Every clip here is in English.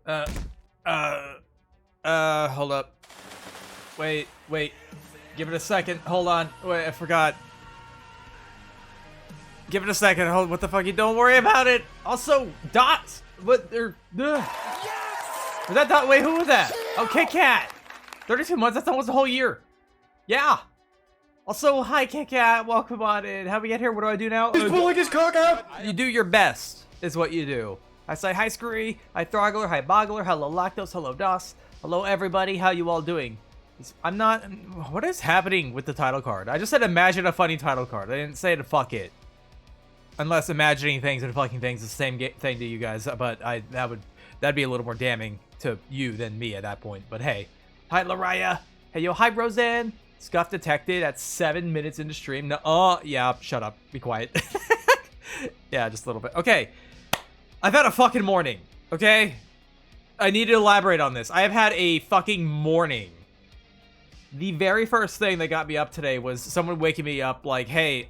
Uh, hold up. Wait. Give it a second. Hold on. Wait, I forgot. Give it a second. Hold. What the fuck? You don't worry about it. Also, dots. What? They're. Was that dot? Wait, who was that? Oh, Kit Kat. 32 months. That's almost a whole year. Yeah. Also, hi, Kit Kat. Welcome on in. How we get here? What do I do now? He's pulling his cock out. You do your best, is what you do. I say hi, Scurry. Hi, Throgler. Hi, Boggler. Hello, Lactose. Hello, Dos. Hello, everybody. How you all doing? I'm not. What is happening with the title card? I just said imagine a funny title card. I didn't say to fuck it. Unless imagining things and fucking things is the same thing to you guys, but that'd be a little more damning to you than me at that point. But hey, hi Lariah. Hey yo, hi Roseanne. Scuff detected at 7 minutes into stream. No, yeah, shut up. Be quiet. Yeah, just a little bit. Okay, I've had a fucking morning. Okay, I need to elaborate on this. I have had a fucking morning. The very first thing that got me up today was someone waking me up like, hey,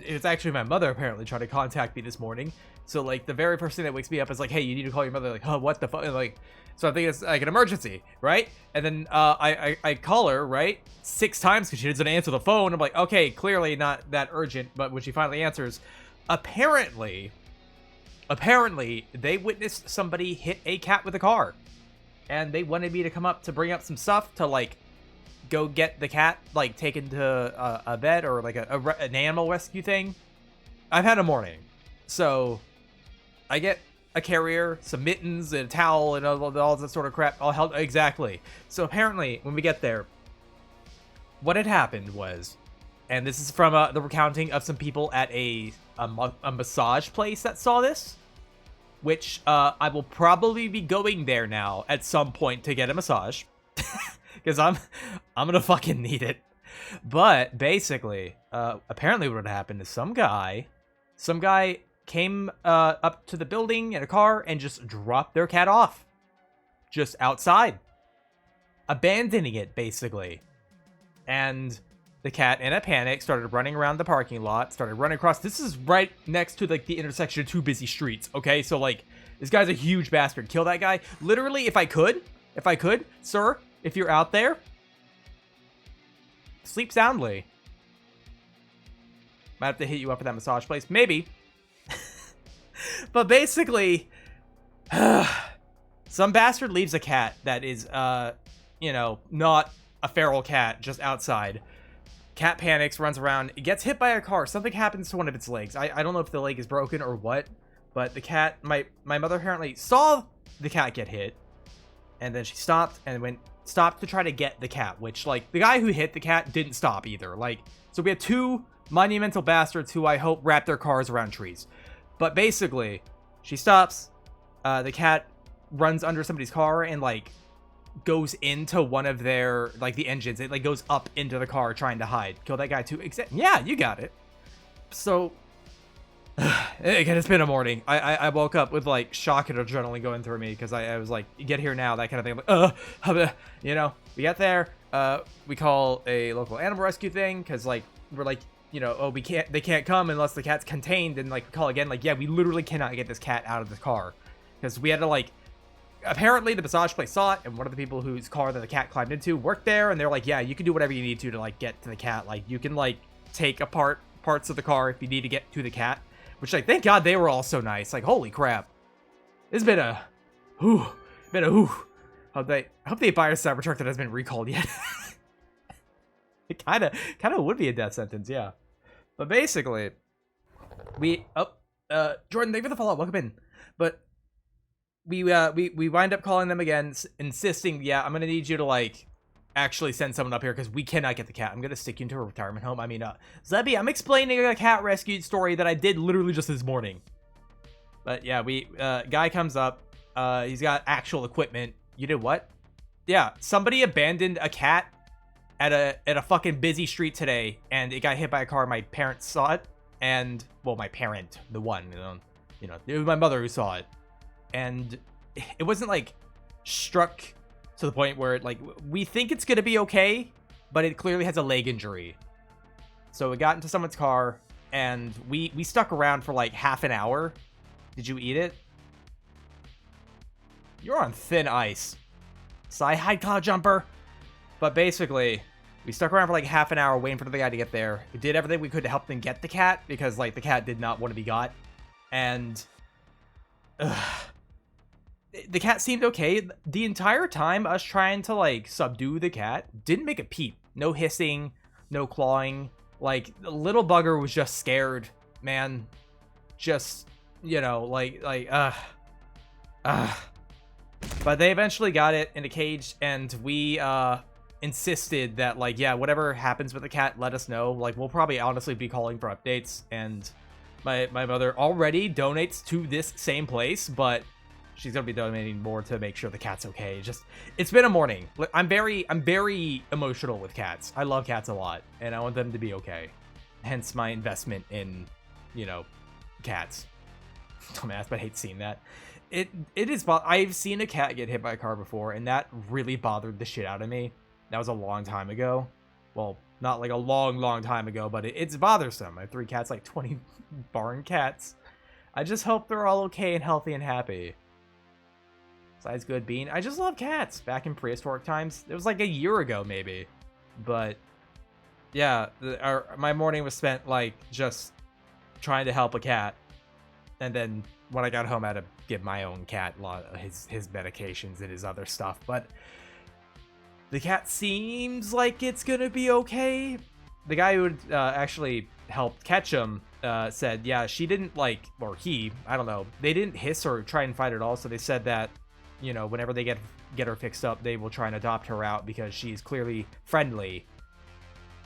it's actually my mother apparently trying to contact me this morning. So like the very first thing that wakes me up is like, hey, you need to call your mother. Like, oh, what the fuck? Like, so I think it's like an emergency, right? And then I call her, right, 6 times because she doesn't answer the phone. I'm like, okay, clearly not that urgent. But when she finally answers, apparently they witnessed somebody hit a cat with a car, and they wanted me to come up to bring up some stuff to like go get the cat like taken to a vet or like an animal rescue thing. I've had a morning, so I get a carrier, some mittens, and a towel, and all that sort of crap. All held exactly. So apparently, when we get there, what had happened was, and this is from the recounting of some people at a massage place that saw this, which I will probably be going there now at some point to get a massage. Because I'm gonna fucking need it. But basically, apparently what happened is some guy came up to the building in a car and just dropped their cat off. Just outside. Abandoning it, basically. And the cat, in a panic, started running around the parking lot, started running across. This is right next to like the intersection of 2 busy streets, okay? So like, this guy's a huge bastard. Kill that guy. Literally, if I could, sir, if you're out there, sleep soundly. Might have to hit you up at that massage place. Maybe. But basically, some bastard leaves a cat that is, you know, not a feral cat, just outside. Cat panics, runs around. It gets hit by a car. Something happens to one of its legs. I don't know if the leg is broken or what, but the cat, my mother apparently saw the cat get hit, and then she stopped and stopped to try to get the cat, which, like, the guy who hit the cat didn't stop either. Like, so we had 2 monumental bastards who I hope wrap their cars around trees. But basically, she stops, the cat runs under somebody's car and, like, goes into one of their, like, the engines. It, like, goes up into the car trying to hide. Kill that guy too. Yeah, you got it. So, again, it's been a morning. I woke up with like shock and adrenaline going through me because I was like, get here now, that kind of thing. I'm like, you know, we get there, we call a local animal rescue thing because like we're like, you know, oh, they can't come unless the cat's contained, and like we call again, like, yeah, we literally cannot get this cat out of the car because we had to like, apparently the massage place saw it, and one of the people whose car that the cat climbed into worked there, and they're like, yeah, you can do whatever you need to like get to the cat. Like, you can like take apart parts of the car if you need to get to the cat. Which, like, thank God they were all so nice. Like, holy crap. It's been a... Hope they buy a Cybertruck that hasn't been recalled yet. It kind of would be a death sentence, yeah. But basically, Jordan, thank you for the follow-up. Welcome in. But we wind up calling them again, insisting, yeah, I'm going to need you to, like, actually send someone up here because we cannot get the cat. I'm gonna stick you into a retirement home. I mean, Zebby, I'm explaining a cat rescue story that I did literally just this morning. But yeah, guy comes up, he's got actual equipment. You did what? Yeah, somebody abandoned a cat at a fucking busy street today, and it got hit by a car. My parents saw it, and, well, my parent, the one, you know, it was my mother who saw it, and it wasn't like struck to the point where, like, we think it's gonna be okay, but it clearly has a leg injury. So it got into someone's car, and we stuck around for like half an hour. Did you eat it? You're on thin ice. Sigh, hi, cloud jumper. But basically, we stuck around for like half an hour waiting for the guy to get there. We did everything we could to help them get the cat because like the cat did not want to be got. And the cat seemed okay. The entire time us trying to like subdue the cat didn't make a peep. No hissing, no clawing. Like the little bugger was just scared, man. Just, you know, But they eventually got it in a cage, and we insisted that, like, yeah, whatever happens with the cat, let us know. Like, we'll probably honestly be calling for updates, and my mother already donates to this same place, but she's gonna be donating more to make sure the cat's okay. Just, it's been a morning. I'm very emotional with cats. I love cats a lot, and I want them to be okay. Hence my investment in, you know, cats. Dumbass, but I hate seeing that. It is. I've seen a cat get hit by a car before, and that really bothered the shit out of me. That was a long time ago. Well, not like a long time ago, but it's bothersome. I have 3 cats, like 20 barn cats. I just hope they're all okay and healthy and happy. Besides good bean, I just love cats. Back in prehistoric times, it was like a year ago maybe, but yeah, my morning was spent like just trying to help a cat, and then when I got home, I had to give my own cat a lot of his medications and his other stuff. But the cat seems like it's gonna be okay. The guy who actually helped catch him said, yeah, she didn't like, or he, I don't know, they didn't hiss or try and fight at all. So they said that, you know, whenever they get her fixed up, they will try and adopt her out because she's clearly friendly.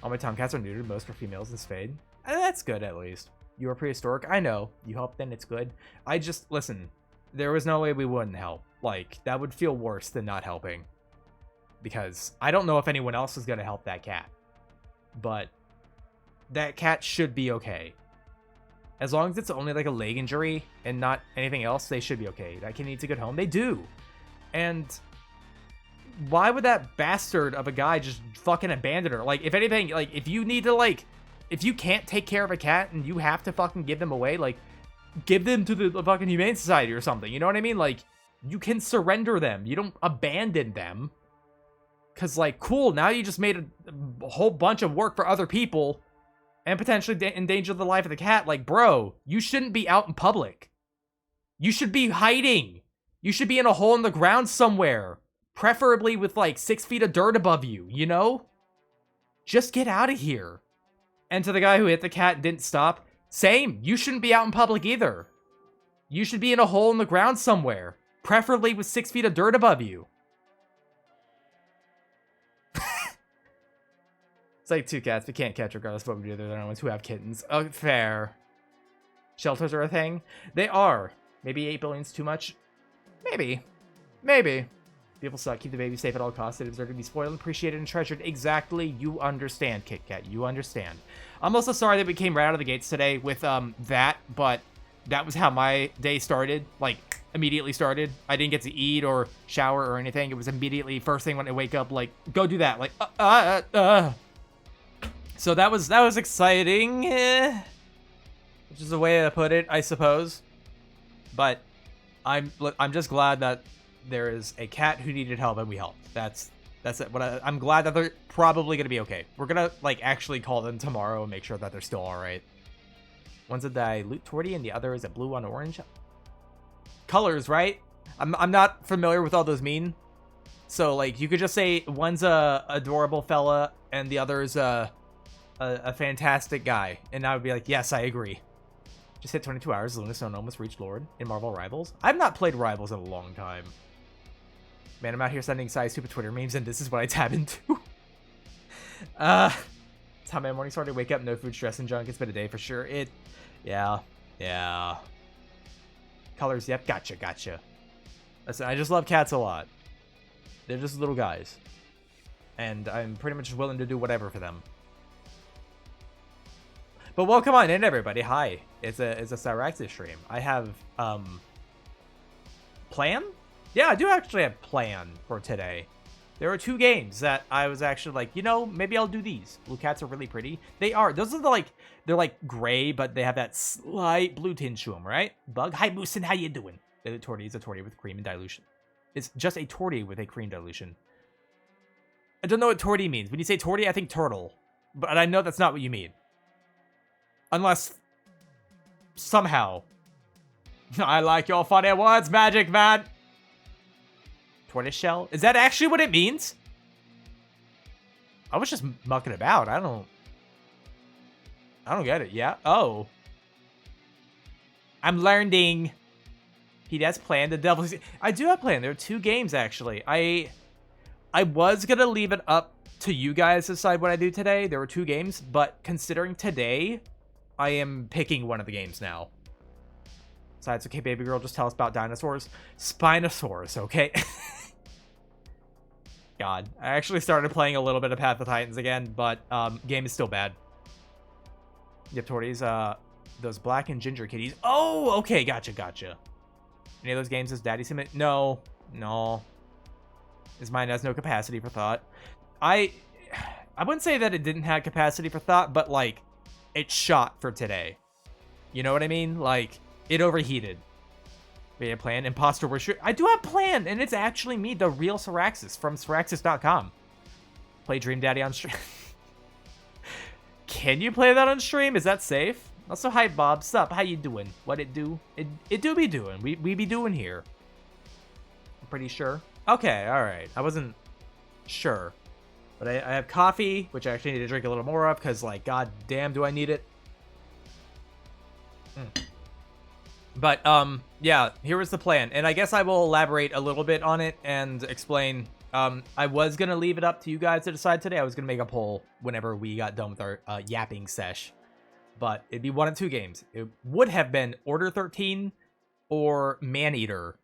All my tomcats are neutered, most are females and spayed. That's good, at least. You are prehistoric. I know. You helped, then it's good. I just, listen, there was no way we wouldn't help. Like, that would feel worse than not helping. Because I don't know if anyone else is going to help that cat. But that cat should be okay. As long as it's only like a leg injury and not anything else, they should be okay. That kid needs a good home. They do. And why would that bastard of a guy just fucking abandon her? Like, if anything, like, if you need to, like, if you can't take care of a cat and you have to fucking give them away, like, give them to the fucking Humane Society or something. You know what I mean? Like, you can surrender them. You don't abandon them. Because, like, cool, now you just made a whole bunch of work for other people and potentially endanger the life of the cat. Like, bro, you shouldn't be out in public. You should be hiding. You should be in a hole in the ground somewhere. Preferably with, like, 6 feet of dirt above you, you know? Just get out of here. And to the guy who hit the cat and didn't stop, same. You shouldn't be out in public either. You should be in a hole in the ground somewhere. Preferably with 6 feet of dirt above you. It's like 2 cats we can't catch regardless of what we do. They're the only ones who have kittens. Oh, fair. Shelters are a thing? They are. Maybe 8 billion's too much? Maybe. Maybe. People suck. Keep the baby safe at all costs. They deserve to be spoiled, appreciated, and treasured. Exactly. You understand, Kit Kat. You understand. I'm also sorry that we came right out of the gates today with that, but that was how my day started. Like, immediately started. I didn't get to eat or shower or anything. It was immediately first thing when I wake up, like, go do that. Like, So that was exciting, which is a way to put it, I suppose. But I'm just glad that there is a cat who needed help and we helped. That's it. I'm glad that they're probably gonna be okay. We're gonna like actually call them tomorrow and make sure that they're still all right. One's a dilute torty and the other is a blue on orange. Colors, right? I'm not familiar with all those mean. So like you could just say one's a adorable fella and the other's a fantastic guy, and I would be like, yes, I agree. Just hit 22 hours. Luna Stone almost reached Lord in Marvel Rivals. I've not played Rivals in a long time. Man, I'm out here sending stupid Twitter memes, and this is what I tab into. It's how my morning started. Wake up, no food, stress, and junk. It's been a day for sure. Yeah. Colors, yep, gotcha. Listen, I just love cats a lot. They're just little guys. And I'm pretty much willing to do whatever for them. But welcome on in, everybody. Hi. It's a Cyraxis stream. I have, plan? Yeah, I do actually have plan for today. There are 2 games that I was actually like, you know, maybe I'll do these. Blue cats are really pretty. They are. Those are they're like gray, but they have that slight blue tinge to them, right? Bug. Hi, Moosin. How you doing? The torty is a torty with cream and dilution. It's just a torty with a cream dilution. I don't know what torty means. When you say torty, I think turtle. But I know that's not what you mean. Unless somehow. I like your funny words, Magic Man. Tortoise shell? Is that actually what it means? I was just mucking about. I don't get it. Yeah. Oh. I'm learning. He does plan the Devil's... I do have plan. There are 2 games, actually. I was going to leave it up to you guys to decide what I do today. There were 2 games, but considering today, I am picking one of the games now. Besides, okay, baby girl, just tell us about dinosaurs. Spinosaurus, okay? God. I actually started playing a little bit of Path of Titans again, but game is still bad. Yep, Torties, those black and ginger kitties. Oh, okay, gotcha. Any of those games has Daddy Sim? No. His mind has no capacity for thought. I wouldn't say that it didn't have capacity for thought, but, like, it shot for today. You know what I mean? Like, it overheated. We had plan. Imposter worship. I do have plan, and it's actually me, the real Cyraxis from Cyraxis.com. Play Dream Daddy on stream. Can you play that on stream? Is that safe? Also, hi Bob. Sup? How you doing? What it do? It do be doing. We be doing here. I'm pretty sure. Okay, alright. I wasn't sure. But I have coffee, which I actually need to drink a little more of, because, like, god damn, do I need it. But, yeah, here was the plan. And I guess I will elaborate a little bit on it and explain. I was going to leave it up to you guys to decide today. I was going to make a poll whenever we got done with our yapping sesh. But it'd be 1 of 2 games. It would have been Order 13 or Maneater.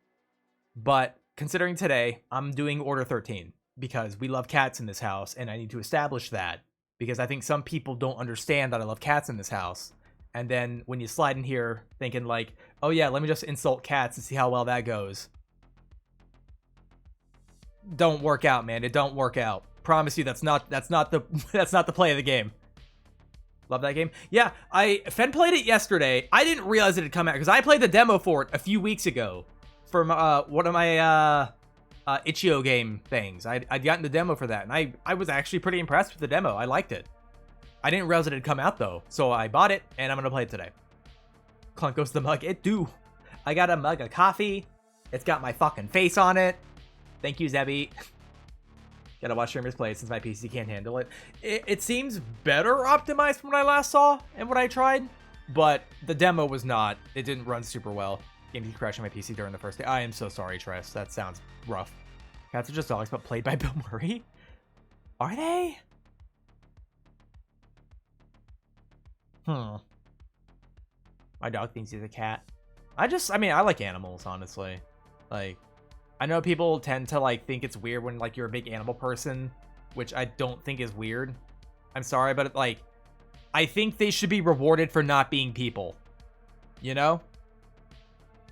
But considering today, I'm doing Order 13 because we love cats in this house, and I need to establish that because I think some people don't understand that I love cats in this house. And then when you slide in here thinking like, oh yeah, let me just insult cats and see how well that goes. Don't work out, man. It don't work out. Promise you that's not the that's not the play of the game. Love that game. Yeah, Fen played it yesterday. I didn't realize it had come out because I played the demo for it a few weeks ago from one of my Itch.io game things. I'd gotten the demo for that, and I was actually pretty impressed with the demo. I liked it. I didn't realize it had come out though, so I bought it and I'm gonna play it today. Clunk goes to the mug. It do. I got a mug of coffee. It's got my fucking face on it. Thank you, Zebby. Gotta watch streamers play since my PC can't handle it. It seems better optimized from what I last saw and what I tried, but the demo was not. It didn't run super well. Game keep crashing my PC during the first day. I am so sorry, Tress. That sounds rough. Cats are just dogs, but played by Bill Murray? Are they? My dog thinks he's a cat. I mean, I like animals, honestly. Like, I know people tend to, like, think it's weird when, like, you're a big animal person, which I don't think is weird. I'm sorry, but, like, I think they should be rewarded for not being people. You know?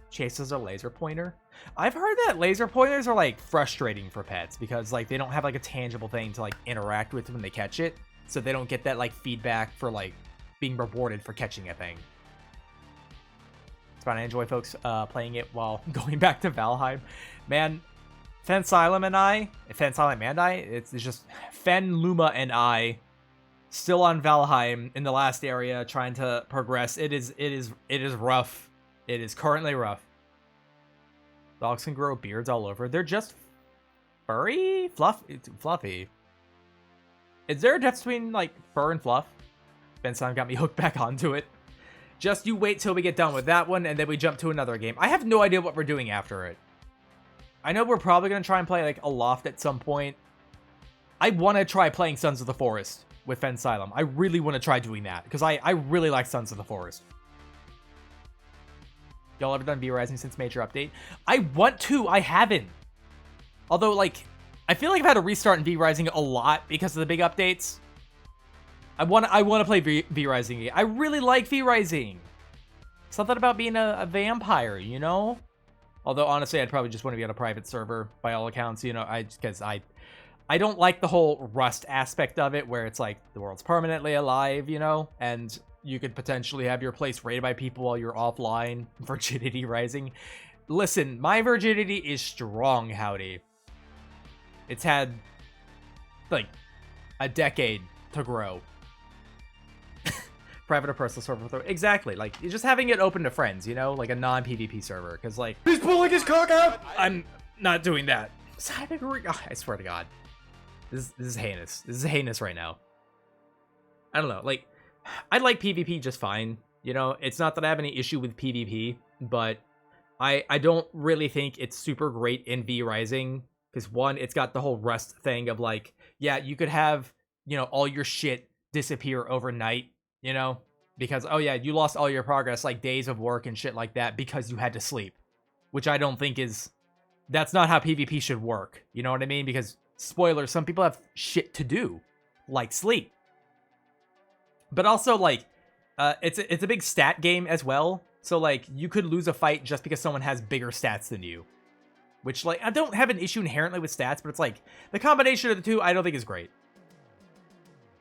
Chases a laser pointer. I've heard that laser pointers are, like, frustrating for pets because, like, they don't have, like, a tangible thing to, like, interact with when they catch it. So they don't get that, like, feedback for, like, being rewarded for catching a thing. It's fine. I enjoy folks playing it while going back to Valheim. Man, Fensylum and I, it's just Fen, Luma, and I still on Valheim in the last area trying to progress. It is rough. It is currently rough. Dogs can grow beards all over. They're just furry? Fluffy. Is there a difference between, like, fur and fluff? Fensylum got me hooked back onto it. Just you wait till we get done with that one, and then we jump to another game. I have no idea what we're doing after it. I know we're probably going to try and play, like, Aloft at some point. I want to try playing Sons of the Forest with Fensylum. I really want to try doing that, because I really like Sons of the Forest. Y'all ever done V-Rising since major update? I want to. I haven't. Although, like, I feel like I've had to restart in V-Rising a lot because of the big updates. I want to play V-Rising again. I really like V-Rising. Something about being a vampire, you know? Although, honestly, I'd probably just want to be on a private server, by all accounts, you know, because I don't like the whole Rust aspect of it, where it's like, the world's permanently alive, you know? And you could potentially have your place raided by people while you're offline. Virginity Rising. Listen, my virginity is strong, howdy. It's had, like, a decade to grow. Private or personal server. Exactly. Like, you're just having it open to friends, you know? Like a non-PvP server. Because, like... He's pulling his cock out! I'm not doing that. I swear to God. This is heinous. This is heinous right now. I don't know. Like, I like PvP just fine. You know? It's not that I have any issue with PvP. But I don't really think it's super great in V Rising. Because, one, it's got the whole Rust thing of, like... Yeah, you could have, you know, all your shit disappear overnight. You know, because, oh yeah, you lost all your progress, like days of work and shit like that because you had to sleep, which I don't think that's not how PvP should work. You know what I mean? Because, spoiler, some people have shit to do, like sleep. But also, like, it's a big stat game as well. So, like, you could lose a fight just because someone has bigger stats than you. Which, like, I don't have an issue inherently with stats, but it's like, the combination of the two I don't think is great.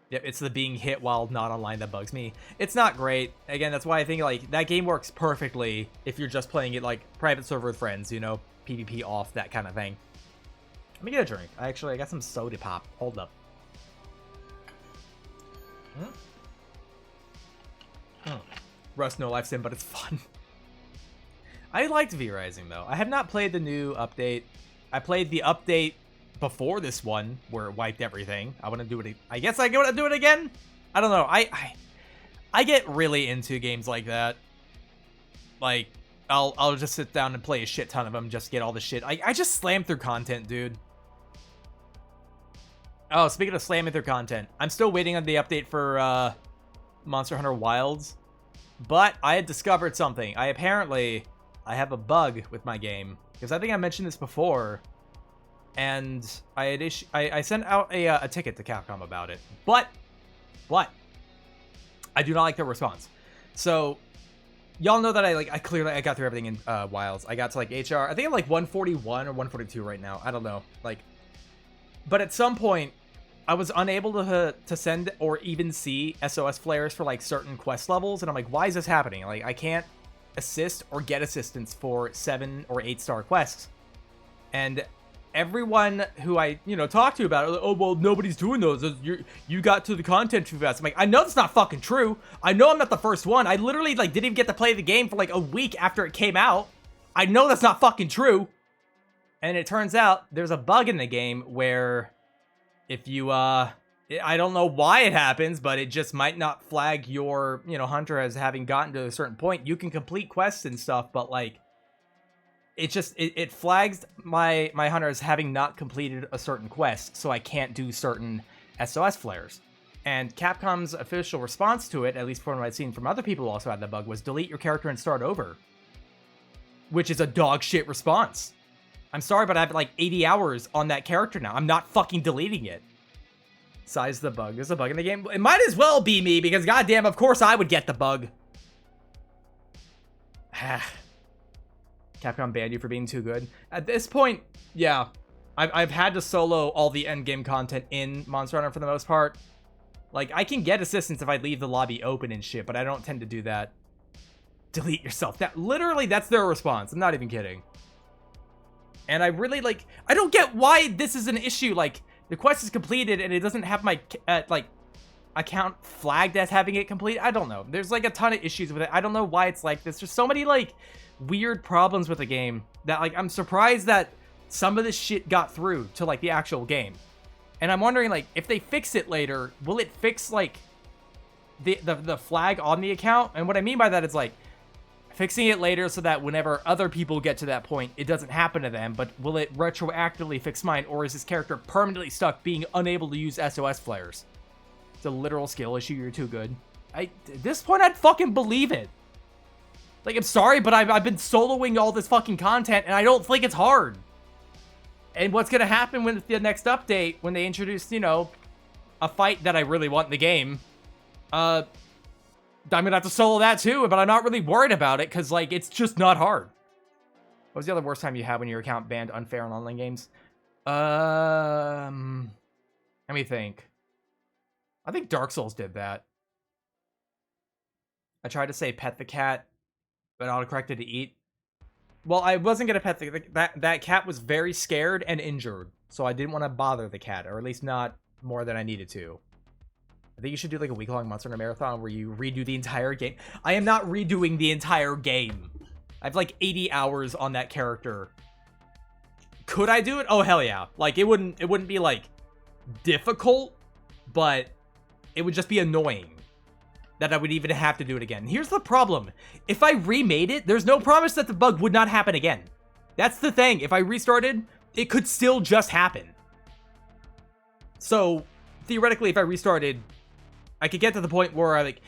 Yep, it's the being hit while not online that bugs me. It's not great. Again, that's why I think, like, that game works perfectly if you're just playing it, like, private server with friends, you know? PvP off, that kind of thing. Let me get a drink. I got some soda pop. Hold up. Rust, no life sim, but it's fun. I liked V Rising, though. I have not played the new update. I played the update before this one, where it wiped everything. I want to do it. I guess I want to do it again. I don't know. I get really into games like that. Like, I'll just sit down and play a shit ton of them, just get all the shit. I just slam through content, dude. Oh, speaking of slamming through content, I'm still waiting on the update for Monster Hunter Wilds, but I had discovered something. I have a bug with my game because I think I mentioned this before. And I sent out a ticket to Capcom about it, but I do not like their response. So y'all know that I clearly got through everything in Wilds. I got to like HR. I think I'm like 141 or 142 right now. I don't know. Like, but at some point I was unable to send or even see SOS flares for like certain quest levels, and I'm like, why is this happening? Like, I can't assist or get assistance for 7 or 8 star quests, and everyone who I, talk to about it, oh, well, nobody's doing those. You got to the content too fast. I'm like, I know that's not fucking true. I know I'm not the first one. I literally, didn't even get to play the game for, a week after it came out. I know that's not fucking true. And it turns out there's a bug in the game where if you, I don't know why it happens, but it just might not flag your, hunter as having gotten to a certain point. You can complete quests and stuff, but, it flags my hunter as having not completed a certain quest, so I can't do certain SOS flares. And Capcom's official response to it, at least from what I've seen from other people who also had the bug, was delete your character and start over. Which is a dog shit response. I'm sorry, but I have 80 hours on that character now. I'm not fucking deleting it. Size the bug. There's a bug in the game. It might as well be me, because goddamn, of course I would get the bug. Capcom banned you for being too good. At this point, yeah. I've had to solo all the endgame content in Monster Hunter for the most part. I can get assistance if I leave the lobby open and shit, but I don't tend to do that. Delete yourself. Literally, that's their response. I'm not even kidding. And I really, I don't get why this is an issue. The quest is completed and it doesn't have my, account flagged as having it complete. I don't know. There's, a ton of issues with it. I don't know why it's like this. There's so many, weird problems with the game that I'm surprised that some of this shit got through to the actual game. And I'm wondering if they fix it later, will it fix the flag on the account? And what I mean by that is fixing it later so that whenever other people get to that point, it doesn't happen to them, but will it retroactively fix mine, or is this character permanently stuck being unable to use SOS flares? It's a literal skill issue. You're too good. At this point, I'd fucking believe it. I'm sorry, but I've been soloing all this fucking content, and I don't think it's hard. And what's gonna happen with the next update, when they introduce, a fight that I really want in the game, I'm gonna have to solo that too, but I'm not really worried about it, because, it's just not hard. What was the other worst time you had when your account banned unfair in online games? Let me think. I think Dark Souls did that. I tried to say pet the cat, but autocorrected to eat. Well, I wasn't gonna pet that cat was very scared and injured, so I didn't want to bother the cat, or at least not more than I needed to. I think you should do like a week-long Monster Hunter marathon where you redo the entire game. I am not redoing the entire game. I have like 80 hours on that character. Could I do it? Oh hell yeah! Like it wouldn't be like difficult, but it would just be annoying that I would even have to do it again. Here's the problem. If I remade it, there's no promise that the bug would not happen again. That's the thing. If I restarted, it could still just happen. So, theoretically, if I restarted, I could get to the point where I like...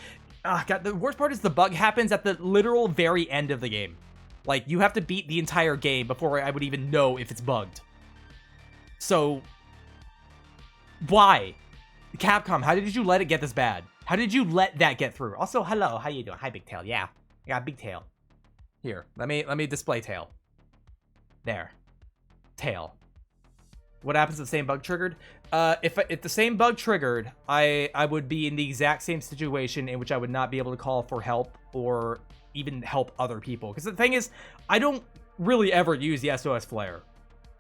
God, the worst part is the bug happens at the literal very end of the game. Like, you have to beat the entire game before I would even know if it's bugged. So, why? Capcom, how did you let it get this bad? How did you let that get through? Also, hello, how you doing? Hi, Big Tail. Yeah, I got Big Tail. Here, let me display Tail. There, Tail. What happens if the same bug triggered? If the same bug triggered, I would be in the exact same situation in which I would not be able to call for help or even help other people. Because the thing is, I don't really ever use the SOS flare.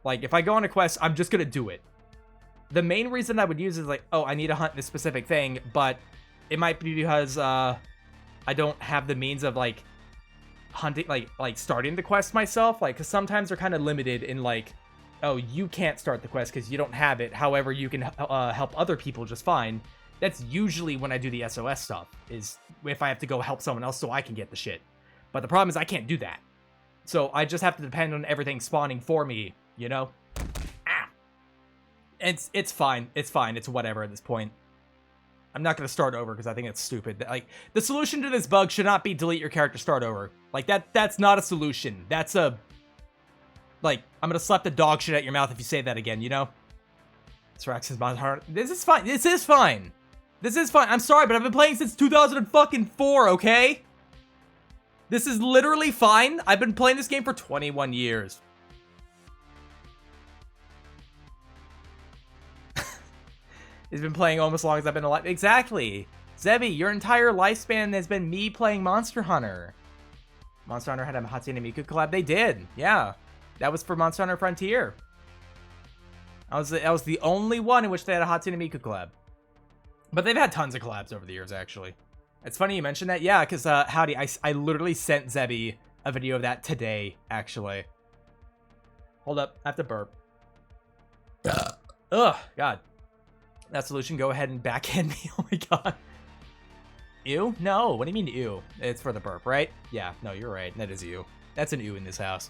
Like, if I go on a quest, I'm just gonna do it. The main reason I would use it is like, oh, I need to hunt this specific thing, but it might be because I don't have the means of like hunting, like starting the quest myself. Like, because sometimes they're kind of limited in like, oh, you can't start the quest because you don't have it. However, you can help other people just fine. That's usually when I do the SOS stuff, is if I have to go help someone else so I can get the shit. But the problem is I can't do that. So I just have to depend on everything spawning for me, you know? Ah. It's fine. It's fine. It's whatever at this point. I'm not going to start over because I think it's stupid. Like, the solution to this bug should not be delete your character, start over. Like, that's not a solution. That's a... Like, I'm going to slap the dog shit out your mouth if you say that again, you know? Srax's Monster Hunter. This is fine. This is fine. This is fine. I'm sorry, but I've been playing since 2004, okay? This is literally fine. I've been playing this game for 21 years. He's been playing almost as long as I've been alive. Exactly. Zebby, your entire lifespan has been me playing Monster Hunter. Monster Hunter had a Hatsune Miku collab. They did. Yeah. That was for Monster Hunter Frontier. I was the only one in which they had a Hatsune Miku collab. But they've had tons of collabs over the years, actually. It's funny you mentioned that. Yeah, because, howdy, I literally sent Zebby a video of that today, actually. Hold up. I have to burp. Ugh, God. That solution, go ahead and backhand me. Oh my god. Ew? No, what do you mean ew? It's for the burp, right? Yeah, no, you're right. That is ew. That's an ew in this house.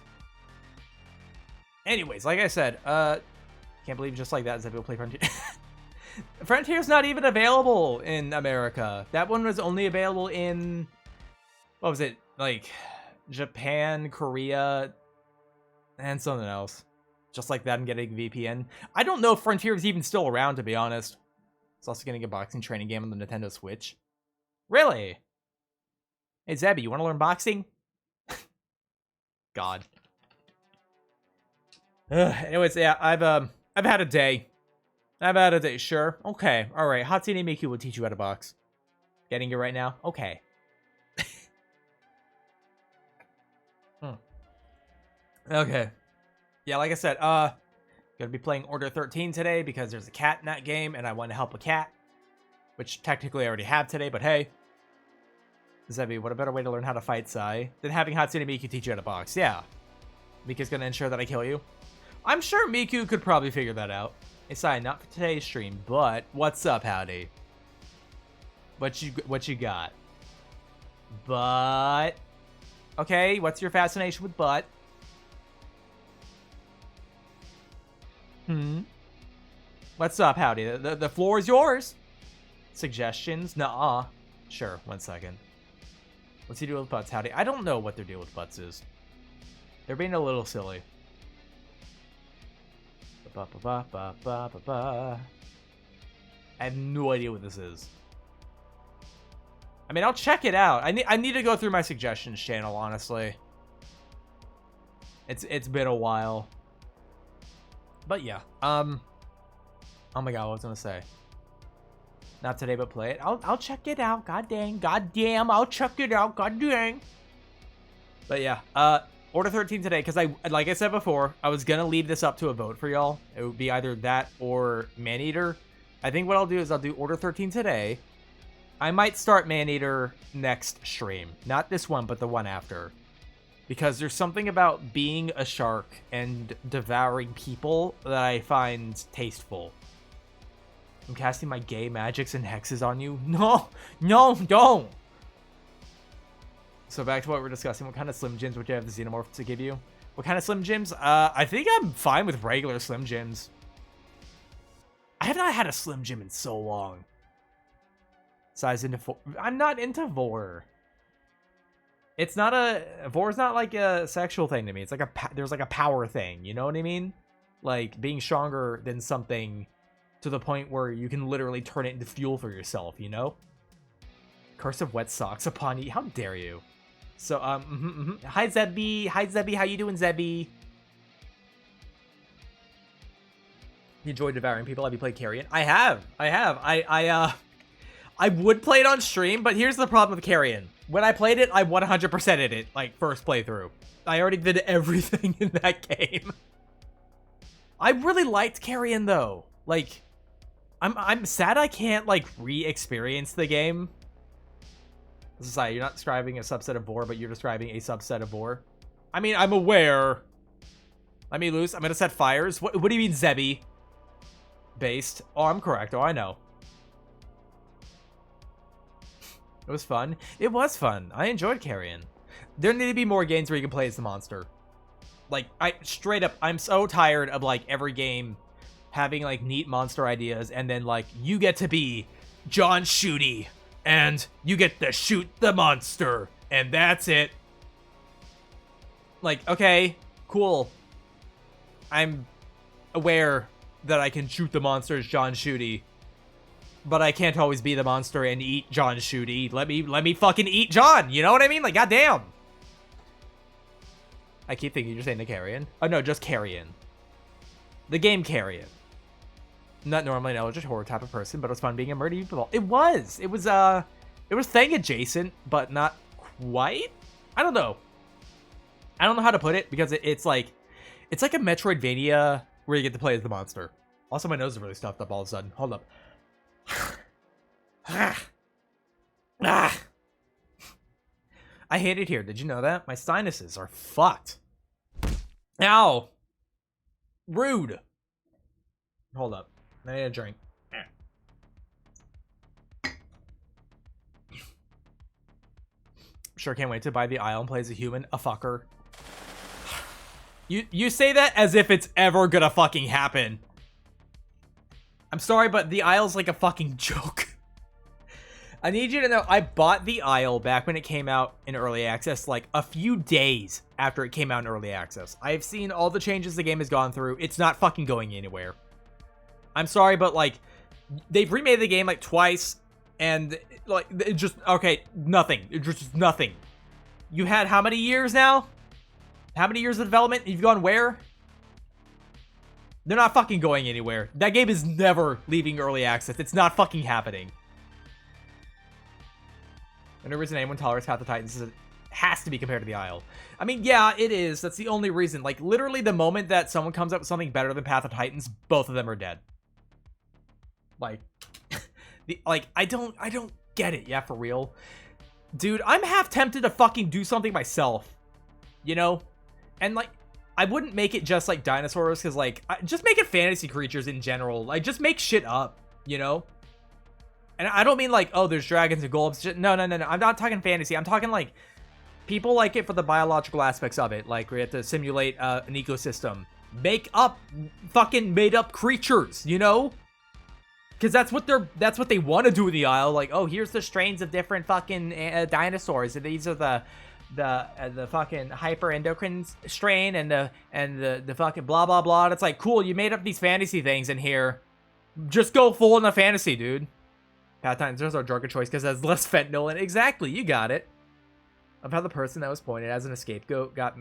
Anyways, like I said, can't believe just like that Zebby will play Frontier. Frontier's not even available in America. That one was only available in, what was it? Like, Japan, Korea, and something else. Just like that, I'm getting VPN. I don't know if Frontier is even still around, to be honest. It's also getting a boxing training game on the Nintendo Switch. Really? Hey, Zebby, you want to learn boxing? God. Anyways, yeah, I've had a day. I've had a day, sure. Okay, alright. Hatsune Miku will teach you how to box. Getting it right now? Okay. Okay. Yeah, like I said, gonna be playing Order 13 today because there's a cat in that game and I want to help a cat. Which technically I already have today, but hey. Zebby, what a better way to learn how to fight Sai than having Hatsune Miku teach you how to box? Yeah. Miku's gonna ensure that I kill you. I'm sure Miku could probably figure that out. Hey Sai, not for today's stream, but what's up, howdy? What you got? But okay, what's your fascination with butt? What's up, howdy? The floor is yours. Suggestions? Nuh-uh. Sure, 1 second. What's he do with butts, howdy? I don't know what their deal with butts is. They're being a little silly. I have no idea what this is. I mean, I'll check it out. I need to go through my suggestions channel, honestly. It's been a while. But yeah. Oh my god, what was I gonna say? Not today, but play it. I'll check it out. God dang. God damn, I'll check it out. God dang. But yeah. Order 13 today, because like I said before, I was gonna leave this up to a vote for y'all. It would be either that or Maneater. I think what I'll do is I'll do Order 13 today. I might start Maneater next stream. Not this one, but the one after. Because there's something about being a shark and devouring people that I find tasteful. I'm casting my gay magics and hexes on you. No, no, don't. So back to what we're discussing. What kind of Slim Jims would you have the Xenomorph to give you? What kind of Slim Jims? I think I'm fine with regular Slim Jims. I have not had a Slim Jim in so long. Size into four. I'm not into vor. It's not a vor's not like a sexual thing to me. It's like there's like a power thing. You know what I mean? Like being stronger than something to the point where you can literally turn it into fuel for yourself. You know? Curse of wet socks upon you. How dare you? So hi Zebby. Hi Zebby. How you doing, Zebby? You enjoy devouring people. Have you played Carrion? I have. I would play it on stream, but here's the problem with Carrion. When I played it, I 100%'d it, like, first playthrough. I already did everything in that game. I really liked Carrion, though. Like, I'm sad I can't, like, re-experience the game. Society, you're not describing a subset of vor, but you're describing a subset of vor. I mean, I'm aware. Let me loose. I'm gonna set fires. What do you mean, Zebby? Based. Oh, I'm correct. Oh, I know. It was fun. It was fun. I enjoyed Carrion. There need to be more games where you can play as the monster. Like, straight up, I'm so tired of, like, every game having, like, neat monster ideas, and then, like, you get to be John Shooty, and you get to shoot the monster, and that's it. Like, okay, cool. I'm aware that I can shoot the monster as John Shooty, but I can't always be the monster and eat John Shooty. Let me fucking eat John. You know what I mean? Like, goddamn. I keep thinking you're saying the Carrion. Oh no, just Carrion. The game Carrion. Not normally an Eldritch horror type of person, but it was fun being a murder people. It was Thing adjacent, but not quite. I don't know. I don't know how to put it because it's like a Metroidvania where you get to play as the monster. Also, my nose is really stuffed up all of a sudden. Hold up. I hate it here. Did you know that? My sinuses are fucked. Ow. Rude. Hold up. I need a drink. Sure can't wait to buy the Isle and play as a human. A fucker. You say that as if it's ever gonna fucking happen. I'm sorry, but the Isle's like a fucking joke. I need you to know, I bought the Isle back when it came out in early access, like a few days after it came out in early access. I've seen all the changes the game has gone through. It's not fucking going anywhere. I'm sorry, but like, they've remade the game like twice, and like, it just, okay, nothing. It's just nothing. You had how many years now? How many years of development? You've gone where? They're not fucking going anywhere. That game is never leaving early access. It's not fucking happening. The only reason anyone tolerates Path of Titans is it has to be compared to the Isle. I mean, yeah, it is. That's the only reason. Like, literally the moment that someone comes up with something better than Path of Titans, both of them are dead. Like, I don't get it. Yeah, for real. Dude, I'm half tempted to fucking do something myself. You know? And, like, I wouldn't make it just, like, dinosaurs, because, like, just make it fantasy creatures in general. Like, just make shit up, you know? And I don't mean, like, oh, there's dragons and golems. No. I'm not talking fantasy. I'm talking, like, people like it for the biological aspects of it. Like, we have to simulate an ecosystem. Make up fucking made-up creatures, you know? Because that's what they want to do with the Isle. Like, oh, here's the strains of different fucking dinosaurs. And these are the fucking hyper-endocrine strain and the fucking blah blah blah. And it's like, cool, you made up these fantasy things in here. Just go full in the fantasy, dude. Path Titans is our drug of choice because it has less fentanyl in it. Exactly, you got it. Of how the person that was pointed as an scapegoat got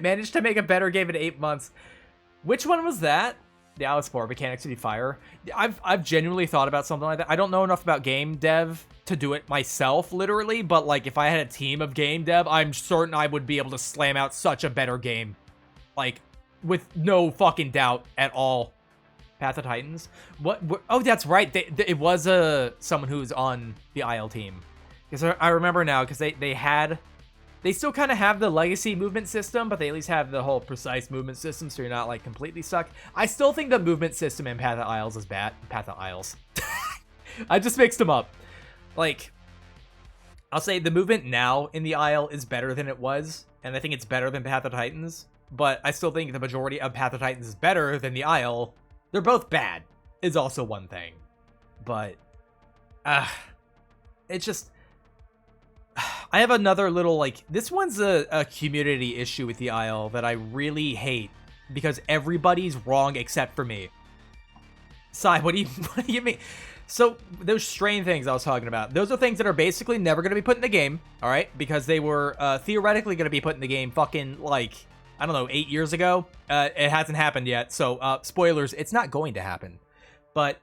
managed to make a better game in 8 months. Which one was that? The Alice sport mechanics to be fire. I've genuinely thought about something like that. I don't know enough about game dev to do it myself, literally, but like if I had a team of game dev, I'm certain I would be able to slam out such a better game. Like, with no fucking doubt at all. Path of Titans? What oh, that's right. It was someone who was on the IL team. Because I remember now, because they still kind of have the legacy movement system, but they at least have the whole precise movement system, so you're not, like, completely stuck. I still think the movement system in Path of Isles is bad. Path of Isles. I just mixed them up. Like, I'll say the movement now in the Isle is better than it was, and I think it's better than Path of Titans, but I still think the majority of Path of Titans is better than the Isle. They're both bad, is also one thing. But, it's just... I have another little, like, this one's a community issue with the Isle that I really hate because everybody's wrong except for me. Sai, what do you mean? So, those strain things I was talking about, those are things that are basically never going to be put in the game, alright? Because they were theoretically going to be put in the game fucking, like, I don't know, 8 years ago. It hasn't happened yet, so, spoilers, it's not going to happen. But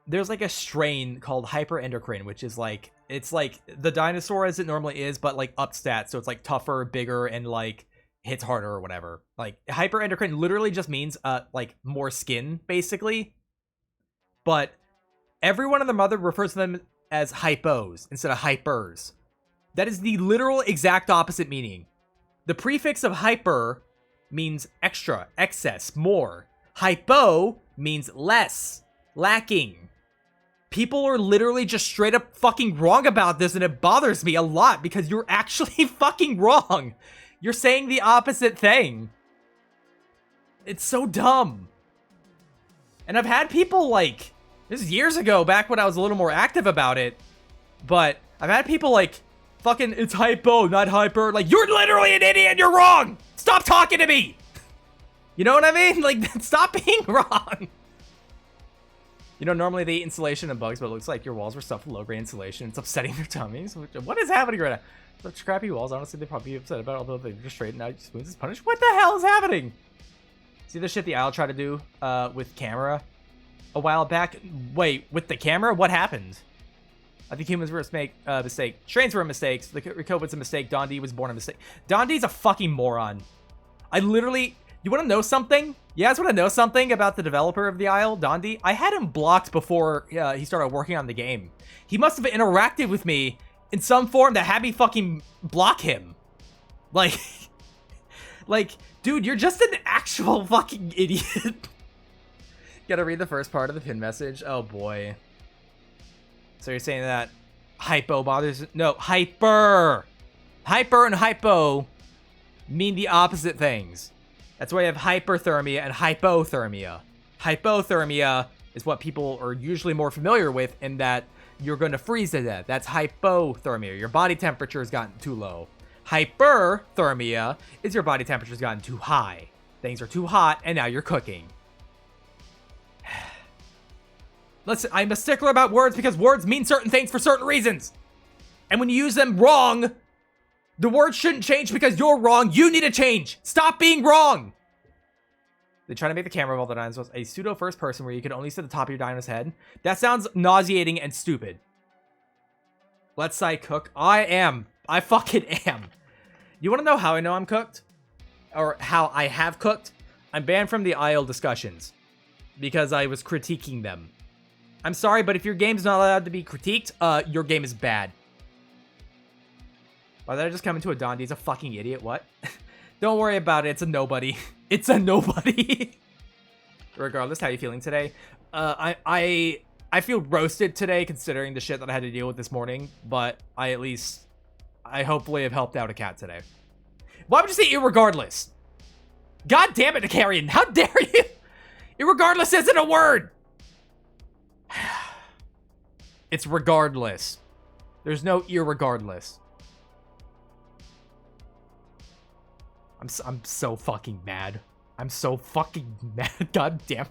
there's, like, a strain called hyperendocrine, which is, like, it's like the dinosaur as it normally is, but like up stats. So it's like tougher, bigger, and like hits harder or whatever. Like hyperendocrine literally just means like more skin, basically. But everyone and their mother refers to them as hypos instead of hypers. That is the literal exact opposite meaning. The prefix of hyper means extra, excess, more. Hypo means less, lacking. People are literally just straight up fucking wrong about this, and it bothers me a lot because you're actually fucking wrong. You're saying the opposite thing. It's so dumb. And I've had people like, this is years ago, back when I was a little more active about it, but I've had people like, fucking, it's hypo, not hyper. Like, you're literally an idiot, you're wrong. Stop talking to me. You know what I mean? Like, stop being wrong. You know, normally they eat insulation and bugs, but it looks like your walls were stuffed with low-grade insulation. It's upsetting their tummies. What is happening right now? Such crappy walls, honestly, they'd probably be upset about, although they just straightened out. Spoons is punished. What the hell is happening? See the shit the Isle tried to do with camera a while back? Wait, with the camera? What happened? I think humans were a mistake. Strains were mistakes. The code was a mistake. Don D was born a mistake. Don D's a fucking moron. I literally... You want to know something? You guys want to know something about the developer of the Isle, Dondi? I had him blocked before he started working on the game. He must have interacted with me in some form that had me fucking block him. Like, dude, you're just an actual fucking idiot. Gotta read the first part of the pin message. Oh boy. So you're saying that hypo bothers? No, hyper. Hyper and hypo mean the opposite things. That's why you have hyperthermia and hypothermia. Hypothermia is what people are usually more familiar with in that you're going to freeze to death. That's hypothermia. Your body temperature has gotten too low. Hyperthermia is your body temperature has gotten too high. Things are too hot and now you're cooking. Listen, I'm a stickler about words because words mean certain things for certain reasons. And when you use them wrong, the word shouldn't change because you're wrong. You need to change. Stop being wrong. They try to make the camera of all the dinosaurs a pseudo first person where you can only see the top of your dino's head. That sounds nauseating and stupid. Let's say cook. I am. I fucking am. You want to know how I know I'm cooked? Or how I have cooked? I'm banned from the Isle discussions because I was critiquing them. I'm sorry, but if your game's not allowed to be critiqued, your game is bad. Why did I just come into a Don? He's a fucking idiot. What? Don't worry about it. It's a nobody. It's a nobody. Regardless, how you feeling today? I feel roasted today considering the shit that I had to deal with this morning. But I hopefully have helped out a cat today. Why would you say irregardless? God damn it, Icarian. How dare you? Irregardless isn't a word. It's regardless. There's no irregardless. I'm so fucking mad. I'm so fucking mad. God damn.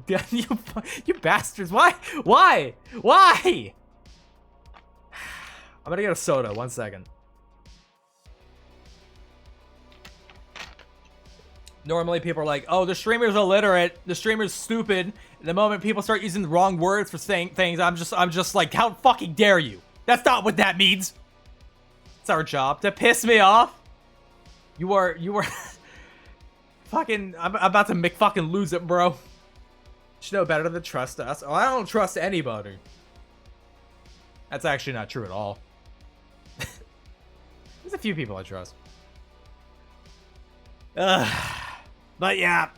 You bastards. Why? Why? Why? I'm gonna get a soda. 1 second. Normally people are like, oh, the streamer's illiterate, the streamer's stupid. The moment people start using the wrong words for saying things, I'm just like, how fucking dare you? That's not what that means. It's our job to piss me off. You are fucking, I'm about to make fucking lose it, bro. You should know better than to trust us. Oh, I don't trust anybody. That's actually not true at all. There's a few people I trust. But yeah.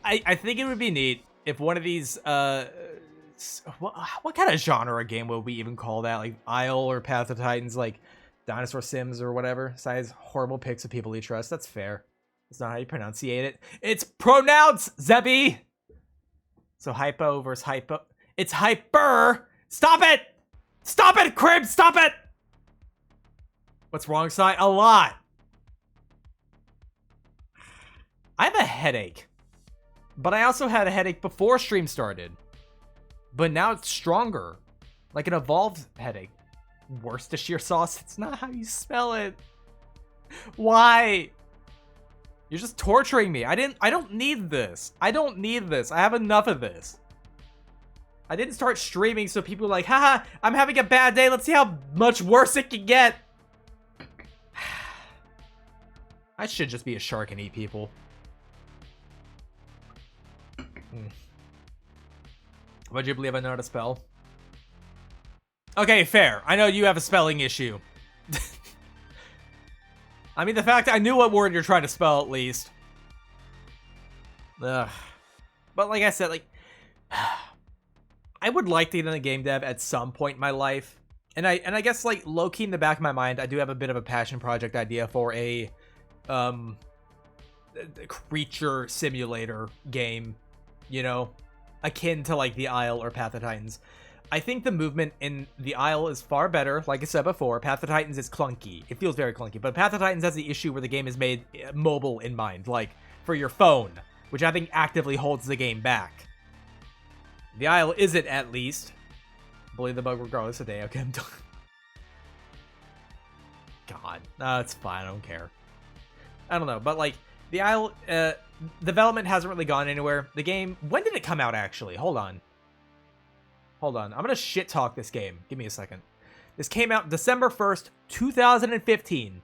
I think it would be neat if one of these, what kind of genre of game would we even call that? Like Isle or Path of Titans, like Dinosaur Sims or whatever. Besides horrible pics of people you trust. That's fair. That's not how you pronunciate it. It's pronounced, Zebby! So hypo versus hypo. It's hyper! Stop it! Stop it, Crib! Stop it! What's wrong side? A lot. I have a headache. But I also had a headache before stream started. But now it's stronger. Like an evolved headache. Worcestershire sauce? It's not how you spell it. Why? You're just torturing me. I don't need this. I don't need this. I have enough of this. I didn't start streaming so people are like, haha, I'm having a bad day. Let's see how much worse it can get. I should just be a shark and eat people. Would you believe I know how to spell? Okay, fair. I know you have a spelling issue. I mean, the fact I knew what word you're trying to spell at least. Ugh. But like I said, like, I would like to get into game dev at some point in my life. And I guess like low-key in the back of my mind, I do have a bit of a passion project idea for a creature simulator game, you know, akin to like the Isle or Path of Titans. I think the movement in the Isle is far better. Like I said before, Path of Titans is clunky. It feels very clunky. But Path of Titans has the issue where the game is made mobile in mind, like for your phone, which I think actively holds the game back. The Isle isn't, at least. Believe the bug regardless of day. Okay, I'm done. God. No, it's fine. I don't care. I don't know. But, like, the Isle, development hasn't really gone anywhere. The game, when did it come out, actually? Hold on. I'm gonna shit talk this game. Give me a second. This came out December 1st, 2015.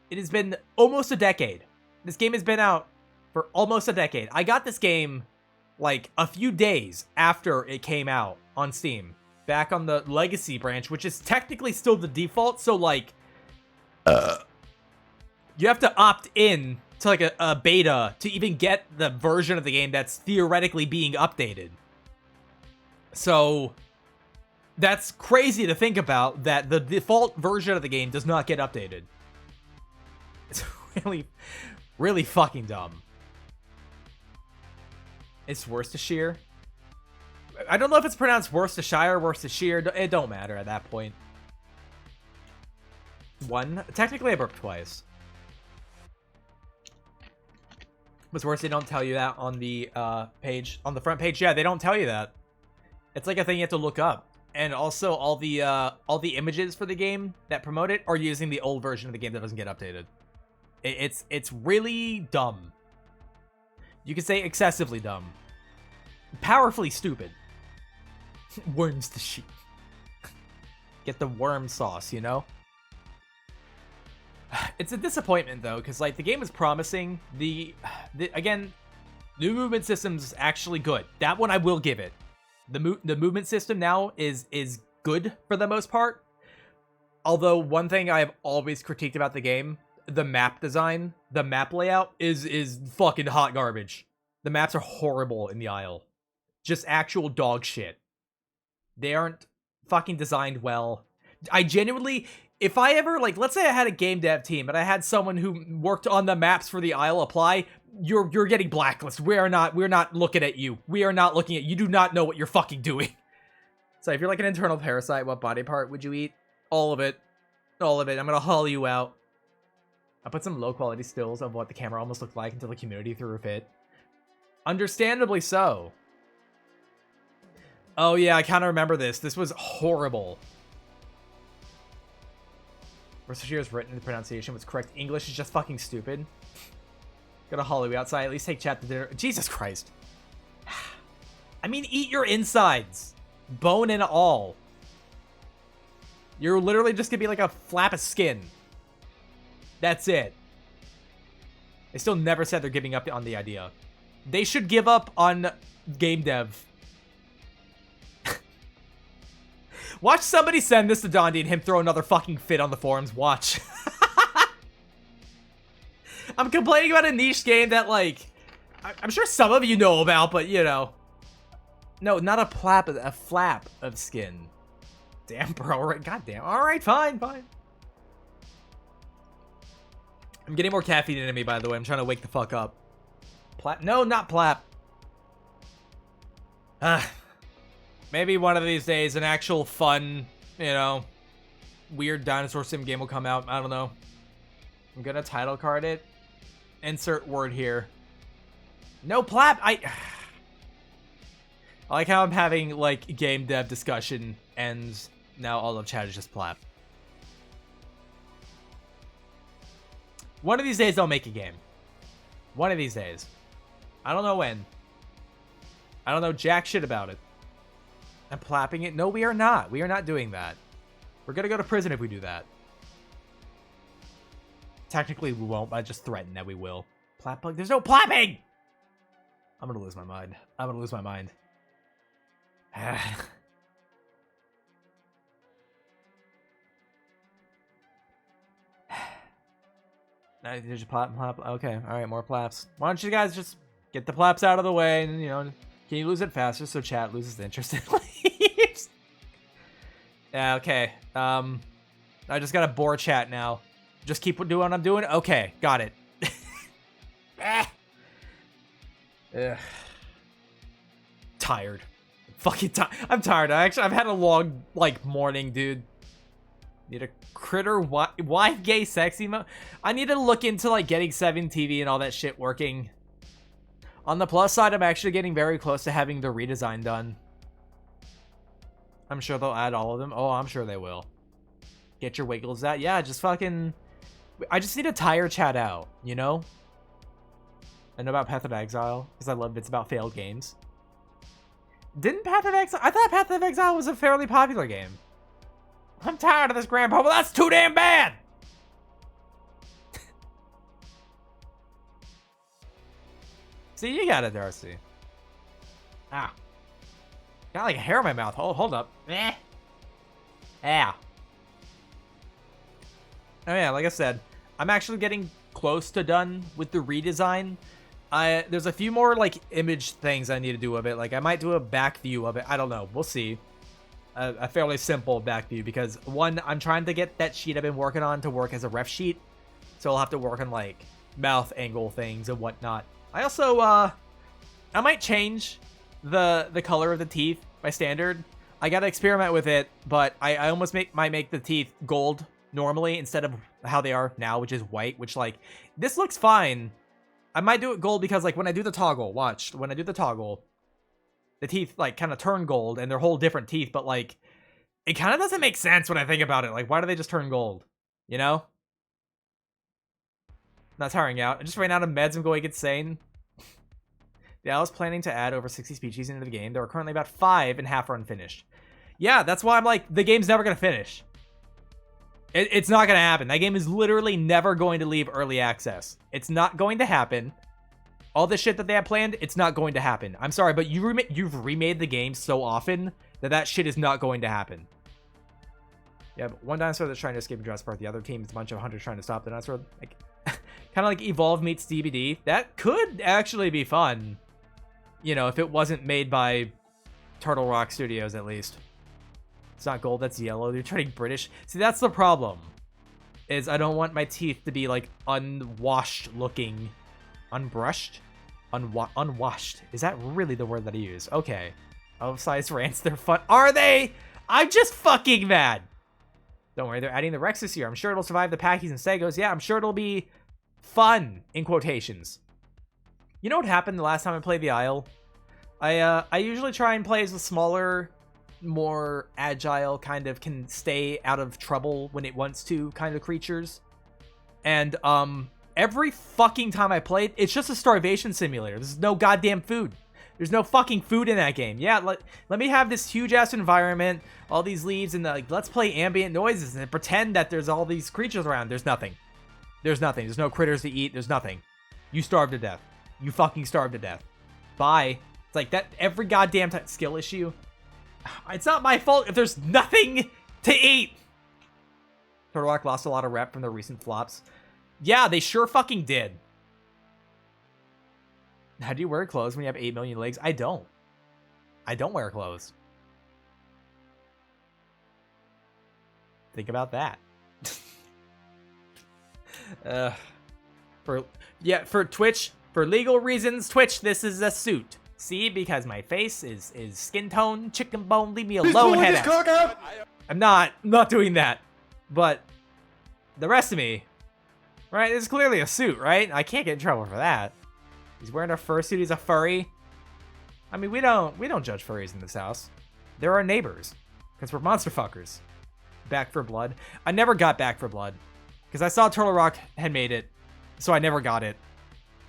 It has been almost a decade. This game has been out for almost a decade. I got this game, like, a few days after it came out on Steam. Back on the Legacy branch, which is technically still the default. So, like, you have to opt in to, like, a beta to even get the version of the game that's theoretically being updated. So, that's crazy to think about, that the default version of the game does not get updated. It's really, really fucking dumb. It's Worcestershire. I don't know if it's pronounced Worcestershire or Worcestershire. It don't matter at that point. Technically I burped twice. Was worse, they don't tell you that on the page, on the front page. Yeah, they don't tell you that. It's like a thing you have to look up. And also all the images for the game that promote it are using the old version of the game that doesn't get updated. It's really dumb. You could say excessively dumb. Powerfully stupid. Worms to sheep. Get the worm sauce, you know? It's a disappointment though, because like the game is promising. Again, new movement system's actually good. That one I will give it. The movement system now is good for the most part. Although one thing I have always critiqued about the game, the map design, the map layout is fucking hot garbage. The maps are horrible in the Isle. Just actual dog shit. They aren't fucking designed well. I genuinely, if I ever, like, let's say I had a game dev team and I had someone who worked on the maps for the Isle apply, you're getting blacklisted. We're not looking at you. We are not looking at you. You do not know what you're fucking doing. So if you're like an internal parasite, what body part would you eat? All of it. All of it. I'm gonna haul you out. I put some low quality stills of what the camera almost looked like until the community threw a fit. Understandably so. Oh yeah, I kind of remember this. This was horrible. Rosashiro's written, the pronunciation was correct. English is just fucking stupid. Got a Hollywood outside. At least take chat to dinner. Jesus Christ. I mean, eat your insides. Bone and all. You're literally just gonna be like a flap of skin. That's it. They still never said they're giving up on the idea. They should give up on game dev. Watch somebody send this to Dondi and him throw another fucking fit on the forums. Watch. I'm complaining about a niche game that, like, I'm sure some of you know about, but, you know. No, not a flap, a flap of skin. Damn, bro. Right? God damn. All right, fine, fine. I'm getting more caffeine into me, by the way. I'm trying to wake the fuck up. Plap? No, not plap. Maybe one of these days an actual fun, you know, weird dinosaur sim game will come out. I don't know. I'm gonna title card it. Insert word here. No plap. I like how I'm having like game dev discussion and now all of chat is just plap. One of these days they'll make a game. One of these days. I don't know when. I don't know jack shit about it. I'm plapping it. No, we are not. We are not doing that. We're gonna go to prison if we do that. Technically, we won't, but I just threaten that we will. Plap plug? There's no plapping! I'm gonna lose my mind. I'm gonna lose my mind. Did you plap? Okay, alright, more plaps. Why don't you guys just get the plaps out of the way and, you know, can you lose it faster so chat loses interest in leaves? Yeah, okay. I just gotta bore chat now. Just keep doing what I'm doing? Okay, got it. Tired. Fucking tired. I'm tired. I've had a long, like, morning, dude. Need a critter wife gay sexy mode. I need to look into, like, getting 7 TV and all that shit working. On the plus side, I'm actually getting very close to having the redesign done. I'm sure they'll add all of them. Oh, I'm sure they will. Get your wiggles out. Yeah, just fucking... I just need to tire chat out, you know? I know about Path of Exile, because I love it's about failed games. Didn't Path of Exile... I thought Path of Exile was a fairly popular game. I'm tired of this, Grandpa, but that's too damn bad! See, you got it, Darcy. Ah. Got like a hair in my mouth. Hold up. Eh. Yeah. Oh yeah, like I said, I'm actually getting close to done with the redesign. There's a few more like image things I need to do of it. Like I might do a back view of it. I don't know. We'll see. A fairly simple back view because one, I'm trying to get that sheet I've been working on to work as a ref sheet. So I'll have to work on like mouth angle things and whatnot. I also, I might change the color of the teeth by standard. I gotta experiment with it, but I almost might make the teeth gold normally instead of how they are now, which is white, which like, this looks fine. I might do it gold because like when I do the toggle, watch, when I do the toggle, the teeth like kind of turn gold and they're whole different teeth, but like, it kind of doesn't make sense when I think about it. Like, why do they just turn gold? You know? Not tiring out. I just ran out of meds and going insane. I was planning to add over 60 species into the game. There are currently about 5 and half are unfinished. Yeah, that's why I'm like, the game's never going to finish. It's not going to happen. That game is literally never going to leave early access. It's not going to happen. All this shit that they have planned, it's not going to happen. I'm sorry, but you've remade the game so often that shit is not going to happen. Yeah, but one dinosaur that's trying to escape Jurassic Park. The other team is a bunch of hunters trying to stop the dinosaur. Like, kind of like Evolve meets DBD. That could actually be fun. You know, if it wasn't made by Turtle Rock Studios, at least. It's not gold, that's yellow. They're turning British. See, that's the problem. Is I don't want my teeth to be, like, unwashed looking. Unbrushed? Unwashed. Is that really the word that I use? Okay. Oversized rants, they're fun. Are they? I'm just fucking mad. Don't worry, they're adding the Rex this year. I'm sure it'll survive the Packies and Segos. Yeah, I'm sure it'll be fun, in quotations. You know what happened the last time I played the Isle? I usually try and play as a smaller more agile, kind of can stay out of trouble when it wants to kind of creatures. And every fucking time I played, it's just a starvation simulator. There's no goddamn food. There's no fucking food in that game. Yeah, let me have this huge ass environment, all these leaves, and like, let's play ambient noises and pretend that there's all these creatures around. There's nothing. There's nothing. There's no critters to eat. There's nothing. You starve to death. You fucking starve to death. Bye. It's like that every goddamn skill issue. It's not my fault if there's nothing to eat. Turtle Rock lost a lot of rep from their recent flops. Yeah, they sure fucking did. How do you wear clothes when you have 8 million legs? I don't. I don't wear clothes. Think about that. For Twitch, for legal reasons, Twitch, this is a suit. See, because my face is skin tone, chicken bone, leave me alone, head ass. I'm not doing that. But the rest of me, right, it's clearly a suit, right? I can't get in trouble for that. He's wearing a fursuit, he's a furry. I mean, we don't judge furries in this house. They're our neighbors. Because we're monster fuckers. Back for Blood. I never got Back for Blood. Because I saw Turtle Rock had made it. So I never got it.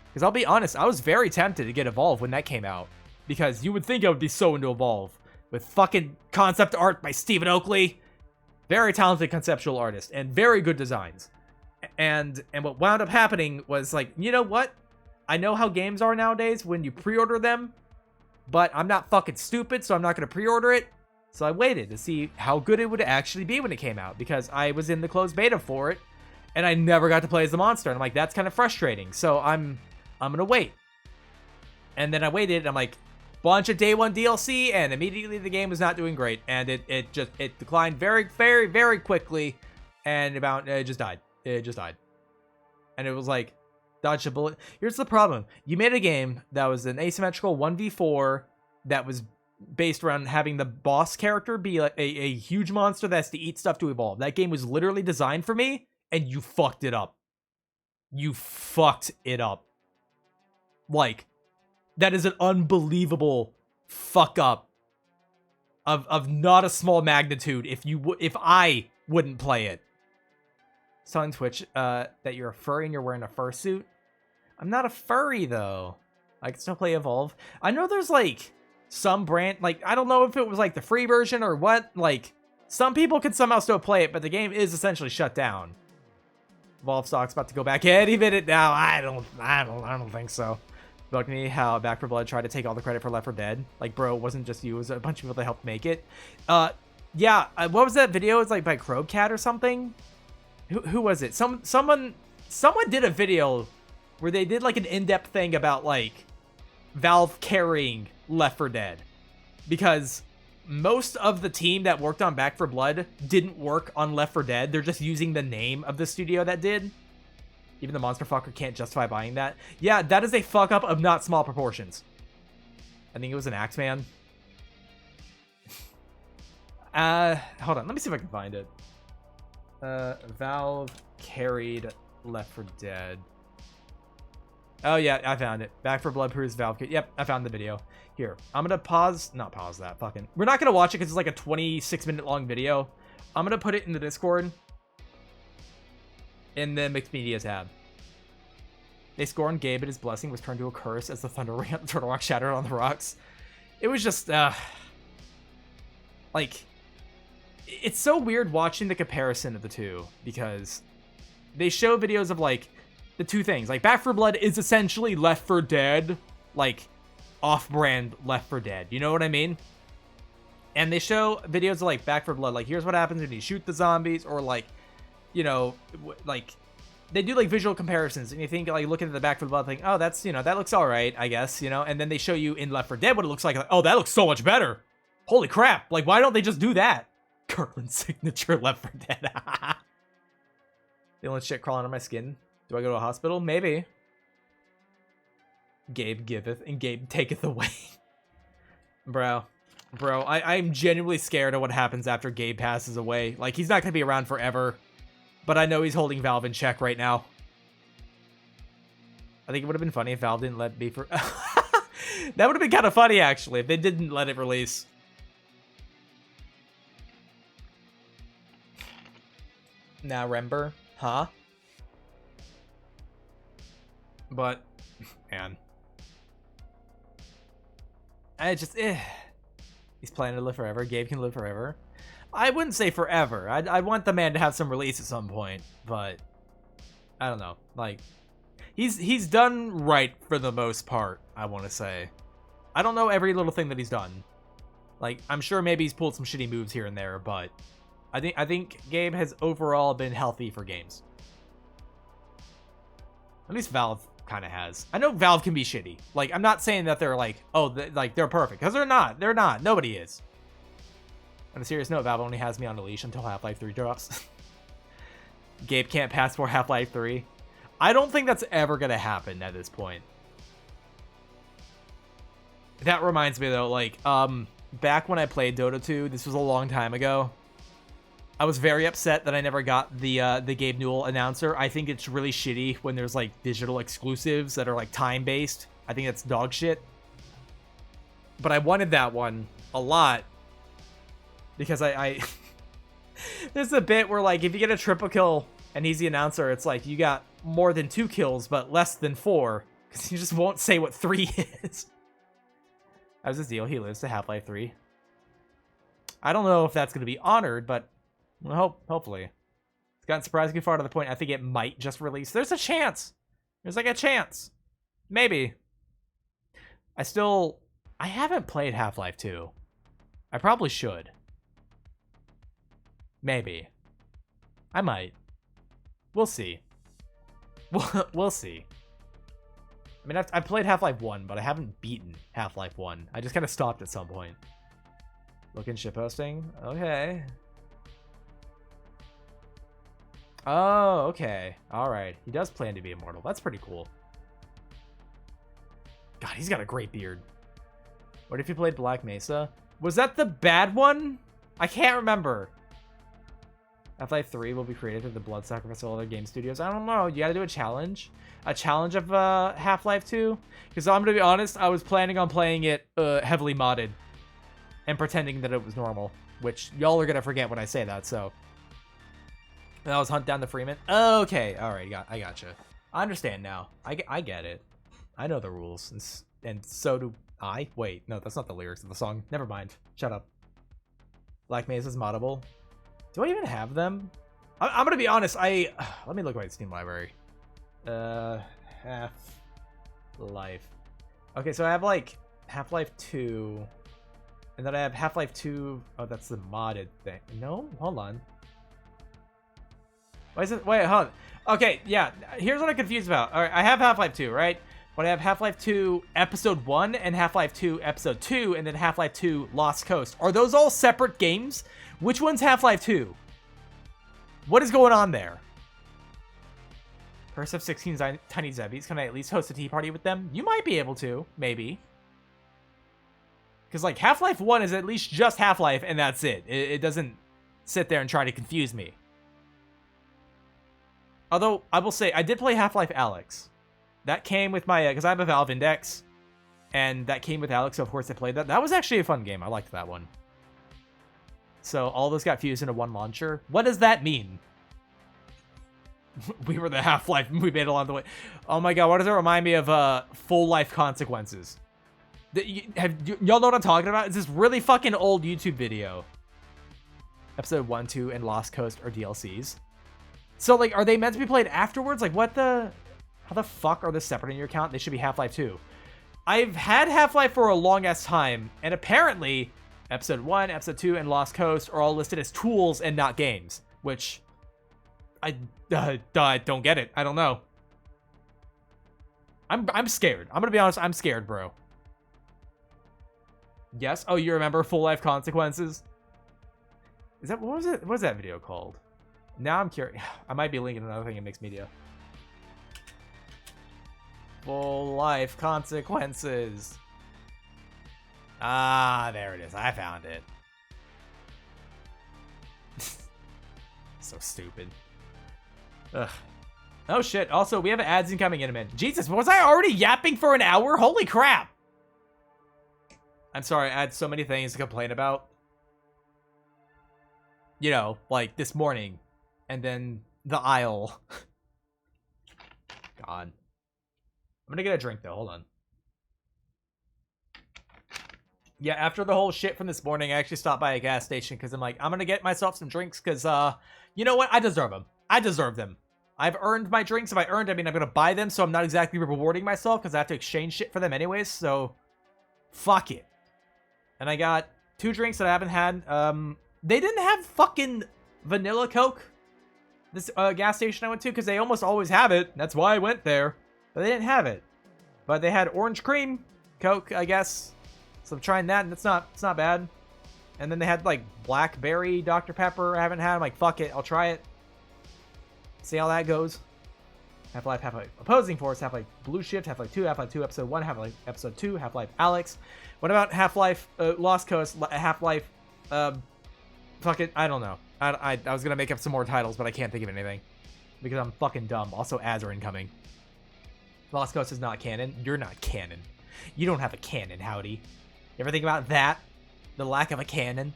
Because I'll be honest, I was very tempted to get Evolve when that came out. Because you would think I would be so into Evolve. With fucking concept art by Stephen Oakley. Very talented conceptual artist. And very good designs. And what wound up happening was like, you know what? I know how games are nowadays when you pre-order them. But I'm not fucking stupid, so I'm not going to pre-order it. So I waited to see how good it would actually be when it came out. Because I was in the closed beta for it. And I never got to play as the monster. And I'm like, that's kind of frustrating. So I'm going to wait. And then I waited. And I'm like, bunch of day one DLC. And immediately the game was not doing great. And it declined very, very, very quickly. And it just died. It just died. And it was like, dodge a bullet. Here's the problem. You made a game that was an asymmetrical 1v4 that was based around having the boss character be like a huge monster that has to eat stuff to evolve. That game was literally designed for me, and you fucked it up. You fucked it up. Like, that is an unbelievable fuck up of not a small magnitude if I wouldn't play it. Saw on Twitch that you're a furry and you're wearing a fursuit. I'm not a furry though. I can still play Evolve. I know there's like some brand, like I don't know if it was like the free version or what. Like some people can somehow still play it, but the game is essentially shut down. Evolve stock's about to go back any minute now. I don't think so. Bugged me how Back 4 Blood tried to take all the credit for Left 4 Dead. Like, bro, it wasn't just you. It was a bunch of people that helped make it. Yeah. What was that video? It's like by Crowcat or something. Who was it? Someone did a video where they did like an in-depth thing about like Valve carrying Left 4 Dead, because most of the team that worked on Back 4 Blood didn't work on Left 4 Dead. They're just using the name of the studio that did. Even the monster fucker can't justify buying that. Yeah, that is a fuck up of not small proportions. I think it was an Axeman. Hold on, let me see if I can find it. Valve carried Left 4 Dead. Oh yeah, I found it. Back 4 Blood proves Valve. Yep, I found the video. Here, I'm gonna not pause that. Fucking, we're not gonna watch it because it's like a 26-minute long video. I'm gonna put it in the Discord in the mixed media tab. They scorned Gabe, and his blessing was turned to a curse as the thunder ring at the Turtle Rock shattered on the rocks. It was just like, it's so weird watching the comparison of the two, because they show videos of like the two things. Like Back 4 Blood is essentially Left 4 Dead, like off-brand Left 4 Dead. You know what I mean? And they show videos of like Back 4 Blood, like here's what happens when you shoot the zombies, or like, you know, like they do like visual comparisons, and you think like looking at the Back 4 Blood thing, oh, that's, you know, that looks all right, I guess, you know, and then they show you in Left 4 Dead what it looks like, oh, that looks so much better. Holy crap! Like, why don't they just do that? Kirkland's signature Left 4 Dead. Feeling shit crawling on my skin. Do I go to a hospital? Maybe. Gabe giveth and Gabe taketh away. Bro, I'm genuinely scared of what happens after Gabe passes away. Like, he's not gonna be around forever, but I know he's holding Valve in check right now. I think it would have been funny if Valve didn't let Beaver. That would have been kind of funny, actually, if they didn't let it release. Now remember, huh? But, man. I just, He's planning to live forever. Gabe can live forever. I wouldn't say forever. I want the man to have some release at some point, but I don't know. Like, he's done right for the most part, I want to say. I don't know every little thing that he's done. Like, I'm sure maybe he's pulled some shitty moves here and there, but I think Gabe has overall been healthy for games. At least Valve kind of has. I know Valve can be shitty. Like, I'm not saying that they're like, oh, they're perfect, because they're not. They're not. Nobody is. On a serious note, Valve only has me on a leash until Half-Life 3 drops. Gabe can't pass for Half-Life 3. I don't think that's ever going to happen at this point. That reminds me, though, like, back when I played Dota 2, this was a long time ago, I was very upset that I never got the Gabe Newell announcer. I think it's really shitty when there's, like, digital exclusives that are, like, time-based. I think that's dog shit. But I wanted that one a lot. Because I there's a bit where, like, if you get a triple kill and he's the announcer, it's like you got more than 2 kills, but less than 4. Because he just won't say what 3 is. How's his deal? He lives to Half-Life 3. I don't know if that's going to be honored, but hopefully. It's gotten surprisingly far to the point I think it might just release. There's a chance. There's like a chance. Maybe. I haven't played Half-Life 2. I probably should. Maybe. I might. We'll see. We'll see. I mean, I've played Half-Life 1, but I haven't beaten Half-Life 1. I just kind of stopped at some point. Looking shitposting? Okay. Oh, okay. Alright. He does plan to be immortal. That's pretty cool. God, he's got a great beard. What if you played Black Mesa? Was that the bad one? I can't remember. Half-Life 3 will be created through the blood sacrifice of other game studios. I don't know. You gotta do a challenge. A challenge of Half-Life 2? Because I'm gonna be honest, I was planning on playing it heavily modded. And pretending that it was normal. Which y'all are gonna forget when I say that, so. And that was Hunt Down the Freeman. Okay, alright, I gotcha. I understand now. I get it. I know the rules. And so do I. Wait, no, that's not the lyrics of the song. Never mind. Shut up. Black Mesa's moddable. Do I even have them? I'm gonna be honest, let me look at my Steam library. Half-Life. Okay, so I have, like, Half-Life 2. And then I have Half-Life 2. Oh, that's the modded thing. No? Hold on. Why is it? Wait, hold on. Okay, yeah. Here's what I'm confused about. Alright, I have Half-Life 2, right? But I have Half-Life 2 Episode 1 and Half-Life 2 Episode 2 and then Half-Life 2 Lost Coast. Are those all separate games? Which one's Half-Life 2? What is going on there? Curse of 16 Tiny Zebbies. Can I at least host a tea party with them? You might be able to. Maybe. Because, like, Half-Life 1 is at least just Half-Life, and that's it. It doesn't sit there and try to confuse me. Although, I will say, I did play Half-Life Alyx. That came with my... Because I have a Valve Index. And that came with Alyx, so of course I played that. That was actually a fun game. I liked that one. So, all those got fused into one launcher. What does that mean? We were the Half-Life. We made it along the way. Oh my god, what does it remind me of? Full Life Consequences. Y'all know what I'm talking about? It's this really fucking old YouTube video. Episode 1, 2, and Lost Coast are DLCs. So, like, are they meant to be played afterwards? Like, what the... How the fuck are they separate in your account? They should be Half-Life 2. I've had Half-Life for a long-ass time, and apparently, Episode 1, Episode 2, and Lost Coast are all listed as tools and not games. Which... I don't get it. I don't know. I'm scared. I'm gonna be honest, I'm scared, bro. Yes? Oh, you remember Full Life Consequences? Is that... What was that video called? Now I'm curious. I might be linking another thing in Mixed Media. Full Life Consequences. Ah, there it is. I found it. So stupid. Ugh. Oh shit. Also, we have ads incoming in a minute. Jesus, was I already yapping for an hour? Holy crap. I'm sorry, I had so many things to complain about. You know, like this morning. and then the aisle. God. I'm gonna get a drink though. Hold on. Yeah, after the whole shit from this morning, I actually stopped by a gas station because I'm like, I'm gonna get myself some drinks because, you know what? I deserve them. I deserve them. I've earned my drinks. If I earned, I mean, I'm gonna buy them, so I'm not exactly rewarding myself because I have to exchange shit for them anyways. So, fuck it. And I got 2 drinks that I haven't had. They didn't have fucking vanilla Coke. This gas station I went to because they almost always have it. That's why I went there, but they didn't have it. But they had orange cream Coke, I guess. So I'm trying that, and it's not bad. And then they had like blackberry Dr. Pepper. I haven't had. I'm like, fuck it, I'll try it. See how that goes. Half-Life Opposing Force, Half-Life Blue Shift, Half-Life 2, Half-Life 2 Episode 1, Half-Life Episode 2, Half-Life Alex. What about Half-Life Lost Coast, Half-Life fucking, I don't know. I was gonna make up some more titles, but I can't think of anything. Because I'm fucking dumb. Also, ads are incoming. Lost Coast is not canon. You're not canon. You don't have a canon, Howdy. You ever think about that? The lack of a canon?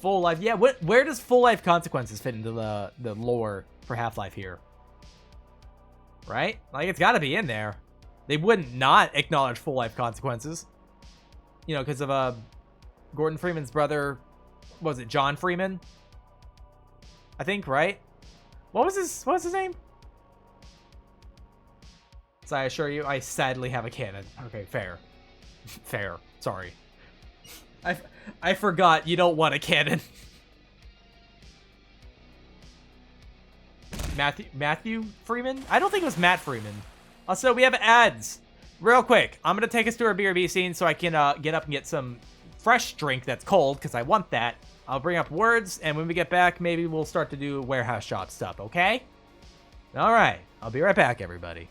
Full Life. Yeah, where does Full Life Consequences fit into the lore for Half-Life here? Right? Like, it's gotta be in there. They wouldn't not acknowledge Full Life Consequences. You know, because of Gordon Freeman's brother. What was it, John Freeman? I think, right? What was his name? So I assure you, I sadly have a canon. Okay, fair. Fair. Sorry. I forgot you don't want a cannon. Matthew Freeman? I don't think it was Matt Freeman. Also, we have ads. Real quick, I'm gonna take us to our BRB scene so I can get up and get some fresh drink that's cold, because I want that. I'll bring up words, and when we get back, maybe we'll start to do warehouse shop stuff, okay? Alright, I'll be right back, everybody.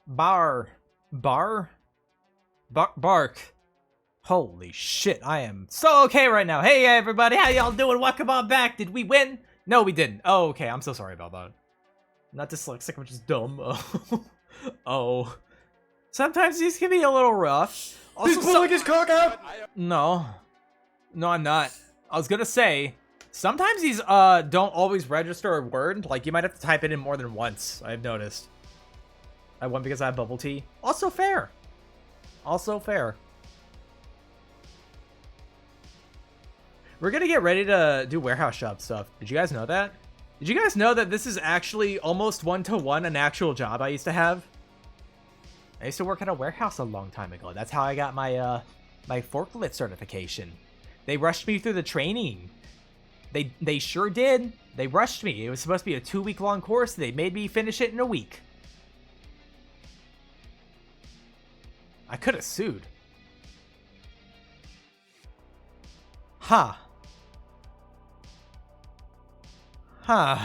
Bark. Holy shit, I am so okay right now. Hey everybody, how y'all doing? Welcome on back. Did we win? No, we didn't. Oh, okay, I'm so sorry about that. Not dyslexic, I'm just dumb. Oh. Sometimes these can be a little rough. Also, He's pulling his cock out! No. No, I'm not. I was gonna say, sometimes these don't always register a word. Like, you might have to type it in more than once, I've noticed. I won because I have bubble tea. Also fair. Also fair. We're gonna get ready to do warehouse shop stuff. Did you guys know that? Did you guys know that this is actually almost one-to-one an actual job I used to have? I used to work at a warehouse a long time ago. That's how I got my my forklift certification. They rushed me through the training. They sure did. They rushed me. It was supposed to be a 2-week-long course. They made me finish it in a week. I could have sued. Huh. Huh.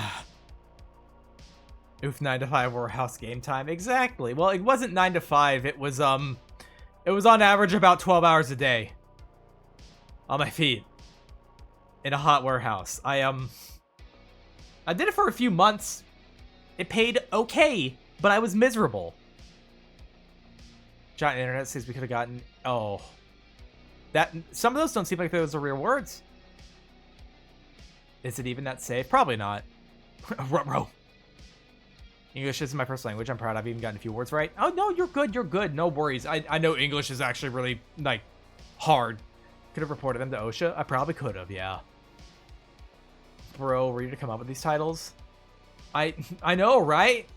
Oof, 9 to 5 warehouse game time. Exactly. Well, it wasn't 9 to 5. It was on average about 12 hours a day. On my feet. In a hot warehouse. I did it for a few months. It paid okay, but I was miserable. Giant internet says we could have gotten... Oh. Some of those don't seem like those are real words. Is it even that safe? Probably not. Ruh-roh. English isn't my first language. I'm proud I've even gotten a few words right. Oh, no, you're good. You're good. No worries. I know English is actually really, like, hard. Could have reported them to OSHA. I probably could have, yeah. Bro, ready to come up with these titles? I know, right?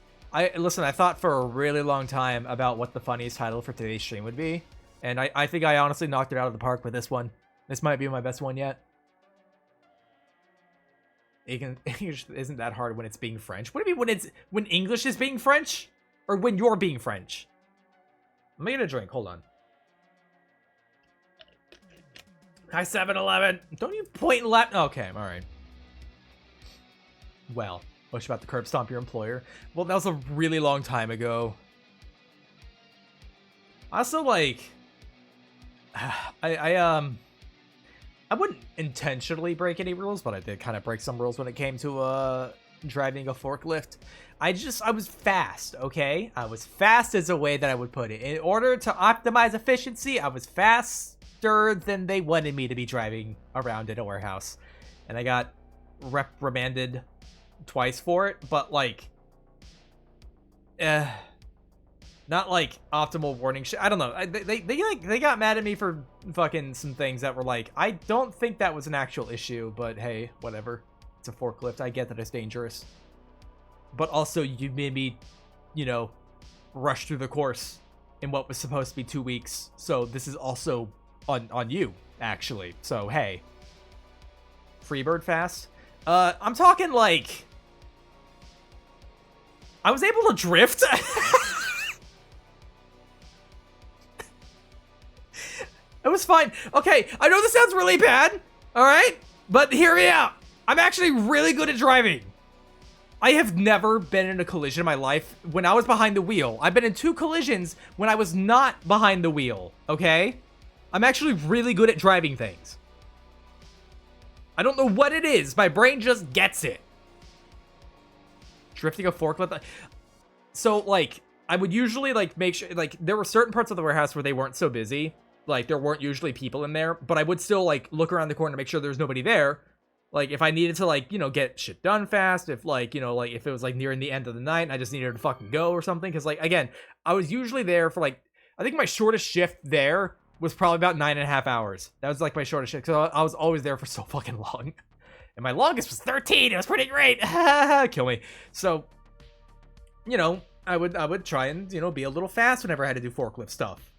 Listen, I thought for a really long time about what the funniest title for today's stream would be. And I think I honestly knocked it out of the park with this one. This might be my best one yet. English isn't that hard when it's being French. What do you mean when English is being French? Or when you're being French? Let me get a drink. Hold on. Hi, 7-Eleven. Don't you point left. Okay, all right. Well, what about the curb stomp your employer? Well, that was a really long time ago. Also, like, I wouldn't intentionally break any rules, but I did kind of break some rules when it came to driving a forklift. I was fast, okay? I was fast as a way that I would put it. In order to optimize efficiency, I was faster than they wanted me to be driving around in a warehouse. And I got reprimanded twice for it, but like, not like optimal warning shit. I don't know. They got mad at me for fucking some things that were like, I don't think that was an actual issue, but hey, whatever. It's a forklift. I get that it's dangerous. But also, you made me, you know, rush through the course in what was supposed to be 2 weeks. So this is also on you, actually. So hey, Freebird fast. I'm talking like, I was able to drift. It was fine. Okay, I know this sounds really bad, all right? But hear me out. I'm actually really good at driving. I have never been in a collision in my life when I was behind the wheel. I've been in 2 collisions when I was not behind the wheel, okay? I'm actually really good at driving things. I don't know what it is. My brain just gets it. Drifting a forklift. So, like, I would usually, like, make sure, like, there were certain parts of the warehouse where they weren't so busy. Like, there weren't usually people in there, but I would still, like, look around the corner to make sure there's nobody there. Like, if I needed to, like, you know, get shit done fast, if, like, you know, like, if it was, like, nearing the end of the night and I just needed to fucking go or something. Because, like, again, I was usually there for, like, I think my shortest shift there was probably about 9.5 hours. That was, like, my shortest shift, because I was always there for so fucking long. And my longest was 13. It was pretty great. Kill me. So, you know, I would try and, you know, be a little fast whenever I had to do forklift stuff.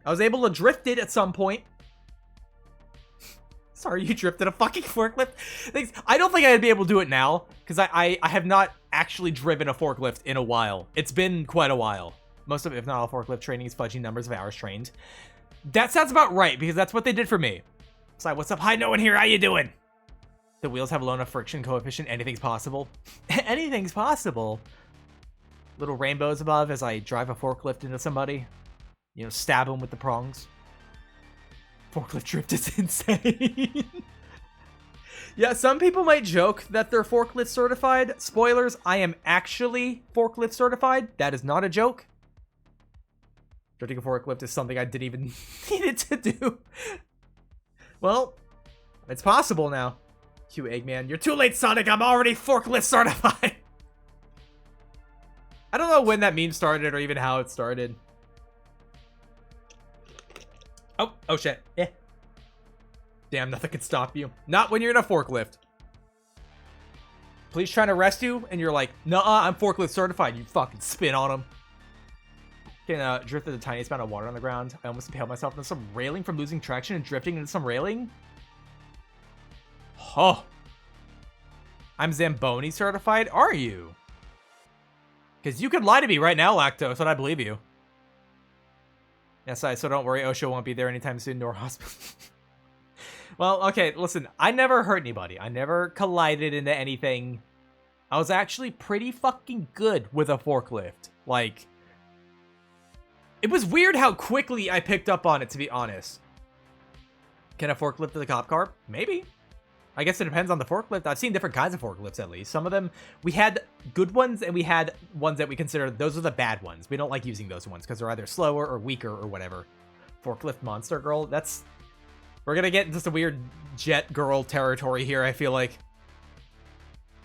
I was able to drift it at some point. Sorry, you drifted a fucking forklift? Thanks. I don't think I'd be able to do it now, because I have not actually driven a forklift in a while. It's been quite a while. Most of it, if not all forklift training, is fudging numbers of hours trained. That sounds about right, because that's what they did for me. So, what's up? Hi, no one here. How you doing? The wheels have low enough friction coefficient. Anything's possible. Anything's possible. little rainbows above as I drive a forklift into somebody. You know, stab them with the prongs. Forklift drift is insane. Yeah, some people might joke that they're forklift certified. Spoilers, I am actually forklift certified. That is not a joke. Drifting a forklift is something I didn't even need to do. Well, it's possible now. Cue Eggman. You're too late, Sonic. I'm already forklift certified. I don't know when that meme started or even how it started. Oh shit. Yeah. Damn, nothing can stop you. Not when you're in a forklift. Police trying to arrest you, and you're like, "Nuh-uh, I'm forklift certified." You fucking spin on them. Can drift the tiniest amount of water on the ground. I almost impaled myself into some railing from losing traction and drifting into some railing. Oh. I'm Zamboni certified? Are you? Because you could lie to me right now, Lactose, and I believe you. Yes, so don't worry, OSHA won't be there anytime soon, nor hospital. Well, okay, listen, I never hurt anybody. I never collided into anything. I was actually pretty fucking good with a forklift. Like, it was weird how quickly I picked up on it, to be honest. Can a forklift to the cop car? Maybe. I guess it depends on the forklift. I've seen different kinds of forklifts, at least. Some of them, we had good ones, and we had ones that we consider those are the bad ones. We don't like using those ones, because they're either slower or weaker or whatever. Forklift monster girl, that's... We're gonna get into some weird jet girl territory here, I feel like.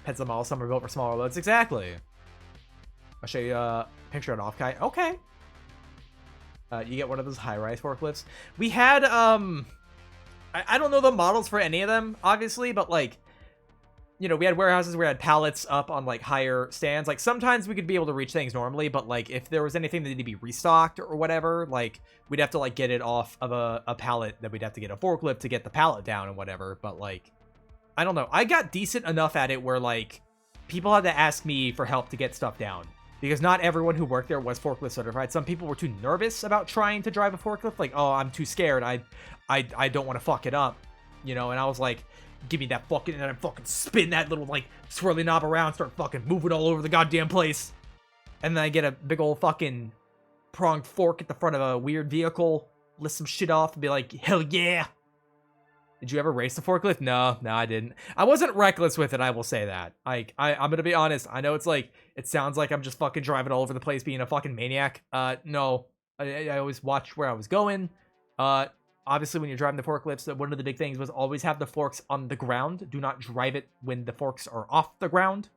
Pencil model, some are built for smaller loads. Exactly. I'll show you a picture of an off-kite. Okay. You get one of those high-rise forklifts. We had, I don't know the models for any of them, obviously, but, like, you know, we had warehouses where we had pallets up on, like, higher stands. Like, sometimes we could be able to reach things normally, but, like, if there was anything that needed to be restocked or whatever, like, we'd have to, like, get it off of a pallet, that we'd have to get a forklift to get the pallet down and whatever, but, like, I don't know. I got decent enough at it where, like, people had to ask me for help to get stuff down. Because not everyone who worked there was forklift certified. Some people were too nervous about trying to drive a forklift. Like, oh, I'm too scared. I don't want to fuck it up. You know, and I was like, give me that fucking... And I fucking spin that little, like, swirly knob around. Start fucking moving all over the goddamn place. And then I get a big old fucking pronged fork at the front of a weird vehicle. List some shit off and be like, hell yeah. Did you ever race the forklift? No, I didn't. I wasn't reckless with it, I will say that. Like, I'm gonna be honest. I know it's like, it sounds like I'm just fucking driving all over the place being a fucking maniac. No. I always watched where I was going. Obviously, when you're driving the forklifts, one of the big things was always have the forks on the ground. Do not drive it when the forks are off the ground.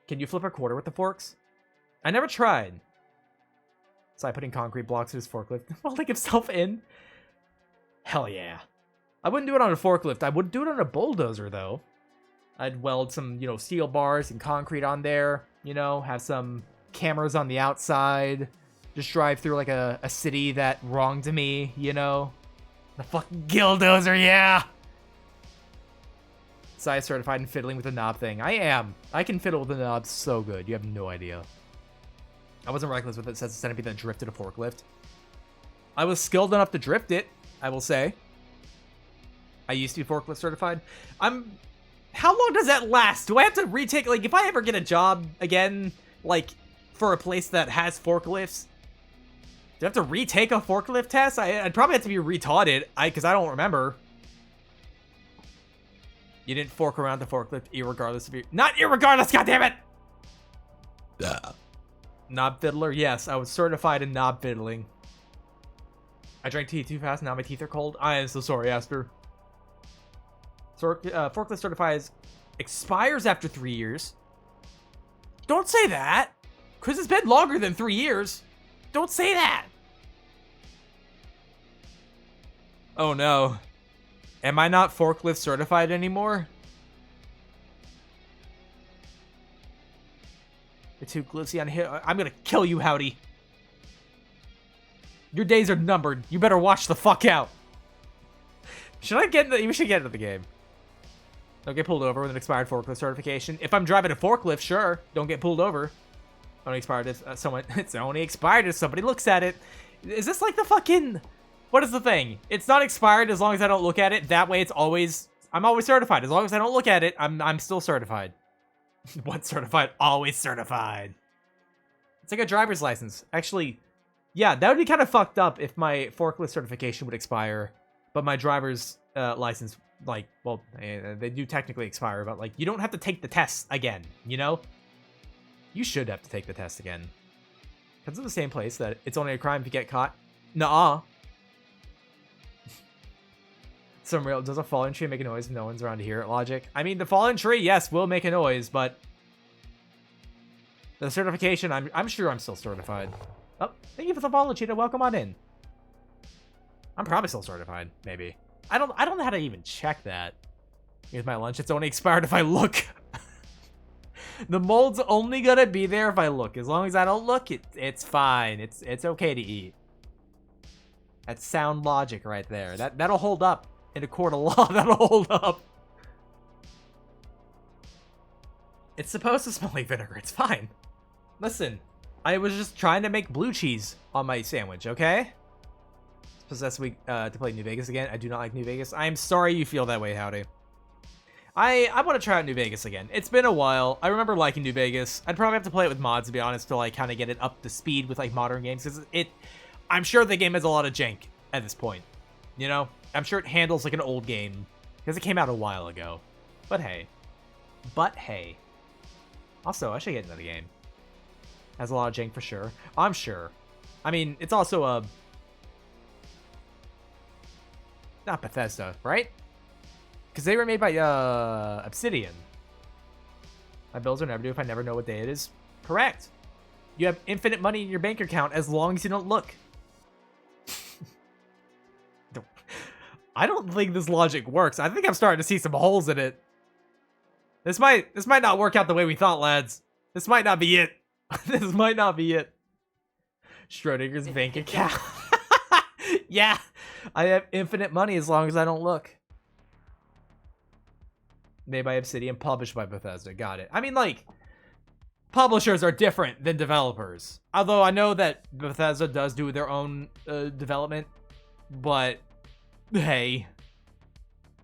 Can you flip a quarter with the forks? I never tried. So I put in concrete blocks in his forklift. Welding himself in. Hell yeah. I wouldn't do it on a forklift. I would do it on a bulldozer, though. I'd weld some, you know, steel bars and concrete on there. You know, have some cameras on the outside. Just drive through, like, a city that wronged me, you know? The fucking Gildozer, yeah! Size certified in fiddling with the knob thing. I am. I can fiddle with the knobs so good. You have no idea. I wasn't reckless with it since the centipede that drifted a forklift. I was skilled enough to drift it, I will say. I used to be forklift certified. How long does that last? Do I have to retake, like, if I ever get a job again, like, for a place that has forklifts, do I have to retake a forklift test? I'd probably have to be retaught it, because I don't remember. You didn't fork around the forklift, irregardless of your... Not irregardless, goddammit! Knob fiddler? Yes, I was certified in knob fiddling. I drank tea too fast, now my teeth are cold. I am so sorry, Asper. Forklift certifies expires after 3 years. Don't say that! Because it's been longer than 3 years. Don't say that! Oh no. Am I not forklift certified anymore? You're too glitzy on here. I'm gonna kill you, Howdy. Your days are numbered. You better watch the fuck out. Should I get into... We should get into the game. Don't get pulled over with an expired forklift certification. If I'm driving a forklift, sure. Don't get pulled over. Only expired if someone... It's only expired if somebody looks at it. Is this like the fucking... What is the thing? It's not expired as long as I don't look at it. That way it's always... I'm always certified. As long as I don't look at it, I'm still certified. What certified? Always certified. It's like a driver's license. Actually, yeah, that would be kind of fucked up if my forklift certification would expire, but my driver's license, like, well, they do technically expire, but, like, you don't have to take the test again, you know? You should have to take the test again. Because it's the same place that it's only a crime if you get caught. Nuh-uh. Some real, does a fallen tree make a noise if no one's around to hear it logic? I mean, the fallen tree, yes, will make a noise, but the certification, I'm sure I'm still certified. Oh, thank you for the follow, Cheetah. Welcome on in. I'm probably still certified, maybe. I don't know how to even check that. Here's my lunch. It's only expired if I look. The mold's only gonna be there if I look. As long as I don't look, it's fine. It's okay to eat. That's sound logic right there. That'll hold up in a court of law. That'll hold up. It's supposed to smell like vinegar. It's fine. Listen, I was just trying to make blue cheese on my sandwich, okay? Possessed week to play New Vegas again. I do not like New Vegas. I'm sorry you feel that way, Howdy. I want to try out New Vegas again. It's been a while. I remember liking New Vegas. I'd probably have to play it with mods, to be honest, to like kind of get it up to speed with like modern games. Because I'm sure the game has a lot of jank at this point. You know? I'm sure it handles like an old game. Because it came out a while ago. But hey. Also, I should get into the game. Has a lot of jank for sure. I'm sure. I mean, it's also a... Not Bethesda, right? Because they were made by Obsidian. My bills are never due if I never know what day it is. Correct. You have infinite money in your bank account as long as you don't look. I don't think this logic works. I think I'm starting to see some holes in it. This might not work out the way we thought, lads. This might not be it. This might not be it. Schrodinger's bank account. Yeah, I have infinite money as long as I don't look. Made by Obsidian, published by Bethesda. Got it. I mean, like, publishers are different than developers. Although I know that Bethesda does do their own development. But, hey.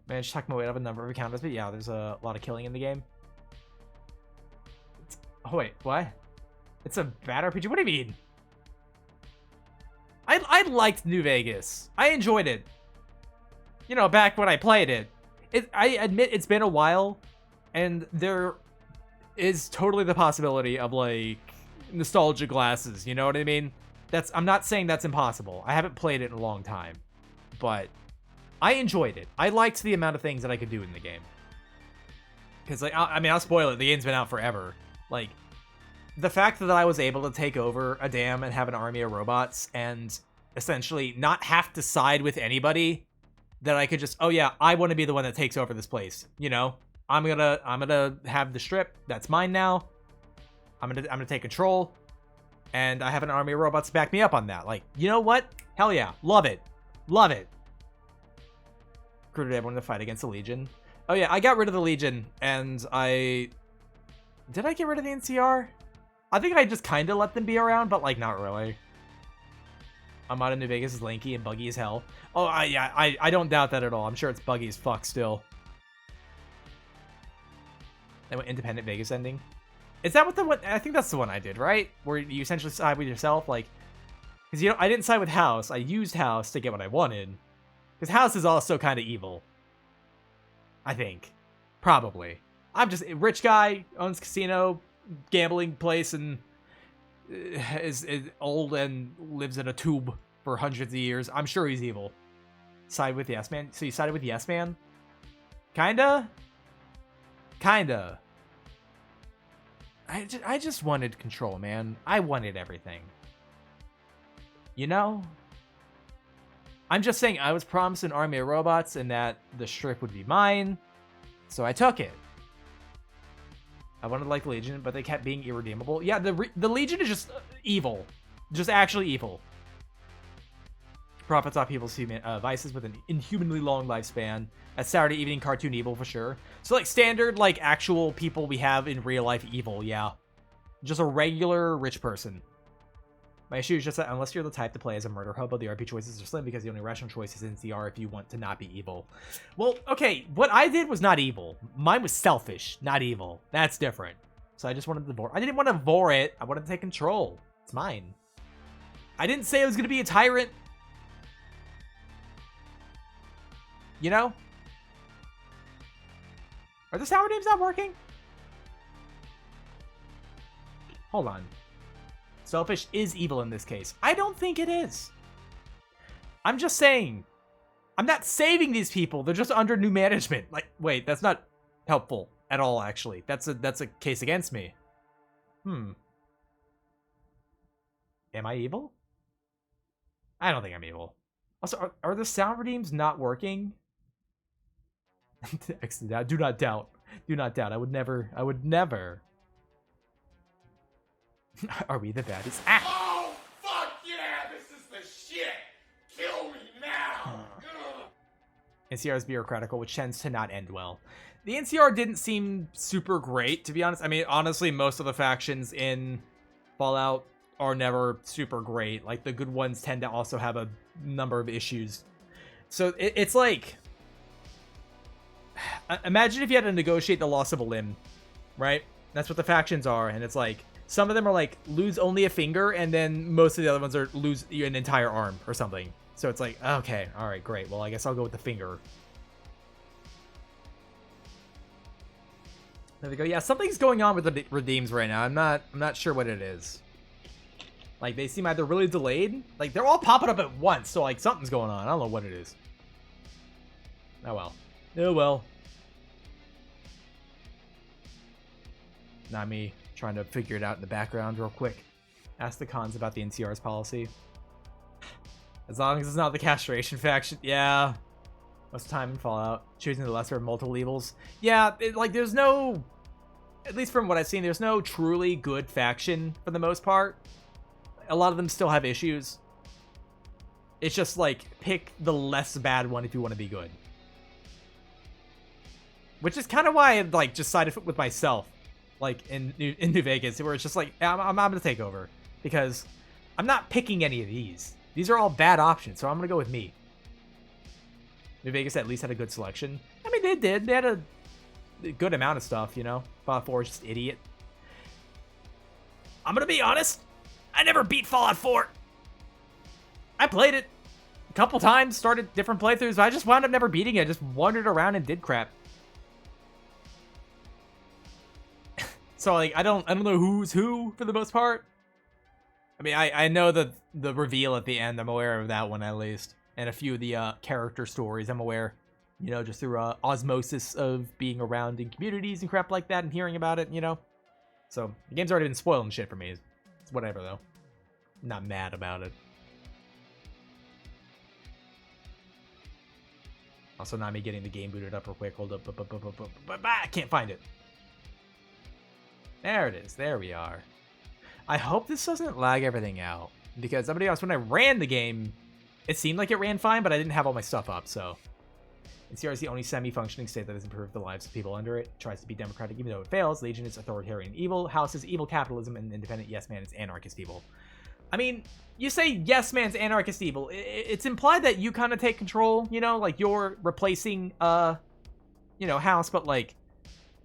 Man, just talking my way out of a number of encounters. But yeah, there's a lot of killing in the game. Oh, wait, what? It's a bad RPG? What do you mean? I liked New Vegas. I enjoyed it. You know, back when I played it. I admit it's been a while, and there is totally the possibility of, like, nostalgia glasses, you know what I mean? I'm not saying that's impossible. I haven't played it in a long time, but I enjoyed it. I liked the amount of things that I could do in the game. Because, like, I mean, I'll spoil it. The game's been out forever. Like, the fact that I was able to take over a dam and have an army of robots and essentially not have to side with anybody, that I could just, oh yeah, I want to be the one that takes over this place. You know, I'm gonna have the strip that's mine now. I'm gonna take control, and I have an army of robots to back me up on that. Like, you know what? Hell yeah, love it, love it. Recruited everyone to fight against the Legion. Oh yeah, I got rid of the Legion, and did I get rid of the NCR? I think I just kind of let them be around, but like not really. Armada New Vegas is lanky and buggy as hell. Oh, I don't doubt that at all. I'm sure it's buggy as fuck still. That went Independent Vegas ending. Is that what the one? I think that's the one I did, right? Where you essentially side with yourself, like, because you know I didn't side with House. I used House to get what I wanted. Because House is also kind of evil. I think, probably. I'm just a rich guy, owns casino, gambling place, and is old and lives in a tube for hundreds of years. I'm sure he's evil. Side with Yes Man. So you sided with Yes Man? Kinda. I just wanted control, man. I wanted everything. You know? I'm just saying I was promised an army of robots and that the strip would be mine. So I took it. I wanted like Legion, but they kept being irredeemable. Yeah, the Legion is just evil. Just actually evil. Profits off people's vices with an inhumanly long lifespan. That's Saturday evening cartoon evil for sure. So like standard, like actual people we have in real life evil, yeah. Just a regular rich person. My issue is just that unless you're the type to play as a murder hobo, the RP choices are slim because the only rational choice is NCR if you want to not be evil. Well, okay, what I did was not evil. Mine was selfish, not evil. That's different. So I just wanted to vor. I didn't want to vor it. I wanted to take control. It's mine. I didn't say I was gonna be a tyrant. You know? Are the sour names not working? Hold on. Selfish is evil in this case. I don't think it is. I'm just saying. I'm not saving these people. They're just under new management. Like, wait, that's not helpful at all, actually. That's a case against me. Am I evil? I don't think I'm evil. Also, are the sound redeems not working? Do not doubt. Do not doubt. I would never. Are we the baddest? Ah! Oh, fuck yeah! This is the shit! Kill me now! NCR is bureaucratical, which tends to not end well. The NCR didn't seem super great, to be honest. I mean, honestly, most of the factions in Fallout are never super great. Like, the good ones tend to also have a number of issues. So, it's like... Imagine if you had to negotiate the loss of a limb, right? That's what the factions are, and it's like... Some of them are like, lose only a finger, and then most of the other ones are lose an entire arm or something. So it's like, okay, alright, great. Well, I guess I'll go with the finger. There we go. Yeah, something's going on with the redeems right now. I'm not sure what it is. Like, they seem either really delayed. Like, they're all popping up at once, so like something's going on. I don't know what it is. Oh well. Oh well. Not me trying to figure it out in the background real quick. Ask the cons about the NCR's policy. As long as it's not the castration faction. Yeah. Most time in Fallout. Choosing the lesser of multiple evils. Yeah, like there's no... At least from what I've seen, there's no truly good faction for the most part. A lot of them still have issues. It's just like, pick the less bad one if you want to be good. Which is kind of why I like just sided with myself. Like in New Vegas, where it's just like, I'm gonna take over because I'm not picking any of these. These are all bad options, so I'm gonna go with me. New Vegas at least had a good selection. I mean, they did. They had a good amount of stuff, you know. Fallout 4 is just idiot. I'm gonna be honest. I never beat Fallout 4. I played it a couple times, started different playthroughs, but I just wound up never beating it. I just wandered around and did crap. So like I don't know who's who for the most part. I mean I know the reveal at the end. I'm aware of that one at least, and a few of the character stories. I'm aware, you know, just through osmosis of being around in communities and crap like that and hearing about it. You know, so the game's already been spoiling shit for me. It's whatever though. I'm not mad about it. Also, not me getting the game booted up real quick. Hold up, I can't find it. There it is. There we are. I hope this doesn't lag everything out. Because, I'm gonna be honest, when I ran the game, it seemed like it ran fine, but I didn't have all my stuff up, so. NCR is the only semi-functioning state that has improved the lives of people under it. It tries to be democratic even though it fails. Legion is authoritarian evil. House is evil capitalism, and Independent Yes Man is anarchist evil. I mean, you say Yes Man's anarchist evil. It's implied that you kind of take control, you know? Like, you're replacing, you know, House, but like,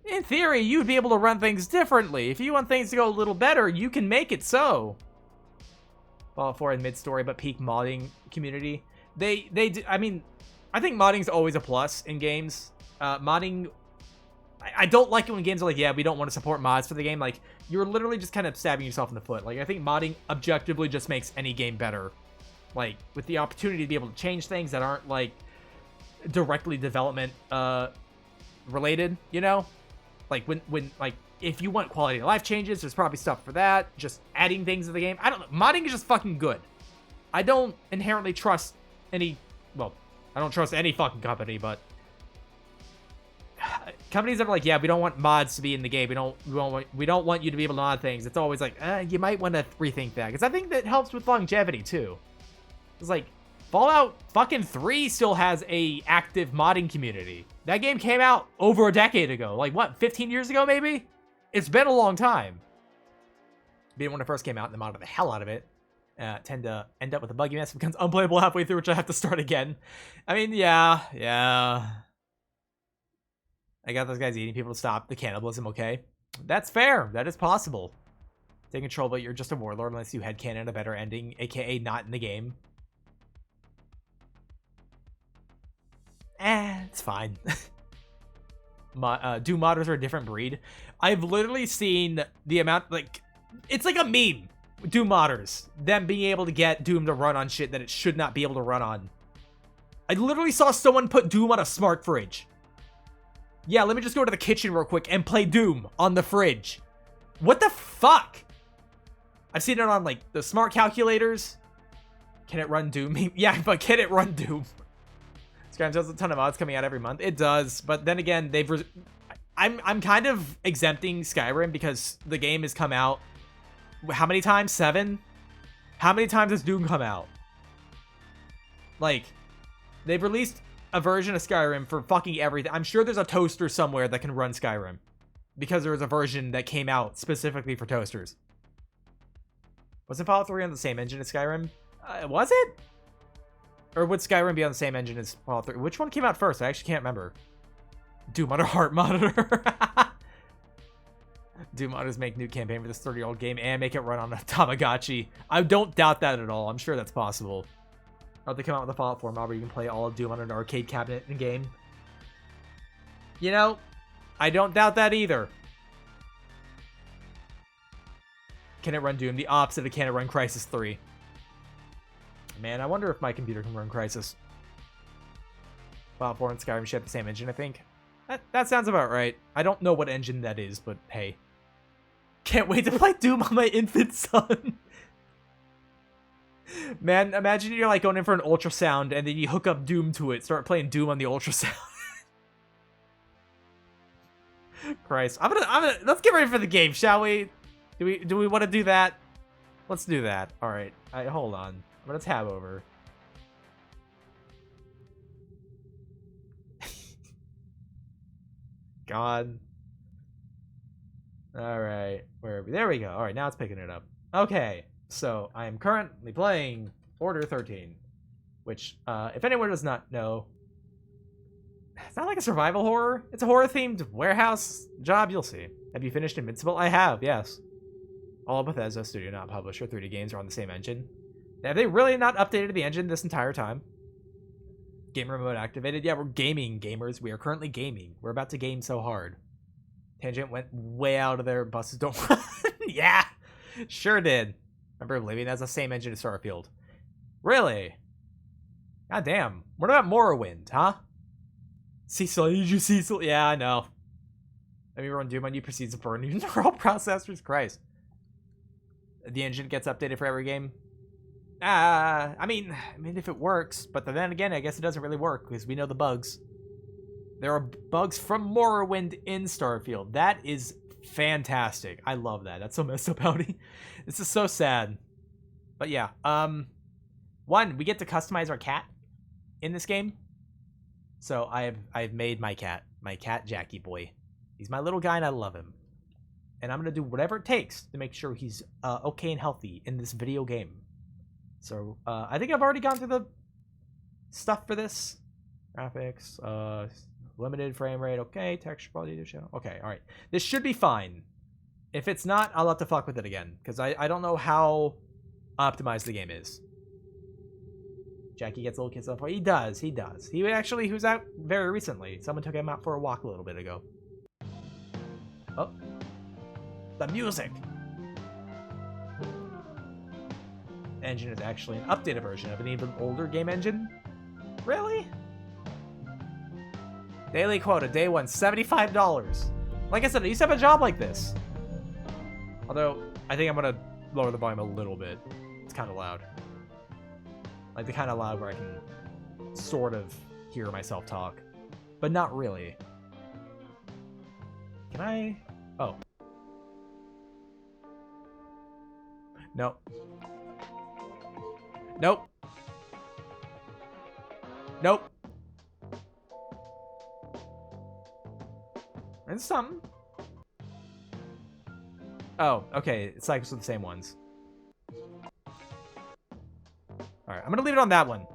in theory, you'd be able to run things differently. If you want things to go a little better, you can make it so. Fallout 4 in mid-story, but peak modding community. I mean, I think modding's always a plus in games. Modding, I don't like it when games are like, yeah, we don't want to support mods for the game. Like, you're literally just kind of stabbing yourself in the foot. Like, I think modding objectively just makes any game better. Like, with the opportunity to be able to change things that aren't, like, directly development, related, you know? Like, when like, if you want quality of life changes, there's probably stuff for that. Just adding things to the game. I don't know. Modding is just fucking good. I don't inherently trust any... Well, I don't trust any fucking company, but... Companies that are like, yeah, we don't want mods to be in the game. We don't want you to be able to mod things. It's always like, you might want to rethink that. Because I think that helps with longevity, too. It's like, Fallout fucking 3 still has a active modding community. That game came out over a decade ago. Like, what, 15 years ago, maybe? It's been a long time. Being when it first came out, and they modded the hell out of it. Tend to end up with a buggy mess. It becomes unplayable halfway through, which I have to start again. I mean, yeah. I got those guys eating people to stop the cannibalism, okay? That's fair. That is possible. Taking control, but you're just a warlord unless you headcanon a better ending, aka not in the game. It's fine. Doom modders are a different breed. I've literally seen the amount, like, it's like a meme. Doom modders, them being able to get Doom to run on shit that it should not be able to run on. I literally saw someone put Doom on a smart fridge. Yeah, let me just go to the kitchen real quick and play Doom on the fridge. What the fuck? I've seen it on, like, the smart calculators. Can it run Doom? Yeah, but can it run Doom? Skyrim has a ton of mods coming out every month. It does, but then again, I'm kind of exempting Skyrim because the game has come out. How many times? 7? How many times has Doom come out? Like, they've released a version of Skyrim for fucking everything. I'm sure there's a toaster somewhere that can run Skyrim because there was a version that came out specifically for toasters. Wasn't Fallout 3 on the same engine as Skyrim? Was it? Or would Skyrim be on the same engine as Fallout 3? Which one came out first? I actually can't remember. Doom under Heart Monitor. Doom modders make new campaign for this 30-year-old game and make it run on a Tamagotchi. I don't doubt that at all. I'm sure that's possible. Or they come out with a Fallout 4 mod where you can play all of Doom on an arcade cabinet in game. You know, I don't doubt that either. Can it run Doom? The opposite of can it run Crysis 3. Man, I wonder if my computer can run Crysis. Fallout 4 and Skyrim share the same engine, I think. That sounds about right. I don't know what engine that is, but hey. Can't wait to play Doom on my infant son. Man, imagine you're like going in for an ultrasound and then you hook up Doom to it, start playing Doom on the ultrasound. Christ. I'm gonna let's get ready for the game, shall we? Do we want to do that? Let's do that. All right. Hold on. I'm gonna tab over. God. All right. Where are we? There we go. All right, now it's picking it up. Okay. So, I am currently playing Order 13, which if anyone does not know, it's not like a survival horror. It's a horror-themed warehouse job, you'll see. Have you finished Invincible? I have, yes. All Bethesda studio, not publisher, 3D games are on the same engine. Have they really not updated the engine this entire time? Gamer mode activated. Yeah, we're gaming, gamers. We are currently gaming. We're about to game so hard. Tangent went way out of their buses. Don't run. Yeah, sure did. Remember Oblivion has the same engine as Starfield. Really? God damn. What about Morrowind, huh? Cecil, you do Cecil? Yeah, I know. Let me run Doom on you proceeds to burn new neural processors. Christ. The engine gets updated for every game. I mean, if it works, but then again, I guess it doesn't really work because we know the bugs. There are bugs from Morrowind in Starfield. That is fantastic. I love that. That's so messed up, Howdy. This is so sad. But yeah, one, we get to customize our cat in this game. So I've made my cat Jackie boy. He's my little guy and I love him. And I'm gonna do whatever it takes to make sure he's okay and healthy in this video game. So I think I've already gone through the stuff for this. Graphics, limited frame rate, okay. Texture quality to show. Okay, all right. This should be fine. If it's not, I'll have to fuck with it again because I don't know how optimized the game is. Jackie gets little kids up. He does. He was out very recently. Someone took him out for a walk a little bit ago. Oh, the music. Engine is actually an updated version of an even older game engine. Really? Daily quota, day one, $75. Like I said, I used to have a job like this. Although, I think I'm gonna lower the volume a little bit. It's kind of loud. Like the kind of loud where I can sort of hear myself talk. But not really. Can I? Oh. Nope. Nope. Nope. And something. Oh, okay. It's like the same ones. Alright, I'm gonna leave it on that one.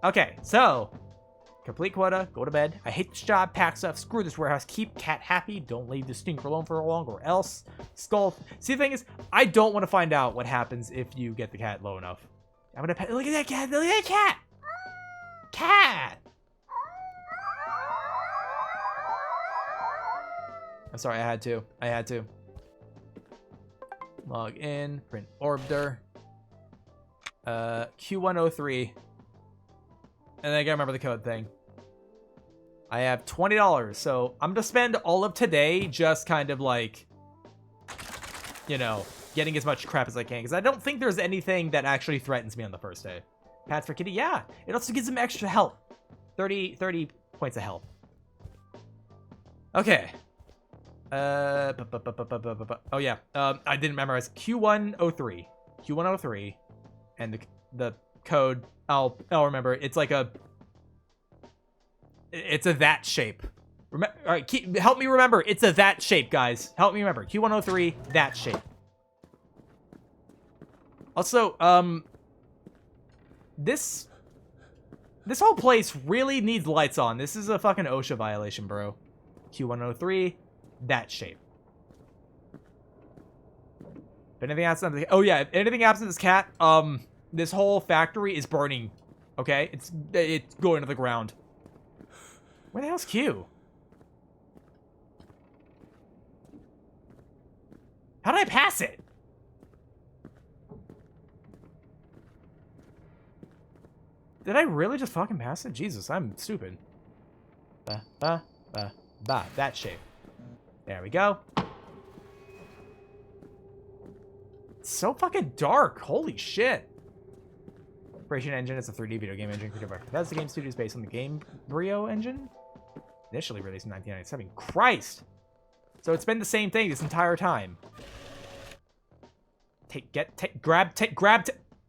Okay, so Complete quota. Go to bed. I hate this job. Pack stuff. Screw this warehouse. Keep cat happy. Don't leave the stinker alone for long or else. Skull. See, the thing is, I don't want to find out what happens if you get the cat low enough. I'm gonna pet. Look at that cat. Look at that cat. Cat. I'm sorry. I had to. Log in. Print Orbiter. Q103. And I gotta remember the code thing. I have $20, so I'm gonna spend all of today just kind of like, you know, getting as much crap as I can, because I don't think there's anything that actually threatens me on the first day. Pats for kitty, yeah. It also gives him extra health. 30 points of health. Okay. Oh yeah. I didn't memorize Q103. Q103, and the code. I'll remember. It's like it's a that shape. All right, help me remember. It's a that shape, guys. Help me remember. Q103, that shape. Also, this whole place really needs lights on. This is a fucking OSHA violation, bro. Q103, that shape. If anything happens to oh yeah, if anything happens to this cat, this whole factory is burning. Okay, it's going to the ground. Where the hell's Q? How did I pass it? Did I really just fucking pass it? Jesus, I'm stupid. That shape. There we go. It's so fucking dark. Holy shit. Operation Engine is a 3D video game engine created by Bethesda Game Studios based on the Gamebryo engine. Initially released in 1997. Christ! So it's been the same thing this entire time. Grab.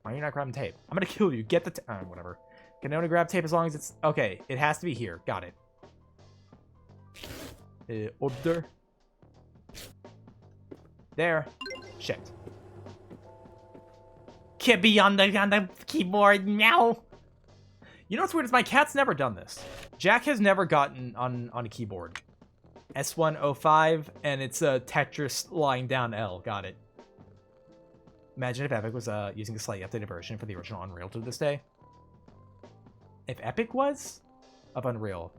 Why are you not grabbing tape? I'm gonna kill you. Get the whatever. Can only grab tape as long as it's okay. It has to be here. Got it. Order. There. Shit. Can't be on the keyboard now. You know what's weird is my cat's never done this. Jack has never gotten on a keyboard. S105, and it's a Tetris lying down L. Got it. Imagine if Epic was using a slightly updated version for the original Unreal to this day. If Epic was? Of Unreal.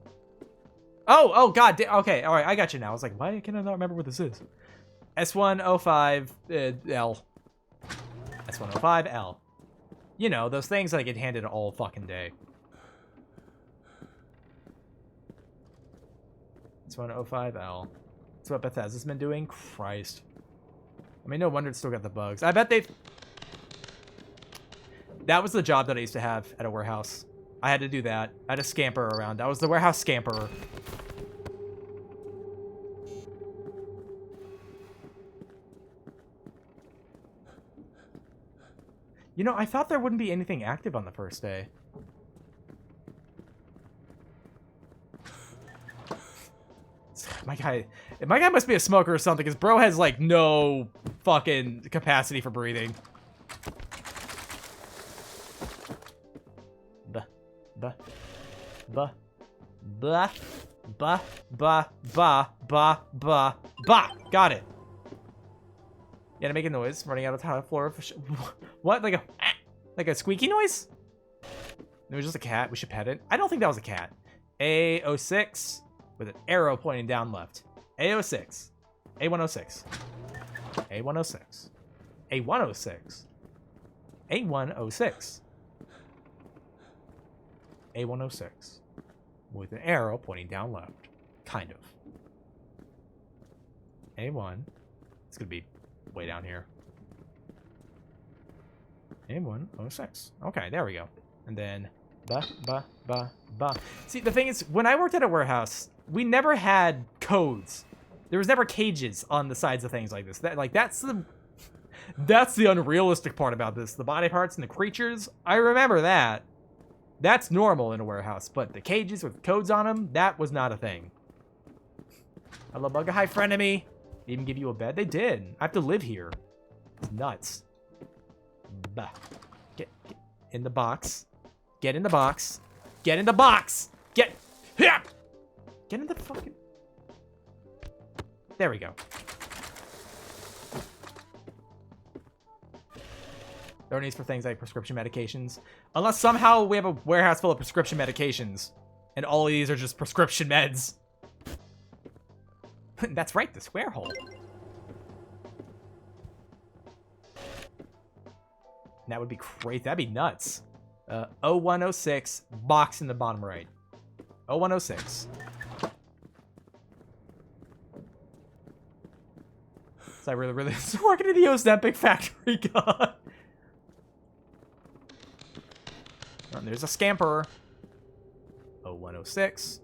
Oh, god. Okay, alright, I got you now. I was like, why can I not remember what this is? S105 L. S105 L. You know, those things that I get handed all fucking day. S105 L. That's what Bethesda's been doing? Christ. I mean, no wonder it's still got the bugs. I bet they've... That was the job that I used to have at a warehouse. I had to do that. I had to scamper around. I was the warehouse scamperer. You know, I thought there wouldn't be anything active on the first day. My guy must be a smoker or something, because bro has, like, no fucking capacity for breathing. Got it. Yeah, to make a noise, running out of tile floor. What? Like a squeaky noise? It was just a cat. We should pet it. I don't think that was a cat. A06 with an arrow pointing down left. A06. A106. A106. A106. A106. A106 with an arrow pointing down left. Kind of. A1. It's gonna be way down here. A106. Okay, there we go. And then See, the thing is, when I worked at a warehouse, we never had codes. There was never cages on the sides of things like this. That's the unrealistic part about this. The body parts and the creatures, I remember that. That's normal in a warehouse, but the cages with codes on them, that was not a thing. Hello, Bugga. Hi, frenemy. They even give you a bed? They did. I have to live here. It's nuts. Bah. Get in the box. Get in the box. Get in the box! Get in the fucking... There we go. There are needs for things like prescription medications. Unless somehow we have a warehouse full of prescription medications. And all of these are just prescription meds. That's right, the square hole. That would be crazy. That'd be nuts. 0106, box in the bottom right. 0106. So I really working in the Ozempic factory, God. And there's a scamper. 0106.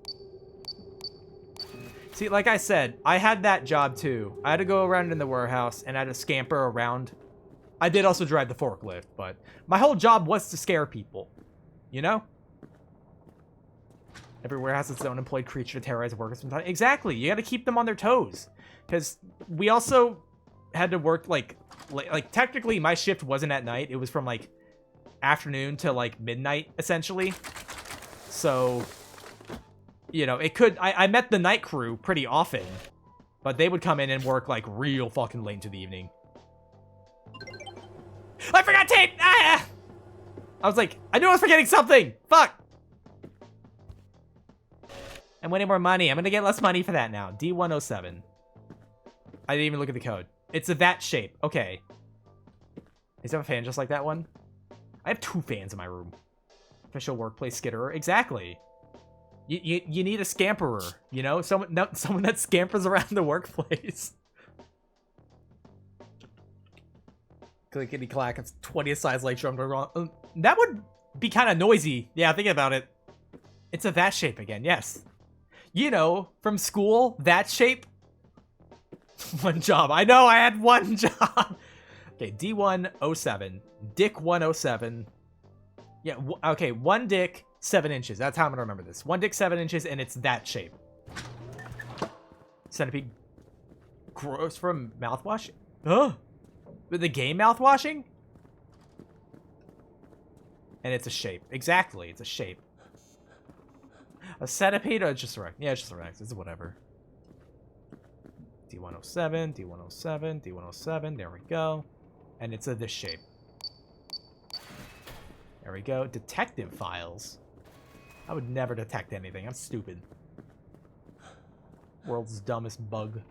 See, like I said, I had that job too. I had to go around in the warehouse and I had to scamper around. I did also drive the forklift, but my whole job was to scare people. You know? Every warehouse has its own employed creature to terrorize workers from time. Exactly. You got to keep them on their toes. Because we also had to work like technically my shift wasn't at night. It was from like afternoon to like midnight essentially. So, you know, it could... I met the night crew pretty often. But they would come in and work like real fucking late into the evening. I forgot tape! Ah! I was like, I knew I was forgetting something! Fuck! I'm winning more money. I'm gonna get less money for that now. D107. I didn't even look at the code. It's a that shape. Okay. Is there a fan just like that one? I have 2 fans in my room. Official workplace skitterer. Exactly. You need a scamperer, you know? Someone that scampers around the workplace. Clickety clack, it's 20th size lecture. I'm going wrong. That would be kind of noisy. Yeah, thinking about it. It's a that shape again, yes. You know, from school, that shape. One job. I know, I had one job. Okay, D107. Dick 107. Yeah, okay, 1 dick, 7 inches. That's how I'm gonna remember this. 1 dick, 7 inches, and it's that shape. Centipede. Gross from mouthwash? Huh? The game mouthwashing? And it's a shape. Exactly, it's a shape. A centipede or just a Rex? Yeah, it's just a Rex. It's whatever. D107, D107, D107. There we go. And it's this shape. There we go. Detective files. I would never detect anything. I'm stupid. World's dumbest bug.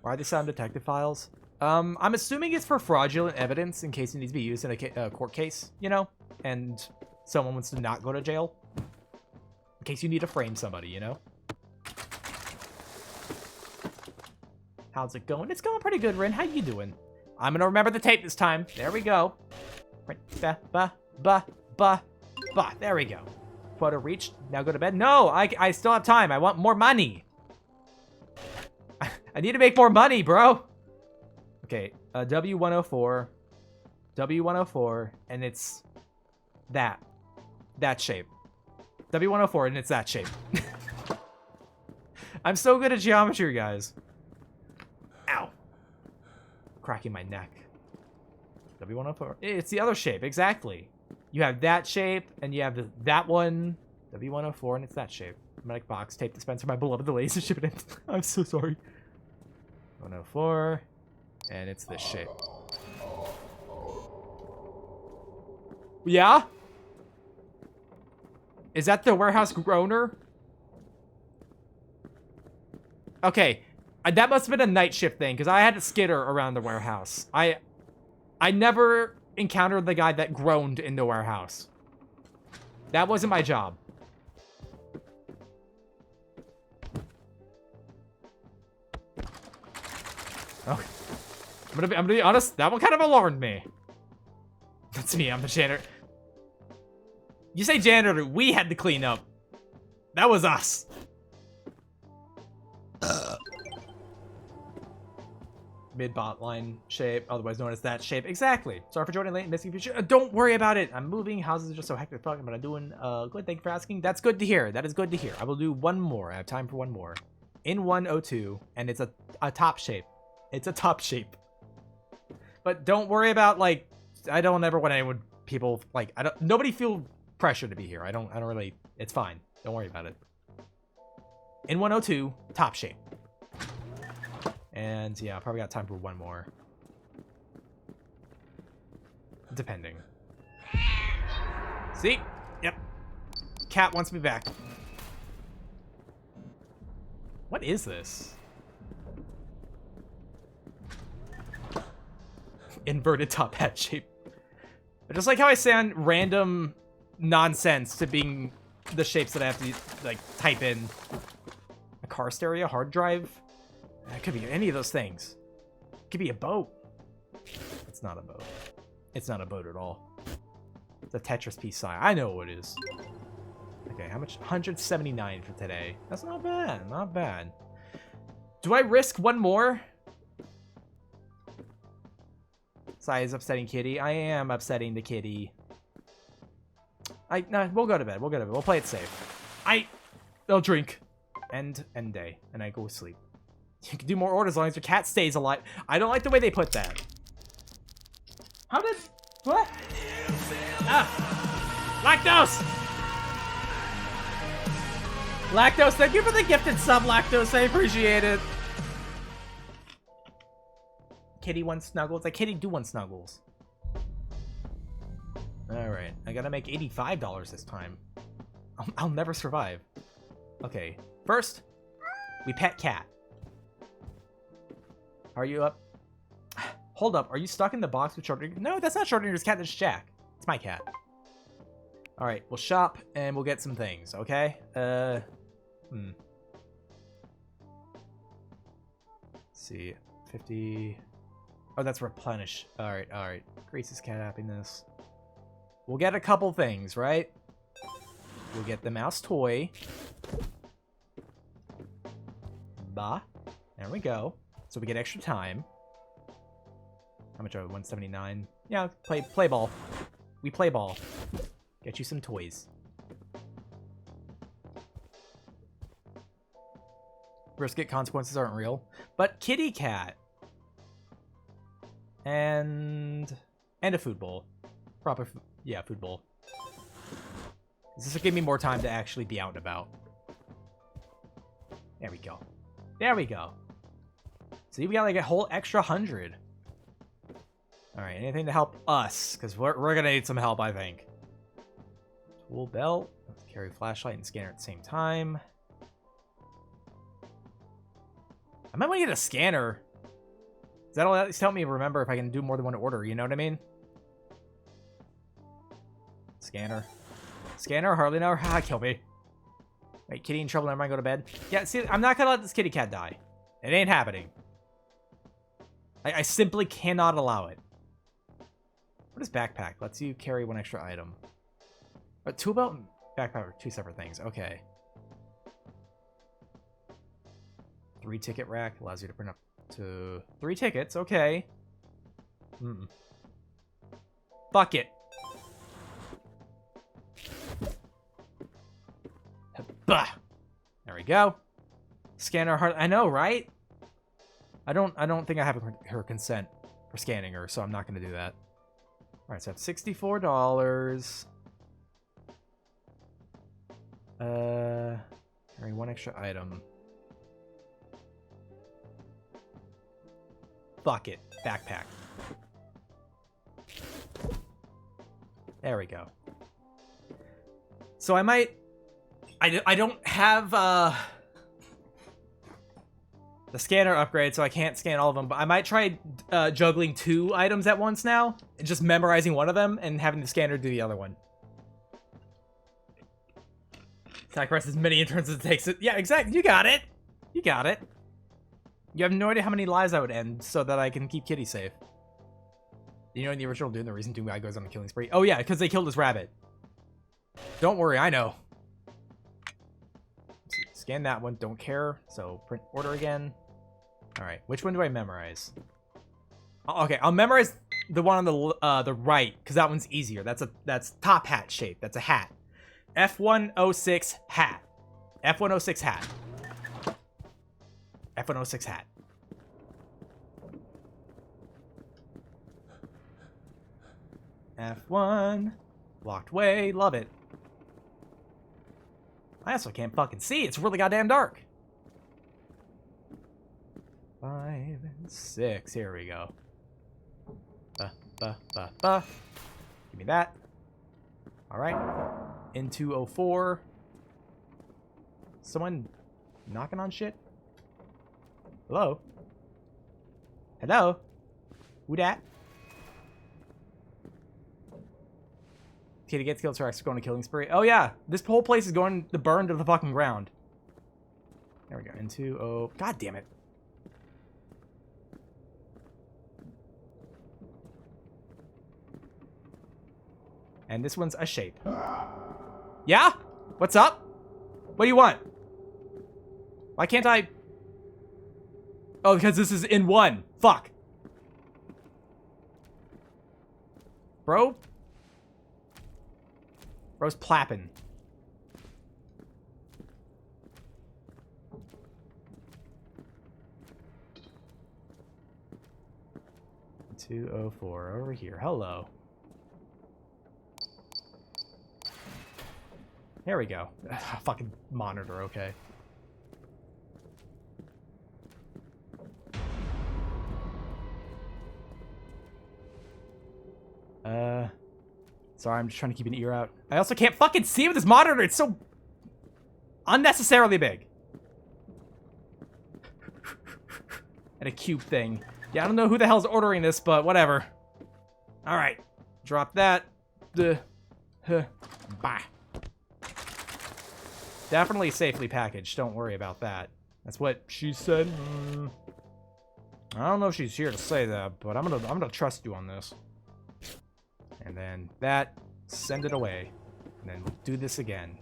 Why are they sound detective files? I'm assuming it's for fraudulent evidence in case it needs to be used in a court case, you know? And someone wants to not go to jail. In case you need to frame somebody, you know? How's it going? It's going pretty good, Rin. How you doing? I'm gonna remember the tape this time. There we go. There we go. Quota reached. Now go to bed. No, I still have time. I want more money. I need to make more money, bro. Okay, W104. W104, and it's that shape. W104, and it's that shape. I'm so good at geometry, guys. Ow. Cracking my neck. W104. It's the other shape, exactly. You have that shape, and you have that one. W104, and it's that shape. Medic box, tape dispenser, my beloved delays to ship it in. I'm so sorry. 104, and it's this shape. Yeah? Is that the warehouse groaner? Okay, that must have been a night shift thing, because I had to skitter around the warehouse. I never encountered the guy that groaned in the warehouse. That wasn't my job. Okay. I'm gonna be honest, that one kind of alarmed me. That's me, I'm the janitor. You say janitor, we had to clean up. That was us. Mid-bot line shape, otherwise known as that shape. Exactly. Sorry for joining late and missing future. Don't worry about it. I'm moving. Houses are just so hectic fucking, but I'm doing good. Thank you for asking. That's good to hear. That is good to hear. I will do one more. I have time for one more. In 102, and it's a top shape. It's a top shape. But don't worry about, like, I don't ever want anyone, people, like, nobody feel pressure to be here. I don't really, it's fine. Don't worry about it. In 102, top shape. And yeah, probably got time for one more. Depending. See? Yep. Cat wants me back. What is this? Inverted top hat shape. Just like how I sound random nonsense to being the shapes that I have to, like, type in. A car stereo, hard drive. It could be any of those things. It could be a boat. It's not a boat. It's not a boat at all. It's a Tetris piece sign. I know what it is. Okay, how much? 179 for today. That's not bad. Not bad. Do I risk one more? Sai is upsetting Kitty. I am upsetting the kitty. No, we'll go to bed. We'll go to bed. We'll play it safe. I'll drink. End day. And I go to sleep. You can do more orders as long as your cat stays alive. I don't like the way they put that. How did... What? Ah! Lactose! Lactose, thank you for the gifted sub, Lactose. I appreciate it. Kitty wants snuggles. Like, Kitty do want snuggles. Alright, I gotta make $85 this time. I'll never survive. Okay, first, we pet cat. Are you up? Hold up, are you stuck in the box with Schrodinger's? No, that's not Schrodinger's cat, that's Jack. It's my cat. Alright, we'll shop and we'll get some things, okay? Let's see, 50... Oh, that's replenish. Alright, alright. Grace's cat happiness. We'll get a couple things, right? We'll get the mouse toy. Bah. There we go. So we get extra time. How much are we? 179? Yeah, play ball. We play ball. Get you some toys. Brisket consequences aren't real. But kitty cat. And a food bowl. Proper, yeah, food bowl. This will give me more time to actually be out and about. There we go. There we go. See, we got like a whole extra 100. All right, anything to help us? Because we're gonna need some help, I think. Tool belt. Let's carry flashlight and scanner at the same time. I might want to get a scanner. That'll at least help me remember if I can do more than one order, you know what I mean? Scanner. Scanner, hardly know. Ha, kill me. Wait, kitty in trouble, never mind, go to bed. Yeah, see, I'm not gonna let this kitty cat die. It ain't happening. I simply cannot allow it. What is backpack? Lets you carry one extra item. But tool belt and backpack are two separate things. Okay. 3 ticket rack allows you to print up to 3 tickets. Okay. Fuck it. Bah. There we go. Scanner hard. I know, right? I don't think I have her consent for scanning her, so I'm not going to do that. All right, so that's $64. Carrying one extra item. Fuck it. Backpack. There we go. So I might... I don't have the scanner upgrade, so I can't scan all of them, but I might try juggling 2 items at once now, and just memorizing one of them, and having the scanner do the other one. Sacrifice as many interns as it takes it. Yeah, exactly. You got it. You got it. You have no idea how many lives I would end so that I can keep Kitty safe. You know in the original Dune, the reason Doom guy goes on a killing spree? Oh yeah, because they killed his rabbit. Don't worry, I know. Scan that one, don't care. So print order again. All right, which one do I memorize? Okay, I'll memorize the one on the right because that one's easier. That's top hat shape. That's a hat. F106 hat. F106 hat. F106 hat. F1. Locked way. Love it. I also can't fucking see. It's really goddamn dark. 5 and 6. Here we go. Give me that. Alright. Into 04. Someone knocking on shit? Hello? Hello? Who dat? Kitty gets killed, Rex going to killing spree. Oh yeah, this whole place is going to burn to the fucking ground. There we go. Into God damn it. And this one's a shape. Yeah? What's up? What do you want? Why can't I? Oh, because this is in one. Fuck. Bro? Bro's plapping. $204 over here. Hello. There we go. Fucking monitor, okay. Sorry, I'm just trying to keep an ear out. I also can't fucking see with this monitor. It's so unnecessarily big. And a cube thing. Yeah, I don't know who the hell's ordering this, but whatever. All right, drop that. Bye. Definitely safely packaged. Don't worry about that. That's what she said. I don't know if she's here to say that, but I'm gonna trust you on this. And then that, send it away. And then we'll do this again.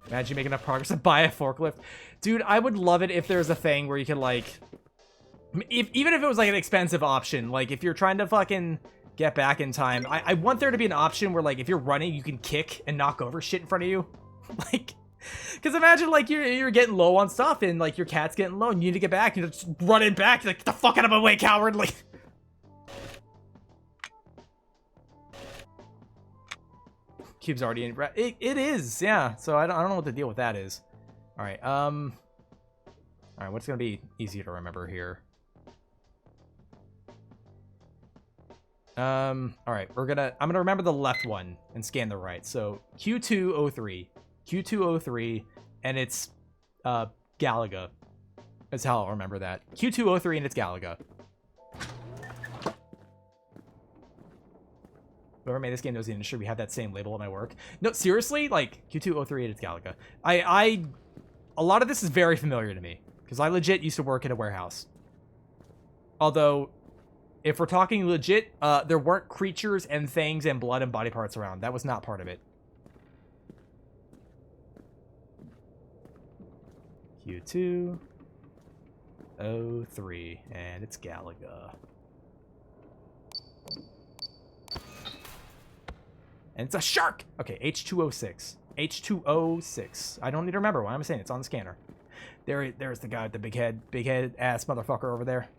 Imagine making enough progress to buy a forklift. Dude, I would love it if there's a thing where you could, like... even if it was, like, an expensive option. Like, if you're trying to fucking get back in time. I want there to be an option where, like, if you're running, you can kick and knock over shit in front of you. Like... Because imagine, like, you're getting low on stuff, and, like, your cat's getting low, and you need to get back, and you're just running back. You're like, get the fuck out of my way, coward! Like... Cube's already in. It is, yeah. So I don't know what the deal with that is. All right. All right. What's gonna be easy to remember here? All right. I'm gonna remember the left one and scan the right. So Q203, Q203, and it's Galaga. That's how I'll remember that. Q203 and it's Galaga. Whoever made this game knows the industry. We have that same label at my work. No, seriously, like Q203 and it's Galaga. A lot of this is very familiar to me because I legit used to work at a warehouse. Although, if we're talking legit, there weren't creatures and things and blood and body parts around. That was not part of it. Q203 and it's Galaga. And it's a shark! Okay, H206. H206. I don't need to remember what I'm saying. It's on the scanner. There's the guy with the big head ass motherfucker over there.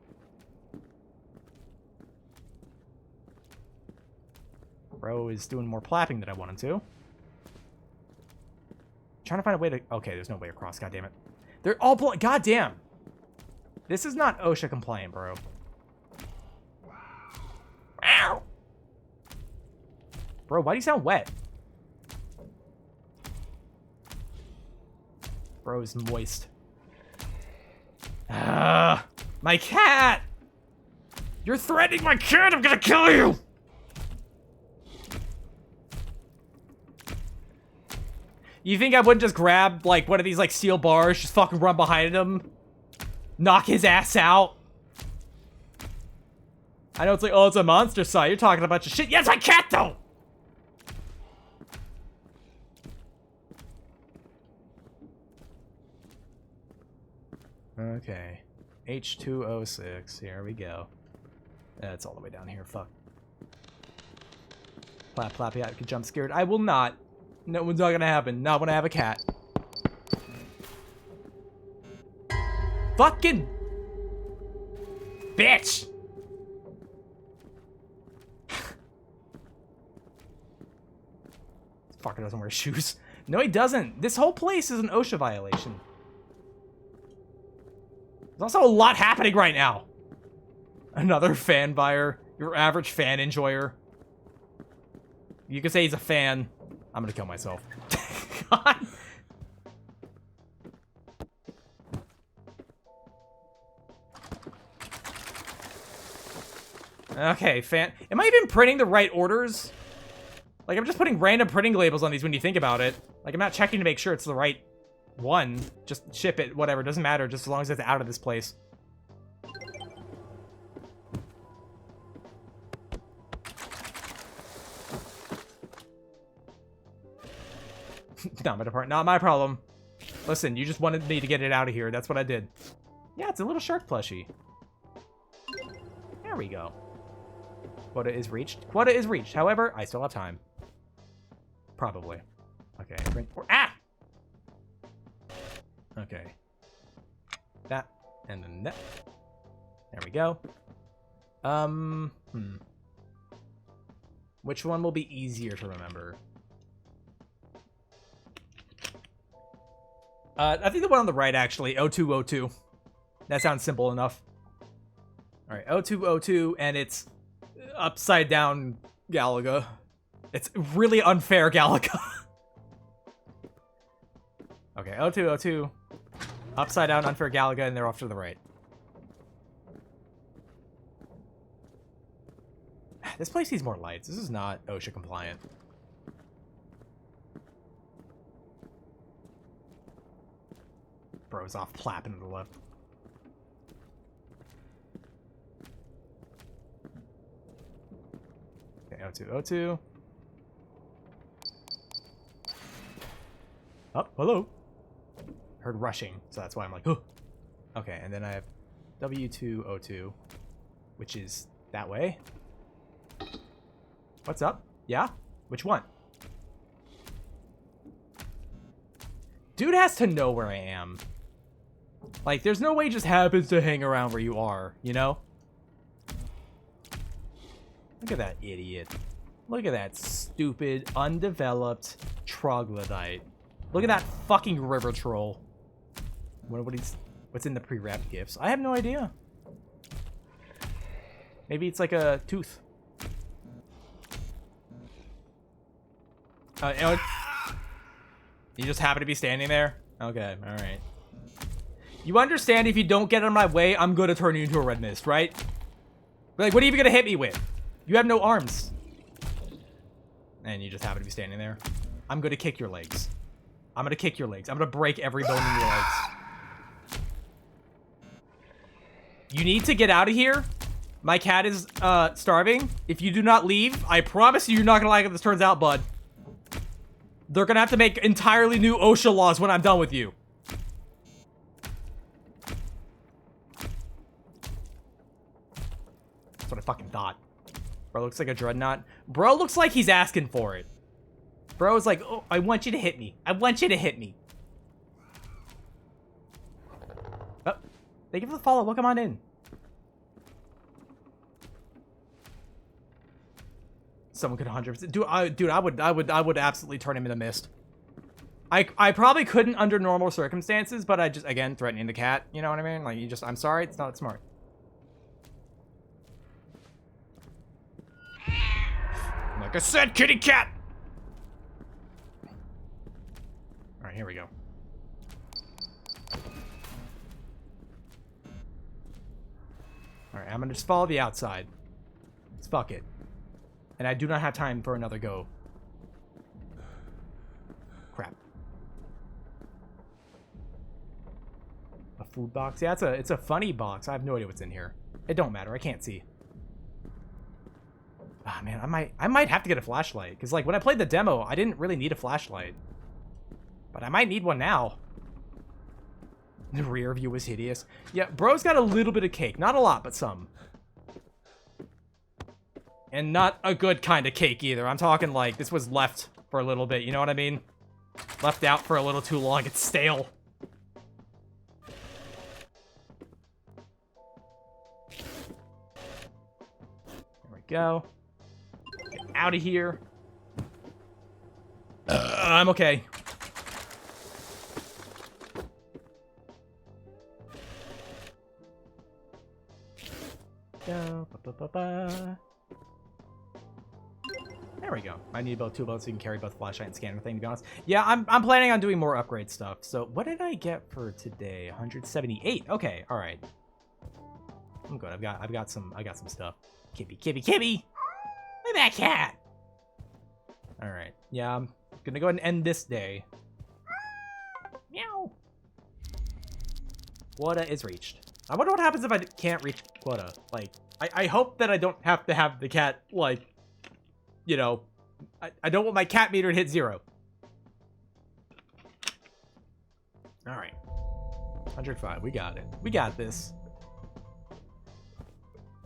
Bro is doing more plapping than I want him to. Trying to find a way to... Okay, there's no way across. God damn it. They're all... God damn. This is not OSHA compliant, bro. Ow! Bro, why do you sound wet? Bro's moist. Ah, my cat! You're threatening my cat! I'm gonna kill you! You think I wouldn't just grab, like, one of these, like, steel bars, just fucking run behind him? Knock his ass out? I know it's like, oh, it's a monster site. You're talking a bunch of shit. Yes, my cat, though! Okay. H206. Here we go. It's all the way down here. Fuck. Plap, plap. Yeah, I could jump scared. I will not. No one's not gonna happen. Not when I have a cat. Fucking. bitch! This fucker doesn't wear shoes. No, he doesn't. This whole place is an OSHA violation. There's also a lot happening right now. Another fan buyer. Your average fan enjoyer. You could say he's a fan. I'm gonna kill myself. God. Okay, fan. Am I even printing the right orders? Like, I'm just putting random printing labels on these when you think about it. Like, I'm not checking to make sure it's the right one. Just ship it, whatever. Doesn't matter, just as long as it's out of this place. Not my problem. Listen, you just wanted me to get it out of here. That's what I did. Yeah, it's a little shark plushie. There we go. Quota is reached. Quota is reached. However, I still have time. Probably. Okay. Ah! Okay. That. And then that. There we go. Which one will be easier to remember? I think the one on the right, actually. 0202. That sounds simple enough. Alright, 0202, and it's upside down Galaga. It's really unfair Galaga. Okay, 0202. Upside down unfair Galaga, and they're off to the right. This place needs more lights. This is not OSHA compliant. Bro's off plapping to the left. Okay, 0202. Oh, hello. Heard rushing, so that's why I'm like, oh. Okay, and then I have W202, which is that way. What's up? Yeah? Which one? Dude has to know where I am. Like, there's no way he just happens to hang around where you are, you know? Look at that idiot. Look at that stupid, undeveloped troglodyte. Look at that fucking river troll. What's in the pre-wrapped gifts? I have no idea. Maybe it's like a tooth. You just happen to be standing there? Okay, alright. You understand if you don't get out of my way, I'm gonna turn you into a red mist, right? Like, what are you even gonna hit me with? You have no arms. And you just happen to be standing there. I'm gonna kick your legs. I'm gonna kick your legs. I'm gonna break every bone in your legs. You need to get out of here. My cat is, starving. If you do not leave, I promise you you're not gonna like how this turns out, bud. They're gonna have to make entirely new OSHA laws when I'm done with you. That's what I fucking thought. Bro looks like a dreadnought. Bro looks like he's asking for it. Bro's like, oh, I want you to hit me. I want you to hit me. Oh, thank you for the follow. Welcome on in. Someone could 100%. Dude, I would absolutely turn him into mist. I probably couldn't under normal circumstances, but I just, again, threatening the cat. You know what I mean? Like, you just, I'm sorry, it's not smart. Like I said, kitty cat! Alright, here we go. Alright, I'm gonna just follow the outside. Let's fuck it. And I do not have time for another go. Crap. A food box? Yeah, it's a funny box. I have no idea what's in here. It don't matter. I can't see. Ah, man, I might have to get a flashlight. Because, like, when I played the demo, I didn't really need a flashlight. But I might need one now. The rear view was hideous. Yeah, bro's got a little bit of cake. Not a lot, but some. And not a good kind of cake either. I'm talking like this was left for a little bit. You know what I mean? Left out for a little too long. It's stale. go. Get out of here. I'm okay. Go. There we go. I need both two boats so you can carry both flashlight and scanner thing, to be honest. Yeah, I'm planning on doing more upgrade stuff. So what did I get for today? 178. Okay, all right. I'm good. I've got some stuff. Kibby. Look at that cat. All right. Yeah, I'm gonna go ahead and end this day. Meow. Quota is reached. I wonder what happens if I can't reach quota. Like, I hope that I don't have to have the cat, like, you know, I don't want my cat meter to hit 0. All right. 105. We got it. We got this.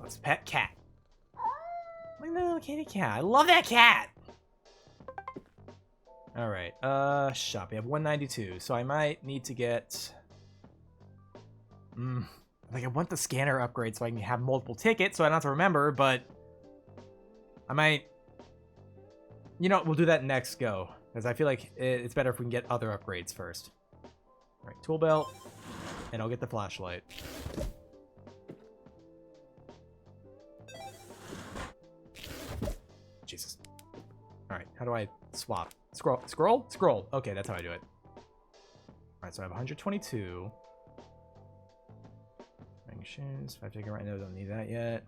Let's pet cat. Look at that little kitty cat. I love that cat. All right. Shop. We have 192. So I might need to get... Like, I want the scanner upgrade so I can have multiple tickets so I don't have to remember, but... I might... You know, we'll do that next go. Because I feel like it's better if we can get other upgrades first. All right, tool belt. And I'll get the flashlight. Jesus. All right, how do I swap? Scroll? Scroll. Okay, that's how I do it. All right, so I have 122. Shoes. 5 ticket right now. Don't need that yet.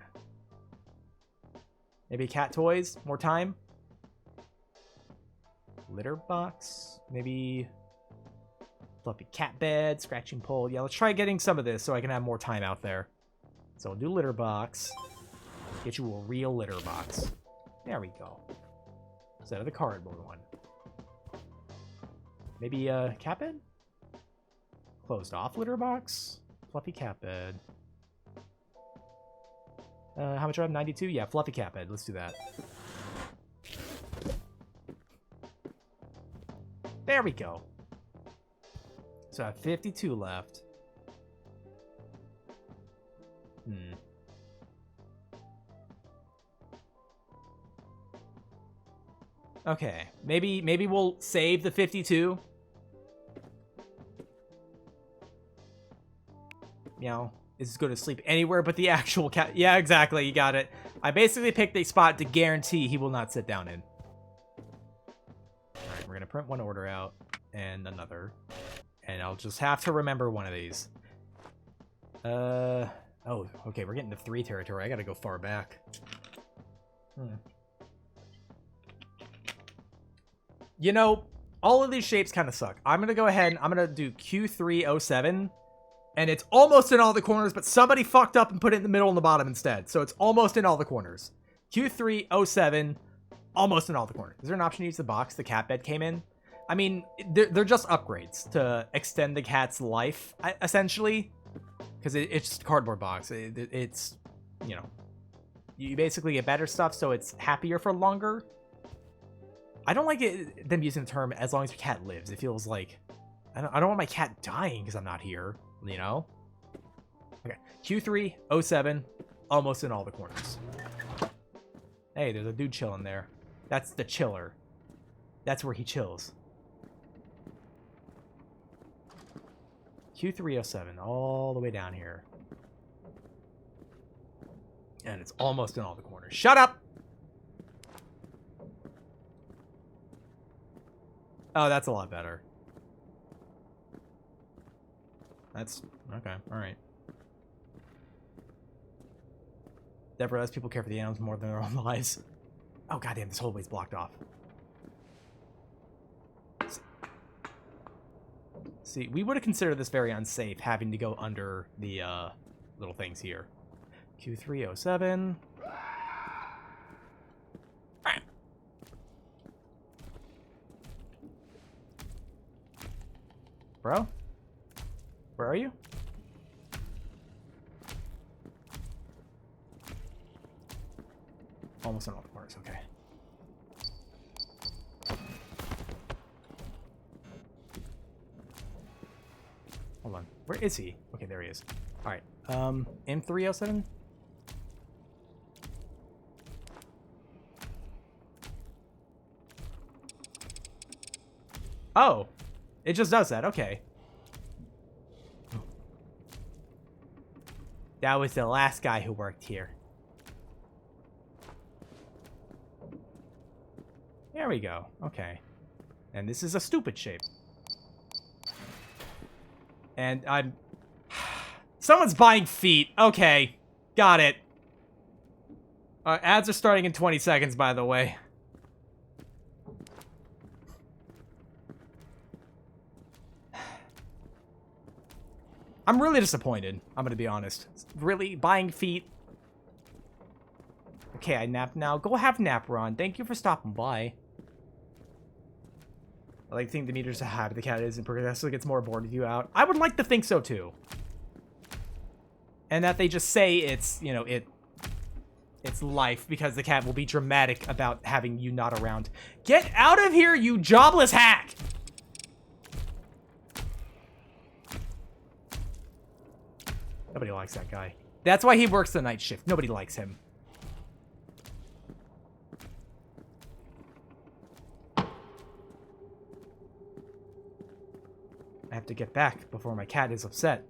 Maybe cat toys. More time. Litter box. Maybe fluffy cat bed. Scratching pole. Yeah, let's try getting some of this so I can have more time out there. So we'll do litter box. Get you a real litter box. There we go. Instead of the cardboard one. Maybe a cat bed? Closed off litter box. Fluffy cat bed. How much do I have? 92? Yeah, fluffy cat bed. Let's do that. There we go. So I have 52 left. Okay. Maybe we'll save the 52. Meow is going to sleep anywhere but the actual cat. Yeah, exactly. You got it. I basically picked a spot to guarantee he will not sit down in. All right, we're going to print one order out and another. And I'll just have to remember one of these. Oh, okay. We're getting to 3 territory. I got to go far back. You know, all of these shapes kind of suck. I'm going to go ahead and I'm going to do Q307. And it's almost in all the corners, but somebody fucked up and put it in the middle and the bottom instead. So it's almost in all the corners. Q307, almost in all the corners. Is there an option to use the box the cat bed came in? I mean, they're just upgrades to extend the cat's life, essentially. Because it's just a cardboard box. It's, you know, you basically get better stuff, so it's happier for longer. I don't like them using the term as long as your cat lives. It feels like, I don't want my cat dying because I'm not here. You know? Okay. Q307, almost in all the corners. Hey, there's a dude chilling there. That's the chiller. That's where he chills. Q307, all the way down here. And it's almost in all the corners. Shut up! Oh, that's a lot better. That's okay. All right. Never realized people care for the animals more than their own lives. Oh goddamn! This whole way's blocked off. See, we would have considered this very unsafe, having to go under the little things here. Q307. Bro? Where are you? Almost in all the corners, okay. Hold on. Where is he? Okay, there he is. Alright. M307? Oh, it just does that. Okay. That was the last guy who worked here. There we go. Okay. And this is a stupid shape. And I'm... Someone's buying feet. Okay. Got it. Ads are starting in 20 seconds, by the way. I'm really disappointed. I'm gonna be honest. Really? Buying feet? Okay, I nap now. Go have nap, Ron. Thank you for stopping by. I like to think the meter's how happy the cat is and progressively gets more bored with you out. I would like to think so, too. And that they just say it's, you know, it's life because the cat will be dramatic about having you not around. Get out of here, you jobless hack! Nobody likes that guy. That's why he works the night shift. Nobody likes him. I have to get back before my cat is upset.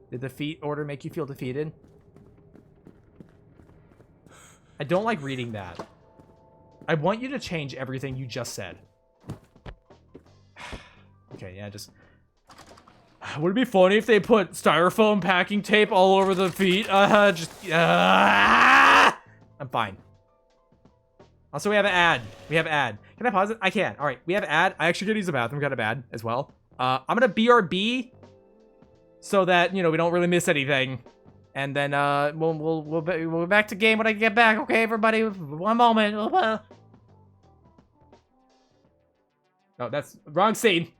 Did the feet order make you feel defeated? I don't like reading that. I want you to change everything you just said. Okay, yeah, just... Would it be funny if they put styrofoam packing tape all over the feet? I'm fine. Also, we have an ad. We have an ad. Can I pause it? I can. All right, we have an ad. I actually could use the bathroom. Got a ad as well. I'm gonna BRB so that, you know, we don't really miss anything. And then we'll be back to game when I get back. Okay, everybody, one moment. Oh, that's wrong scene.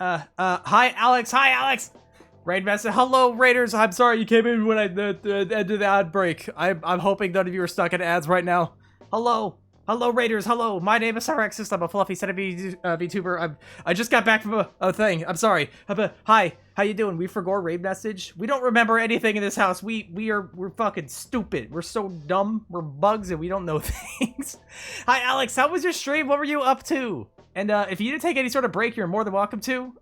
Hi, Alex. Hi, Alex. Raid message. Hello, Raiders. I'm sorry you came in when I ended the ad break. I'm hoping none of you are stuck in ads right now. Hello. Hello, Raiders. Hello. My name is Cyrexis. I'm a fluffy set of VTuber. I just got back from a thing. I'm sorry. Hi. How you doing? We forgot raid message. We don't remember anything in this house. We're fucking stupid. We're so dumb. We're bugs and we don't know things. Hi Alex, how was your stream? What were you up to? And if you need to take any sort of break, you're more than welcome to.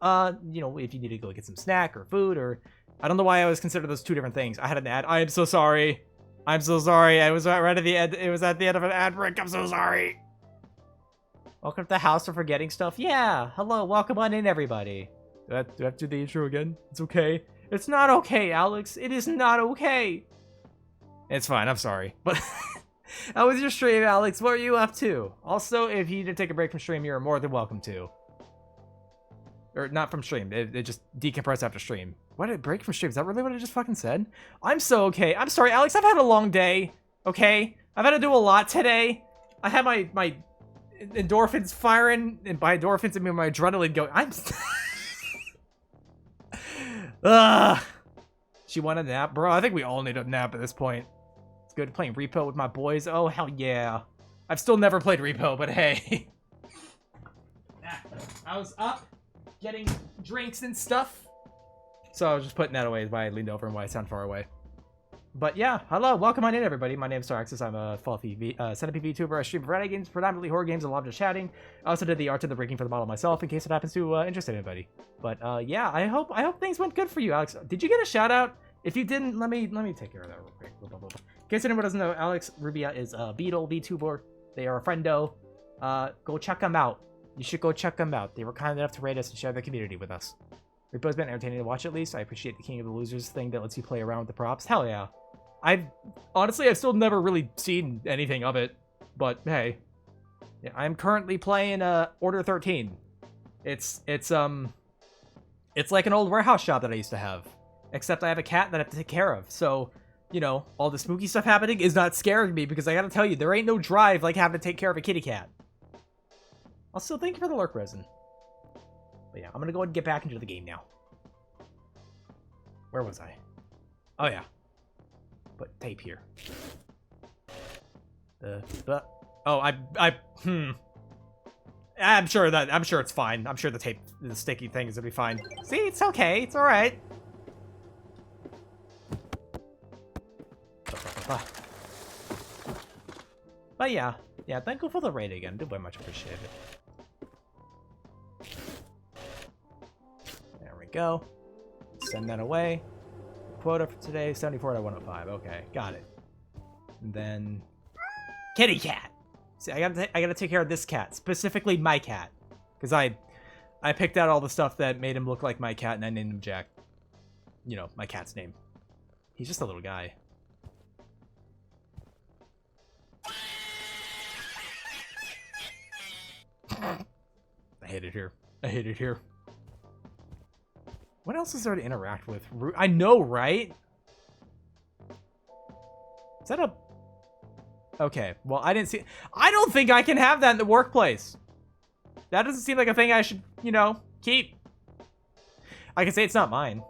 You know, if you need to go get some snack or food, or I don't know why I always consider those two different things. I had an ad. I am so sorry. I'm so sorry. I was right at the end. It was at the end of an ad break. I'm so sorry. Welcome to the house for forgetting stuff. Yeah. Hello. Welcome on in, everybody. Do I have to do the intro again? It's okay. It's not okay, Alex. It is not okay. It's fine. I'm sorry. But how was your stream, Alex? What are you up to? Also, if you need to take a break from stream, you're more than welcome to. Or not from stream. It just decompress after stream. What did break from stream? Is that really what I just fucking said? I'm so okay. I'm sorry, Alex. I've had a long day. Okay? I've had to do a lot today. I had my endorphins firing. And by endorphins, I mean my adrenaline going. I'm... She wanted a nap, bro. I think we all need a nap at this point. It's good playing Repo with my boys. Oh hell yeah! I've still never played Repo, but hey. I was up, getting drinks and stuff, so I was just putting that away while I leaned over and why I sound far away. But yeah, hello, welcome on in, everybody. My name's Staraxis. I'm a Fluffy Centipede VTuber. I stream variety games, predominantly horror games, and love just chatting. I also did the art of the breaking for the model myself, in case it happens to interest anybody. But yeah, I hope things went good for you, Alex. Did you get a shout out? If you didn't, let me take care of that real quick. In case anyone doesn't know, Alex Rubia is a Beetle VTuber. They are a friendo. Go check them out. You should go check them out. They were kind enough to rate us and share their community with us. Repo's been entertaining to watch at least. I appreciate the King of the Losers thing that lets you play around with the props. Hell yeah. I've still never really seen anything of it, but hey, yeah, I'm currently playing Order 13. It's like an old warehouse shop that I used to have, except I have a cat that I have to take care of. So, you know, all the spooky stuff happening is not scaring me because I gotta tell you, there ain't no drive like having to take care of a kitty cat. Also, thank you for the lurk resin. But yeah, I'm gonna go ahead and get back into the game now. Where was I? Oh yeah. Put tape here. I'm sure it's fine. I'm sure the sticky thing is gonna be fine. See, it's okay. It's all right. But yeah, thank you for the raid again. Do very much appreciate it. There we go. Send that away. Quota for today, 74 out of 105. Okay, got it. And then kitty cat. See, I gotta take care of this cat, specifically my cat, because I picked out all the stuff that made him look like my cat, and I named him Jack. You know, my cat's name. He's just a little guy. I hate it here. I hate it here. What else is there to interact with? I know, right? Is that a... Okay, well, I didn't see... I don't think I can have that in the workplace. That doesn't seem like a thing I should, you know, keep. I can say it's not mine.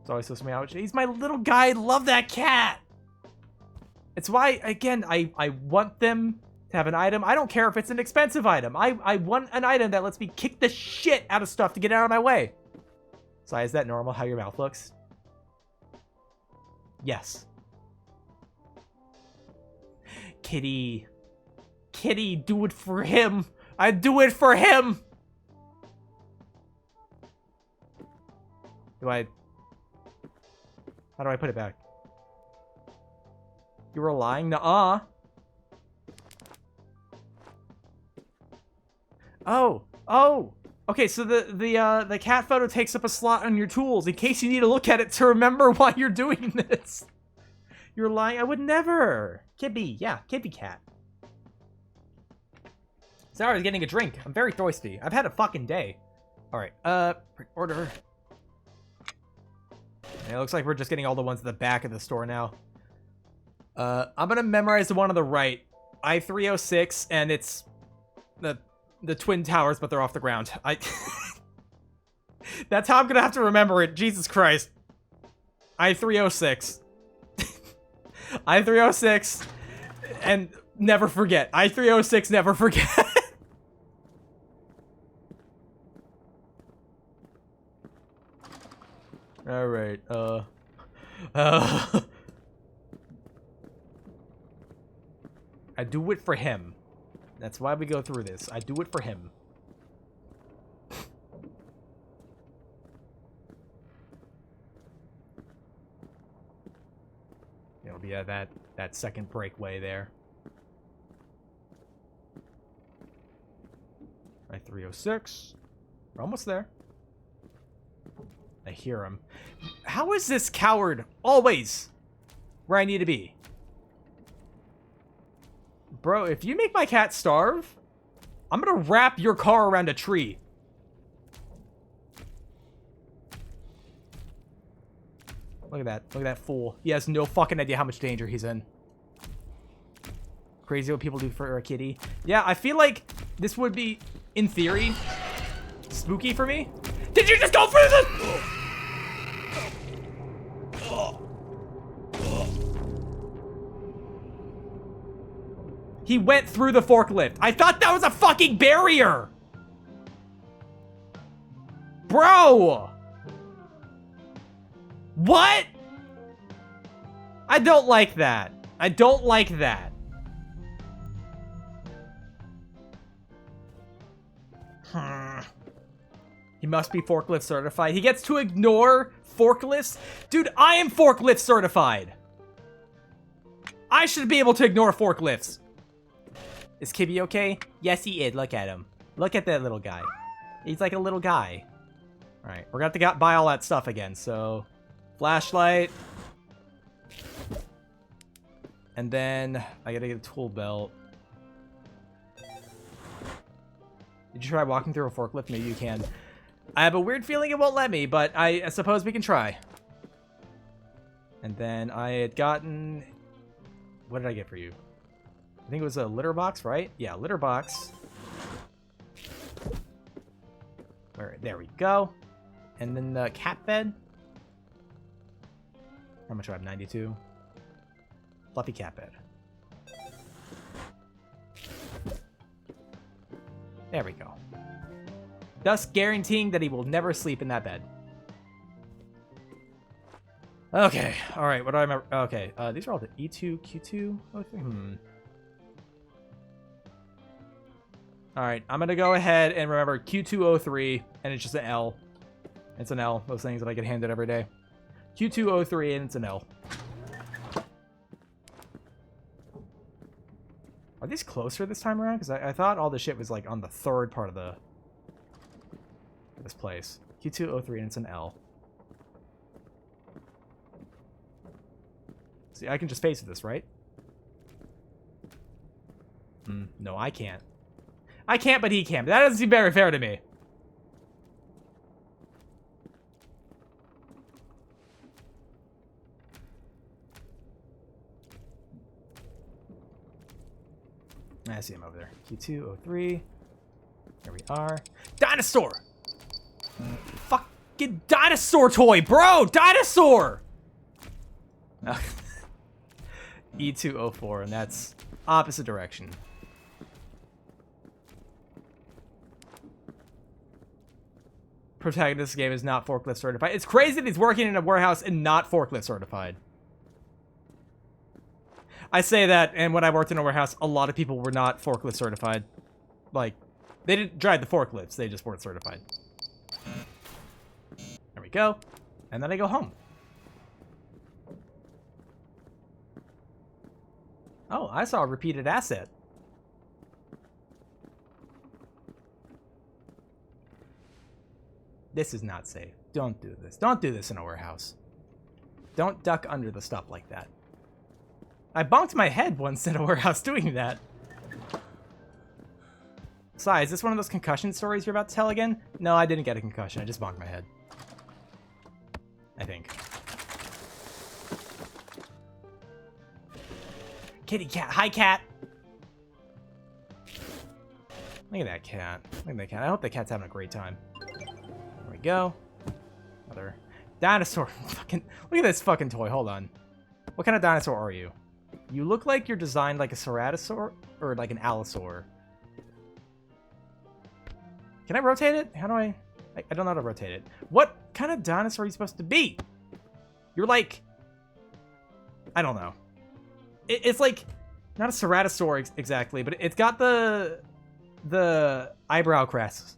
It's always supposed to be out. He's my little guy. I love that cat. It's why, again, I want them to have an item. I don't care if it's an expensive item. I want an item that lets me kick the shit out of stuff to get it out of my way. So is that normal how your mouth looks? Yes. Kitty. Kitty, do it for him. I do it for him. How do I put it back? You were lying? Nuh-uh. Oh. Okay, so the cat photo takes up a slot on your tools in case you need to look at it to remember why you're doing this. You're lying. I would never. Kibby, yeah, Kibby cat. Sorry, I was getting a drink. I'm very thirsty. I've had a fucking day. All right, order. It looks like we're just getting all the ones at the back of the store now. I'm gonna memorize the one on the right. I-306, and it's the Twin Towers, but they're off the ground. That's how I'm gonna have to remember it. Jesus Christ. I-306. I-306, and never forget. I-306, never forget. Alright, I do it for him. That's why we go through this. I do it for him. It'll be that second breakaway there. Right, 306. We're almost there. I hear him. How is this coward always where I need to be? Bro, if you make my cat starve, I'm gonna wrap your car around a tree. Look at that. Look at that fool. He has no fucking idea how much danger he's in. Crazy what people do for a kitty. Yeah, I feel like this would be, in theory, spooky for me. Did you just go for this? He went through the forklift. I thought that was a fucking barrier. Bro. What? I don't like that. I don't like that. He must be forklift certified. He gets to ignore forklifts. Dude, I am forklift certified. I should be able to ignore forklifts. Is Kibby okay? Yes, he is. Look at him. Look at that little guy. He's like a little guy. All right, we're gonna have to buy all that stuff again. So, flashlight. And then I gotta get a tool belt. Did you try walking through a forklift? Maybe you can. I have a weird feeling it won't let me, but I suppose we can try. And then I had gotten... What did I get for you? I think it was a litter box, right? Yeah, litter box. There we go. And then the cat bed. How much do I have? 92. Fluffy cat bed. There we go. Thus guaranteeing that he will never sleep in that bed. Okay, alright, what do I remember? Okay, these are all the E2, Q2, O3, Alright, I'm gonna go ahead and remember Q203, and it's just an L. It's an L, those things that I get handed every day. Q203, and it's an L. Are these closer this time around? Because I thought all the shit was like on the third part of this place. Q203, and it's an L. See, I can just face this, right? No, I can't. I can't, but he can. That doesn't seem very fair to me. I see him over there. Q203. There we are. Dinosaur! Fucking dinosaur toy, bro! Dinosaur! E204, and that's opposite direction. Protagonist game is not forklift certified. It's crazy that he's working in a warehouse and not forklift certified. I say that, and when I worked in a warehouse, a lot of people were not forklift certified. Like, they didn't drive the forklifts, they just weren't certified. There we go. And then I go home. Oh, I saw a repeated asset. This is not safe. Don't do this. Don't do this in a warehouse. Don't duck under the stuff like that. I bonked my head once in a warehouse doing that. Sai, is this one of those concussion stories you're about to tell again? No, I didn't get a concussion. I just bonked my head. I think. Kitty cat. Hi, cat. Look at that cat. Look at that cat. I hope that cat's having a great time. There we go. Another dinosaur. Fucking look at this fucking toy. Hold on. What kind of dinosaur are you? You look like you're designed like a ceratosaur or like an allosaur. Can I rotate it? How do I I don't know how to rotate it. What kind of dinosaur are you supposed to be? You're like... I don't know. It's like... Not a ceratosaur exactly, but it's got the eyebrow crests.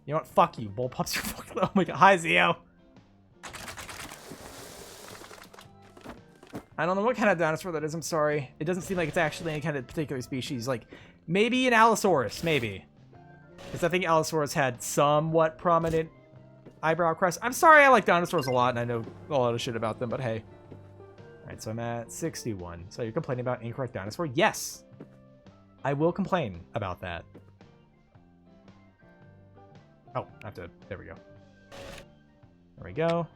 You know what? Fuck you, Bullpups. You're fucking... Oh my god. Hi, Zio. I don't know what kind of dinosaur that is. I'm sorry. It doesn't seem like it's actually any kind of particular species. Like, maybe an Allosaurus. Maybe. Because I think Allosaurus had somewhat prominent eyebrow crest. I'm sorry, I like dinosaurs a lot, and I know a lot of shit about them, but hey. Alright, so I'm at 61. So you're complaining about incorrect dinosaur? Yes! I will complain about that. Oh, I have to... There we go. There we go.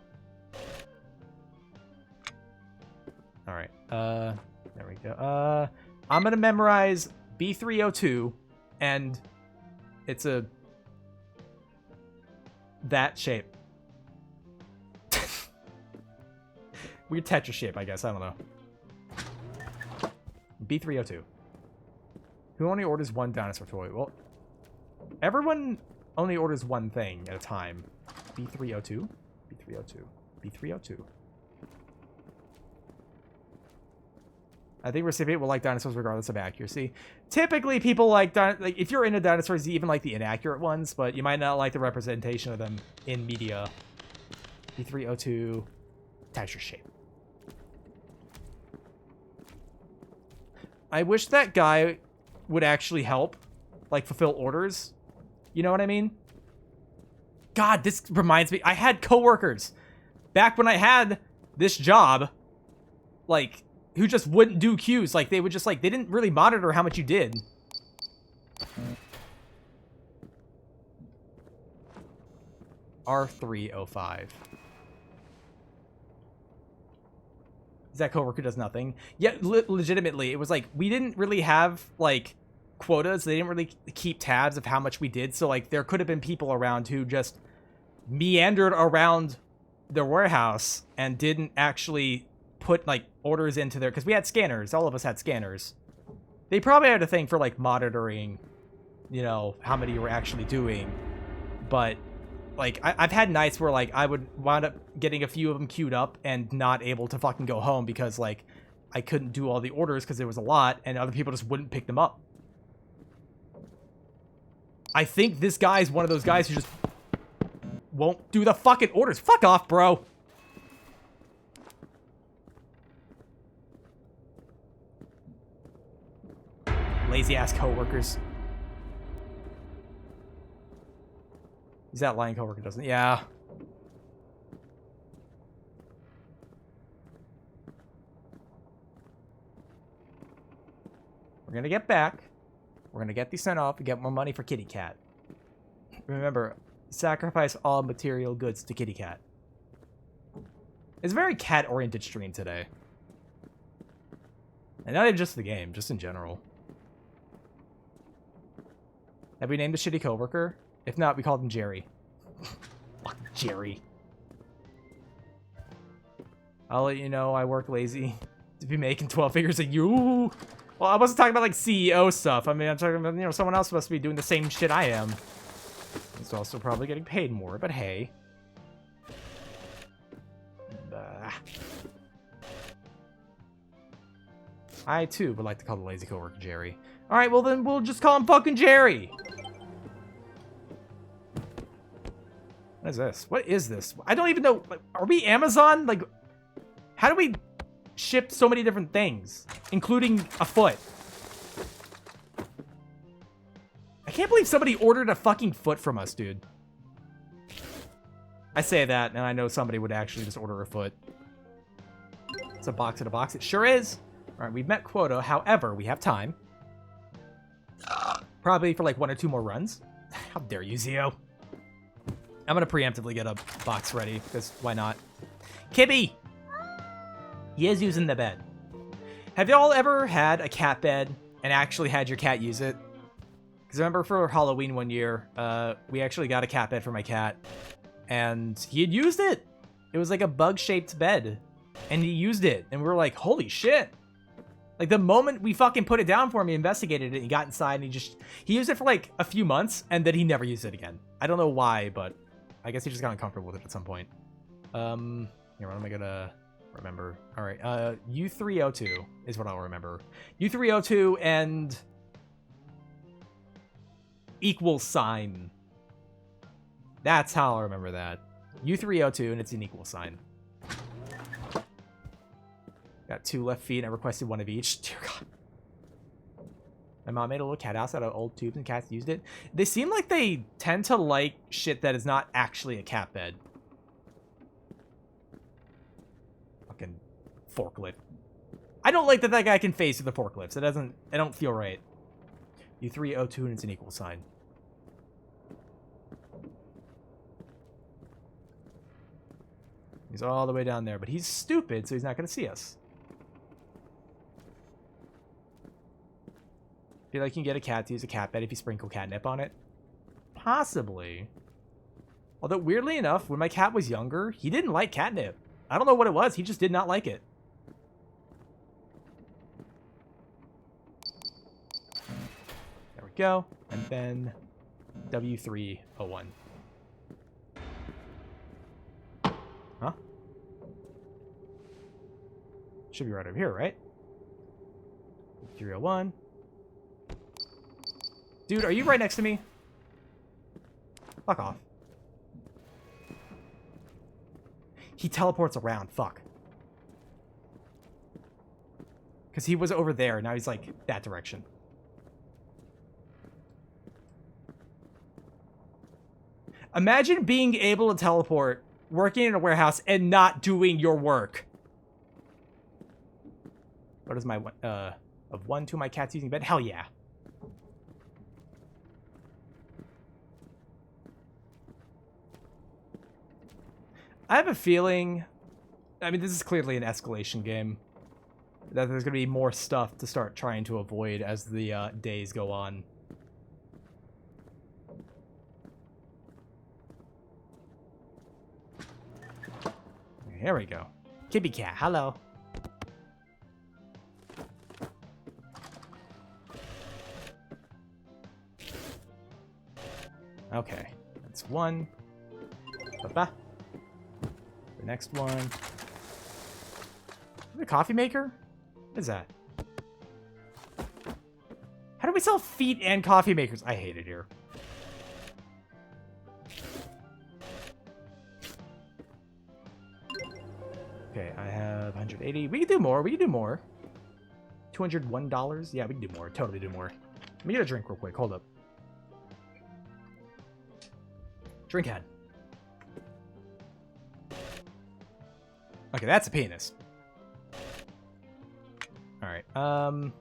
Alright, there we go. I'm gonna memorize B302, and it's that shape. Weird Tetris shape, I guess, I don't know. B302. Who only orders one dinosaur toy? Well, everyone only orders one thing at a time. B302? B302. B302. I think recipient will like dinosaurs regardless of accuracy. Typically, people like if you're into dinosaurs, you even like the inaccurate ones, but you might not like the representation of them in media. B302, Tetris shape. I wish that guy would actually help, like fulfill orders. You know what I mean? God, this reminds me. I had coworkers back when I had this job, like, who just wouldn't do queues. Like, they would just, like, they didn't really monitor how much you did. R305. That coworker does nothing. Yeah, legitimately, it was like, we didn't really have, like, quotas. They didn't really keep tabs of how much we did. So, like, there could have been people around who just meandered around their warehouse and didn't actually put, like, orders into there, because we had scanners. All of us had scanners. They probably had a thing for, like, monitoring, you know, how many you were actually doing. But, like, I've had nights where, like, I would wind up getting a few of them queued up and not able to fucking go home because, like, I couldn't do all the orders because there was a lot, and other people just wouldn't pick them up. I think this guy is one of those guys who just won't do the fucking orders. Fuck off, bro. Lazy ass coworkers. He's that lying coworker, doesn't he? Yeah. We're gonna get back. We're gonna get these sent off and get more money for Kitty Cat. Remember, sacrifice all material goods to Kitty Cat. It's a very cat-oriented stream today. And not even just the game, just in general. Have we named the shitty coworker? If not, we called him Jerry. Fuck Jerry. I'll let you know I work lazy to be making 12 figures a year. Well, I wasn't talking about like CEO stuff. I mean, I'm talking about, you know, someone else must be doing the same shit I am. It's also probably getting paid more, but hey. I too would like to call the lazy coworker Jerry. Alright, well then we'll just call him fucking Jerry. What is this? What is this? I don't even know. Are we Amazon? Like, how do we ship so many different things, including a foot? I can't believe somebody ordered a fucking foot from us, dude. I say that, and I know somebody would actually just order a foot. It's a box in a box. It sure is. All right, we've met quota. However, we have time. Probably for like 1 or 2 more runs. How dare you, Zio? I'm gonna preemptively get a box ready, because why not? Kibby! He is using the bed. Have y'all ever had a cat bed and actually had your cat use it? Because I remember for Halloween one year, we actually got a cat bed for my cat, and he had used it. It was like a bug-shaped bed, and he used it, and we were like, holy shit. Like, the moment we fucking put it down for him, he investigated it, he got inside, and he used it for, like, a few months, and then he never used it again. I don't know why, but I guess he just got uncomfortable with it at some point. Here, what am I gonna remember? All right, U302 is what I'll remember. U302 and equal sign. That's how I'll remember that. U302, and it's an equal sign. Got 2 left feet, and I requested 1 of each. Dear God. My mom made a little cat house out of old tubes, and cats used it. They seem like they tend to like shit that is not actually a cat bed. Fucking forklift. I don't like that guy can face with the forklifts. I don't feel right. U302, and it's an equal sign. He's all the way down there, but he's stupid, so he's not going to see us. Feel like you can get a cat to use a cat bed if you sprinkle catnip on it? Possibly. Although, weirdly enough, when my cat was younger, he didn't like catnip. I don't know what it was, he just did not like it. There we go. And then W301. Huh? Should be right over here, right? 301. Dude, are you right next to me? Fuck off. He teleports around. Fuck. Because he was over there. Now he's like that direction. Imagine being able to teleport, working in a warehouse, and not doing your work. What is my of 1 to my cat's using bed? Hell yeah. I have a feeling, I mean, this is clearly an escalation game, that there's going to be more stuff to start trying to avoid as the days go on. Here we go. Kitty cat, hello. Okay, that's 1. Ba-ba. The next one. The coffee maker? What is that? How do we sell feet and coffee makers? I hate it here. Okay, I have 180. We can do more. We can do more. $201? Yeah, we can do more. Totally do more. Let me get a drink real quick. Hold up. Drink head. Okay, that's a penis. Alright, Alright,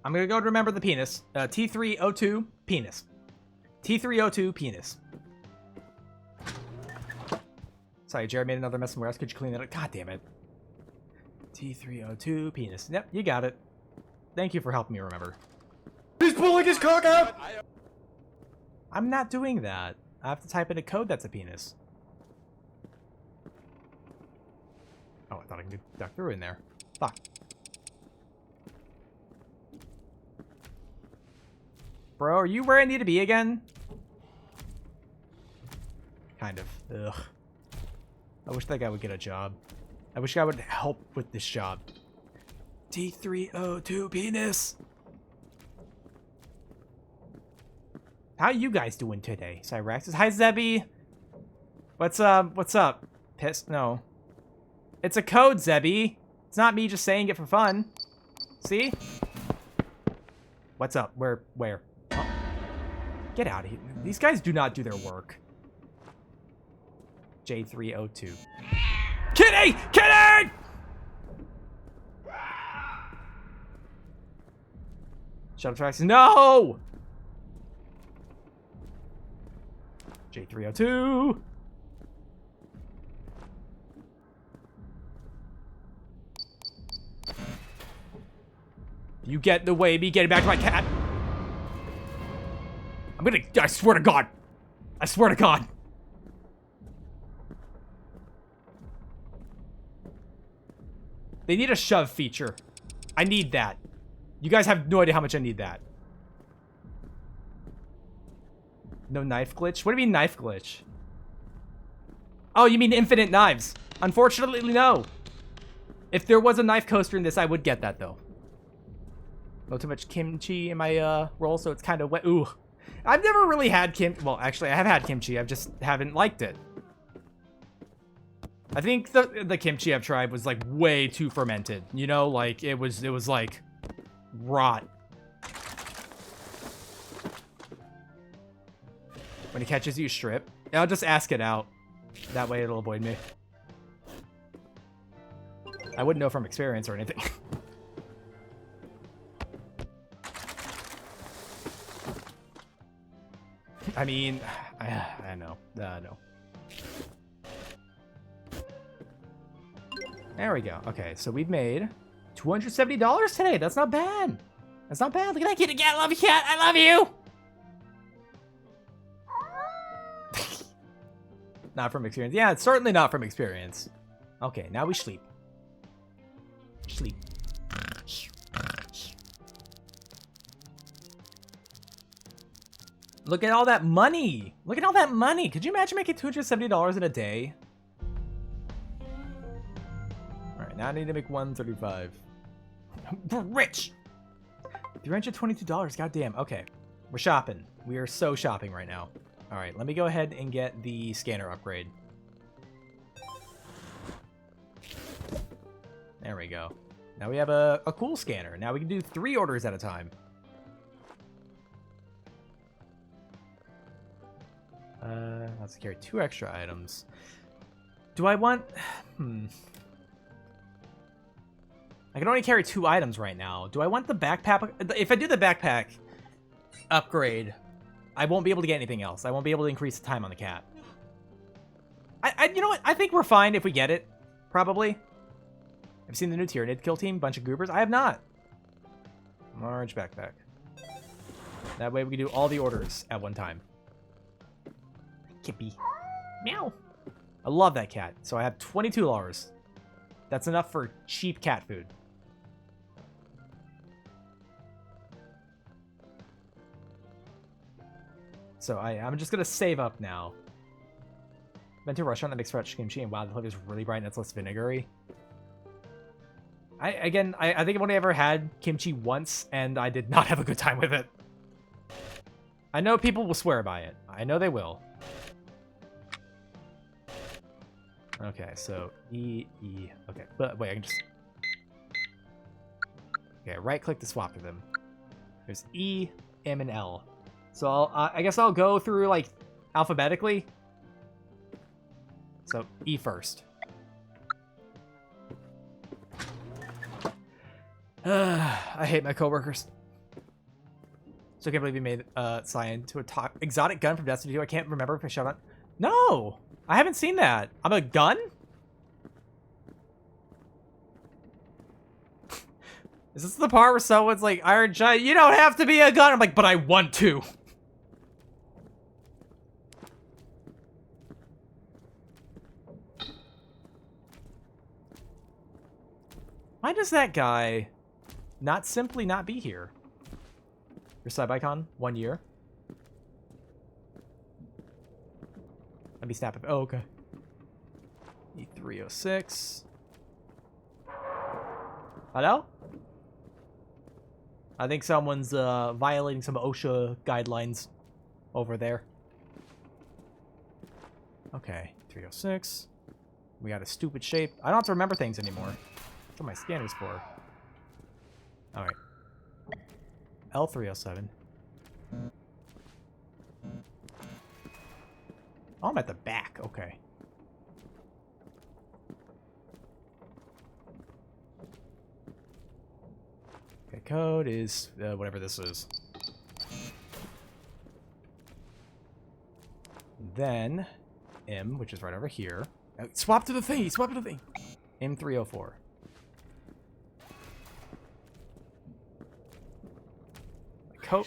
I'm gonna go to remember the penis. T302, penis. T302, penis. Sorry, Jared made another mess somewhere else. Could you clean that up? God damn it. T302, penis. Yep, you got it. Thank you for helping me remember. He's pulling his cock out! I'm not doing that. I have to type in a code that's a penis. Oh, I thought I could duck through in there. Fuck. Bro, are you where I need to be again? Kind of. Ugh. I wish that guy would get a job. I wish I would help with this job. T302 penis. How you guys doing today? Cyraxis. Hi, Zebby. What's up? Piss? No. It's a code, Zebby. It's not me just saying it for fun. See? What's up? Where? Oh. Get out of here. These guys do not do their work. J302. Kitty! Kitty! Shut up, Trax. No! J302. You get in the way of me getting back to my cat. I swear to God. I swear to God. They need a shove feature. I need that. You guys have no idea how much I need that. No knife glitch? What do you mean knife glitch? Oh, you mean infinite knives. Unfortunately, no. If there was a knife coaster in this, I would get that, though. Not too much kimchi in my roll, so it's kind of wet. Ooh. I've never really had well, actually, I have had kimchi. I just haven't liked it. I think the kimchi I've tried was, like, way too fermented. You know, like, it was like, rot. When it catches you, strip. I'll just ask it out. That way it'll avoid me. I wouldn't know from experience or anything. I mean, I know. No. There we go. Okay, so we've made $270 today. That's not bad. That's not bad. Look at that kitty cat. I love you, cat. I love you. Not from experience. Yeah, it's certainly not from experience. Okay, now we sleep. Sleep. Look at all that money. Look at all that money. Could you imagine making $270 in a day? All right, now I need to make $135. We're rich. $322. Goddamn. Okay, we're shopping. We are so shopping right now. All right, let me go ahead and get the scanner upgrade. There we go. Now we have a cool scanner. Now we can do 3 orders at a time. Let's carry 2 extra items. Do I want... I can only carry 2 items right now. Do I want the backpack? If I do the backpack upgrade, I won't be able to get anything else. I won't be able to increase the time on the cat. You know what? I think we're fine if we get it. Probably. I've seen the new Tyranid kill team. Bunch of goobers. I have not. Large backpack. That way we can do all the orders at one time. Kippy. Meow. I love that cat. So I have $22. That's enough for cheap cat food. So I'm just going to save up now. Been to a restaurant that makes fresh kimchi, and wow, the flavor is really bright and it's less vinegary. I think I've only ever had kimchi once, and I did not have a good time with it. I know people will swear by it. I know they will. Okay, so E. Okay, but wait, I can just... Okay, right-click to swap to them. There's E, M, and L. So I guess I'll go through, like, alphabetically. So, E first. I hate my coworkers. So I can't believe you made Cyan to a exotic gun from Destiny 2. I can't remember if I shot on... No! I haven't seen that. I'm a gun? Is this the part where someone's like, Iron Giant, you don't have to be a gun? I'm like, but I want to. Why does that guy not simply not be here? Your sub icon, 1 year. Let me snap it. Oh, okay. E306. Hello? I think someone's violating some OSHA guidelines over there. Okay, 306. We got a stupid shape. I don't have to remember things anymore. That's what my scanner's for. Alright. L307. Oh, I'm at the back. Okay. Okay, code is whatever this is. Then M, which is right over here. Swap to the thing. Swap to the thing. M304. Code.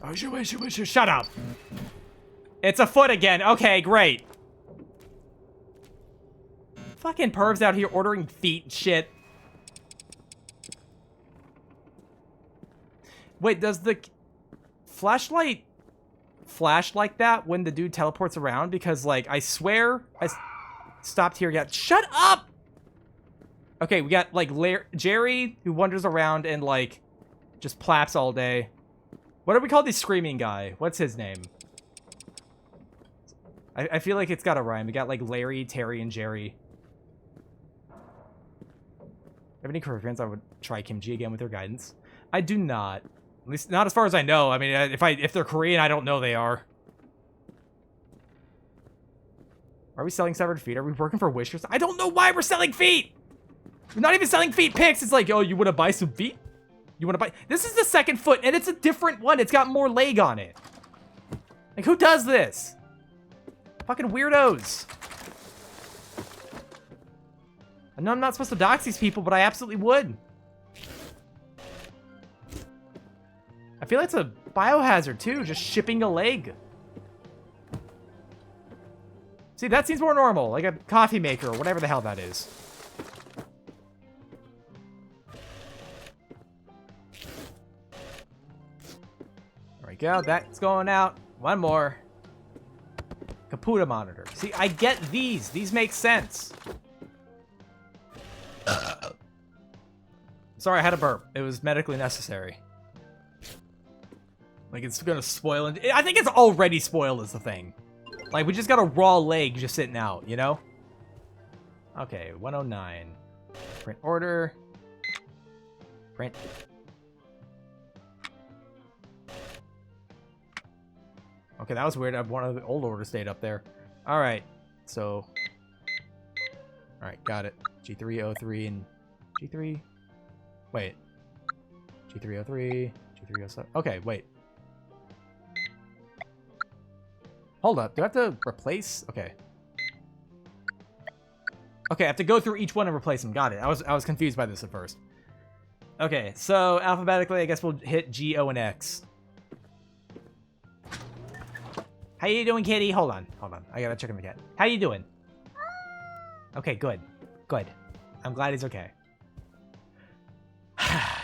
Oh, shut up. It's a foot again. Okay, great. Fucking pervs out here ordering feet and shit. Wait, does the flashlight flash like that when the dude teleports around? Because, like, I swear stopped here yet. Shut up! Okay, we got, like, Jerry, who wanders around and, like, just plaps all day. What do we call this screaming guy? What's his name? I feel like it's got a rhyme. We got, like, Larry, Terry, and Jerry. Have any Korean friends? I would try Kimchi again with their guidance. I do not. At least not as far as I know. I mean, if they're Korean, I don't know they are. Are we selling severed feet? Are we working for Wishers? I don't know why we're selling feet! We're not even selling feet pics. It's like, oh, you want to buy some feet? You want to buy... This is the second foot, and it's a different one. It's got more leg on it. Like, who does this? Fucking weirdos. I know I'm not supposed to dox these people, but I absolutely would. I feel like it's a biohazard, too, just shipping a leg. See, that seems more normal, like a coffee maker or whatever the hell that is. There we go, that's going out. One more. Caputa monitor. See, I get these. These make sense. Sorry, I had a burp. It was medically necessary. Like, it's gonna spoil. I think it's already spoiled is the thing. Like, we just got a raw leg just sitting out, you know? Okay, 109. Print order. Print. Okay, that was weird. One of the old orders stayed up there. Alright, so... Alright, got it. G303 and... G3... Wait. G303, G307... Okay, wait. Hold up, do I have to replace? Okay. Okay, I have to go through each one and replace them. Got it. I was confused by this at first. Okay, so alphabetically, I guess we'll hit G, O, and X. How you doing, kitty? Hold on. I gotta check on the cat. How you doing? Okay, good. Good. I'm glad he's okay.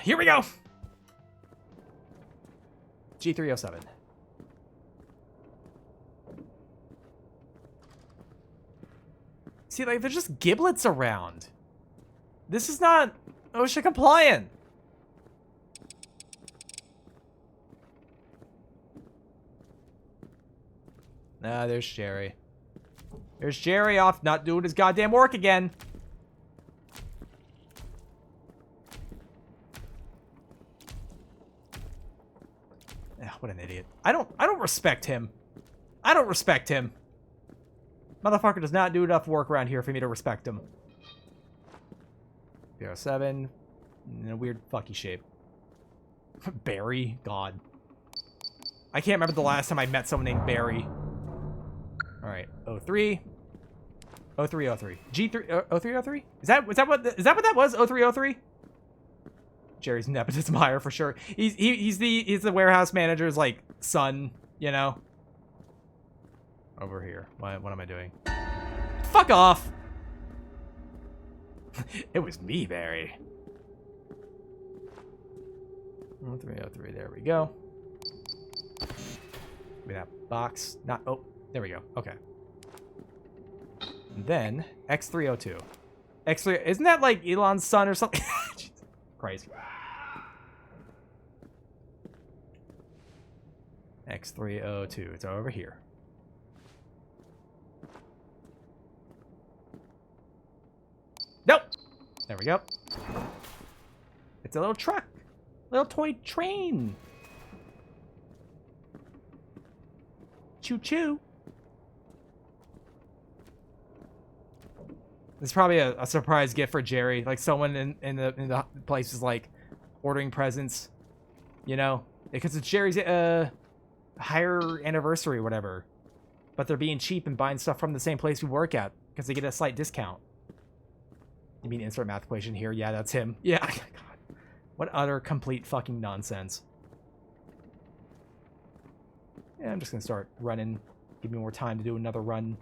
Here we go! G307. See, like, there's just giblets around. This is not OSHA compliant. Nah, there's Jerry. There's Jerry off not doing his goddamn work again. What an idiot. I don't respect him. I don't respect him. Motherfucker does not do enough work around here for me to respect him. 07. In a weird fucky shape. Barry? God. I can't remember the last time I met someone named Barry. Alright. 03. 0303. G3 0303? Is that what that was? 0303? Jerry's nepotism hire for sure. He's the warehouse manager's like son, you know. Over here. What am I doing? Fuck off! It was me, Barry. 0303, there we go. Give me that box. Oh, there we go. Okay. And then X302. X3, isn't that like Elon's son or something? Jesus Christ. X302. It's over here. Nope. There we go. It's a little truck. Little toy train. Choo-choo. This is probably a surprise gift for Jerry. Like someone in the place is like ordering presents. You know? Because it's Jerry's higher anniversary or whatever. But they're being cheap and buying stuff from the same place we work at. Because they get a slight discount. You mean insert math equation here? Yeah, that's him. Yeah, God. What utter complete fucking nonsense. Yeah, I'm just gonna start running. Give me more time to do another run.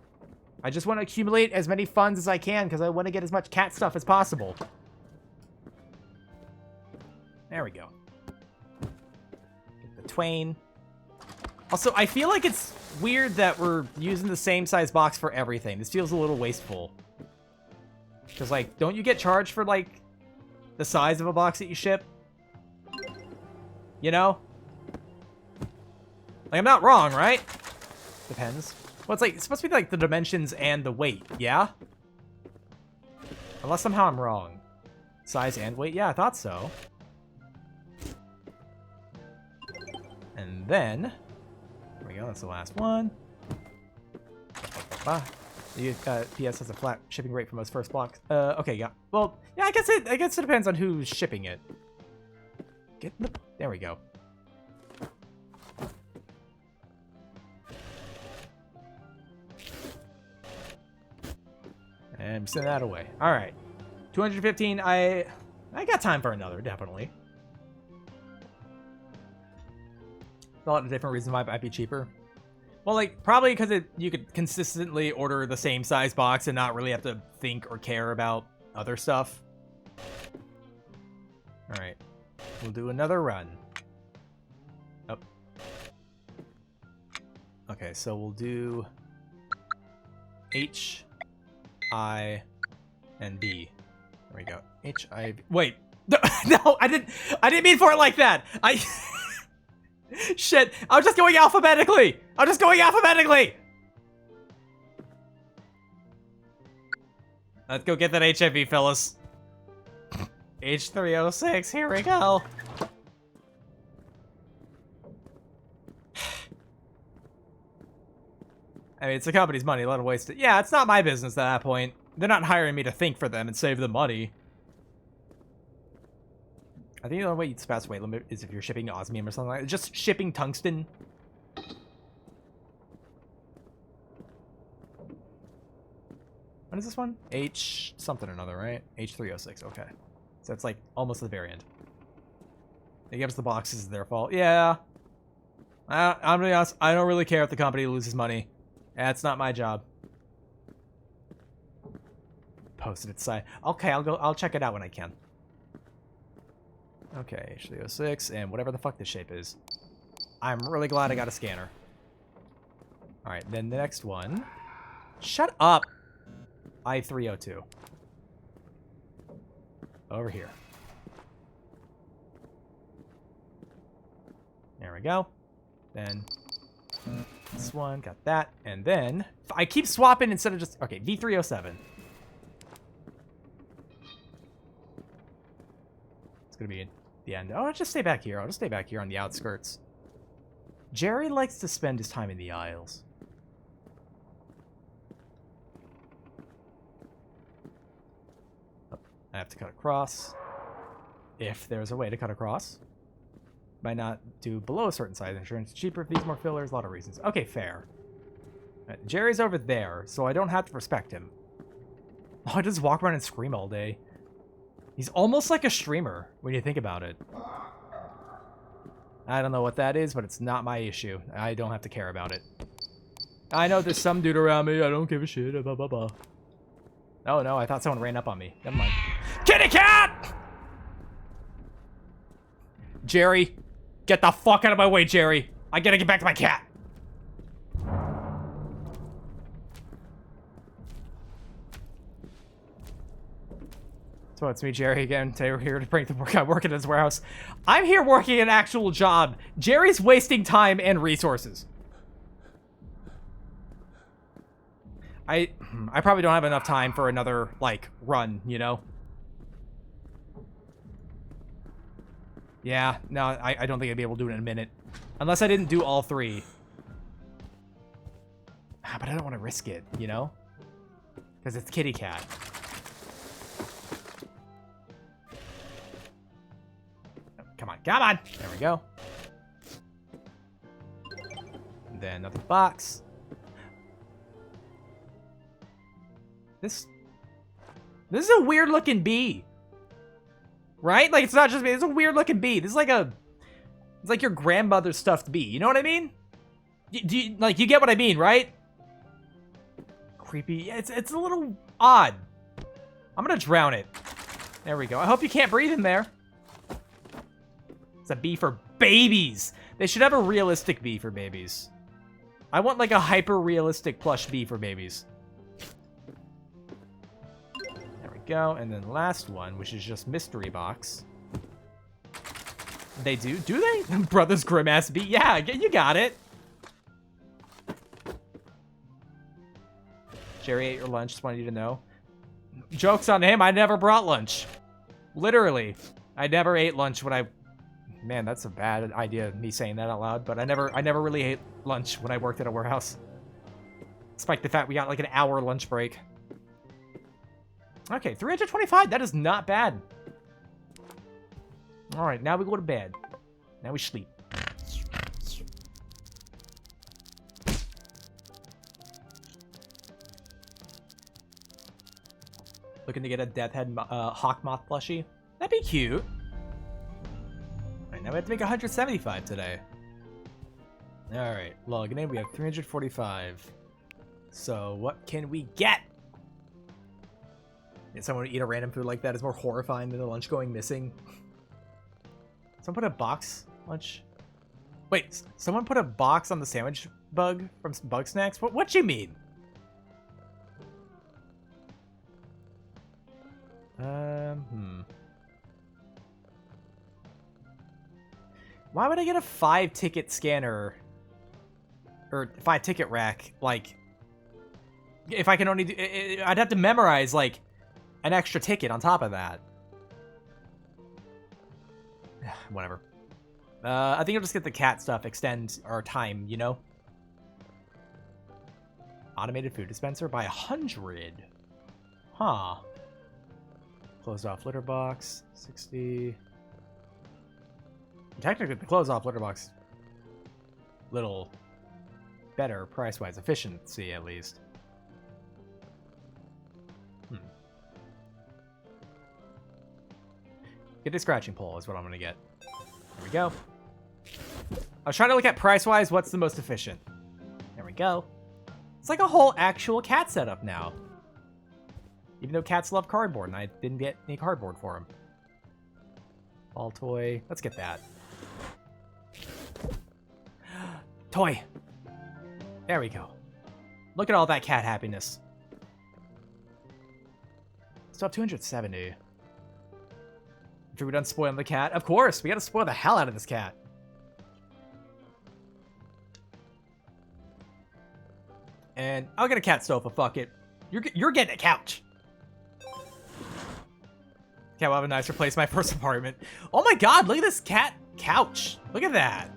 I just want to accumulate as many funds as I can because I want to get as much cat stuff as possible. There we go. twain. Also, I feel like it's weird that we're using the same size box for everything. This feels a little wasteful. Because, like, don't you get charged for, like, the size of a box that you ship? You know? Like, I'm not wrong, right? Depends. Well, it's supposed to be, like, the dimensions and the weight, yeah? Unless somehow I'm wrong. Size and weight? Yeah, I thought so. And then... There we go, that's the last one. PS has a flat shipping rate for most first blocks. Okay, yeah. Well, yeah, I guess it depends on who's shipping it. There we go. And send that away. All right. 215. I got time for another, definitely. A lot of different reasons why it might be cheaper. Well, like, probably because you could consistently order the same size box and not really have to think or care about other stuff. All right. We'll do another run. Oh. Okay, so we'll do H, I, and B. There we go. H, I, B. Wait. No, I didn't mean for it like that. Shit, I'm just going alphabetically. Let's go get that HIV, fellas. H306, here we go. I mean, it's the company's money, let them waste it. Yeah, it's not my business at that point. They're not hiring me to think for them and save them money. I think the only way you'd pass weight limit is if you're shipping osmium or something like that. Just shipping tungsten. What is this one? H something or another, right? H306, okay. So it's like almost at the very end. They give us the boxes, it's their fault. Yeah. I'm gonna be honest, I don't really care if the company loses money. That's not my job. Posted its site. Okay, I'll check it out when I can. Okay, H306, and whatever the fuck this shape is. I'm really glad I got a scanner. Alright, then the next one. Shut up! I302. Over here. There we go. Then this one, got that. And then, I keep swapping instead of just, okay, V307. It's gonna be the end. Oh, I'll just stay back here. I'll just stay back here on the outskirts. Jerry likes to spend his time in the aisles. Oh, I have to cut across. If there's a way to cut across. Might not do below a certain size insurance. Cheaper if these more fillers. A lot of reasons. Okay, fair. Right, Jerry's over there, so I don't have to respect him. Oh, I just walk around and scream all day. He's almost like a streamer when you think about it. I don't know what that is, but it's not my issue. I don't have to care about it. I know there's some dude around me. I don't give a shit. Blah, blah, blah. Oh, no. I thought someone ran up on me. Never mind. Kitty cat! Jerry. Get the fuck out of my way, Jerry. I gotta get back to my cat. So it's me, Jerry, again. Today we're here to bring the work. I work at his warehouse. I'm here working an actual job. Jerry's wasting time and resources. I probably don't have enough time for another, like, run, you know? Yeah, no, I don't think I'd be able to do it in a minute. Unless I didn't do all three. But I don't want to risk it, you know? Because it's kitty cat. Come on, come on! There we go. And then another box. This is a weird looking bee. Right? Like, it's not just me. It's a weird looking bee. This is like it's like your grandmother's stuffed bee. You know what I mean? Like, you get what I mean, right? Creepy. It's a little odd. I'm gonna drown it. There we go. I hope you can't breathe in there. It's a bee for babies. They should have a realistic bee for babies. I want like a hyper-realistic plush bee for babies. There we go. And then the last one, which is just mystery box. They do? Do they? Brothers Grimace bee? Yeah, you got it. Jerry ate your lunch. Just wanted you to know. Joke's on him. I never brought lunch. Literally. I never ate lunch when I... Man, that's a bad idea, me saying that out loud. But I never really ate lunch when I worked at a warehouse. Despite the fact we got like an hour lunch break. Okay, 325. That is not bad. All right, now we go to bed. Now we sleep. Looking to get a Death Head Hawk Moth plushie. That'd be cute. Alright, now we have to make 175 today. Alright, logging in. We have 345. So, what can we get? Did someone eat a random food like that is more horrifying than the lunch going missing. Someone put a box lunch? Wait, someone put a box on the sandwich bug from Bug Snacks? What you mean? Why would I get a 5-ticket scanner? Or 5-ticket rack? Like, if I can only do... I'd have to memorize, like, an extra ticket on top of that. Whatever. I think I'll just get the cat stuff, extend our time, you know? Automated food dispenser by 100. Huh. Closed off litter box, 60. Technically, the closed off litter box, little better price-wise, efficiency at least. Get a scratching pole is what I'm gonna get. There we go. I was trying to look at price-wise, what's the most efficient. There we go. It's like a whole actual cat setup now. Even though cats love cardboard, and I didn't get any cardboard for them. Ball toy. Let's get that. Toy. There we go. Look at all that cat happiness. Still have 270. After we're done spoiling the cat. Of course, we gotta spoil the hell out of this cat. And I'll get a cat sofa, fuck it. You're getting a couch. Okay, we'll have a nicer place in my first apartment. Oh my god, look at this cat couch. Look at that.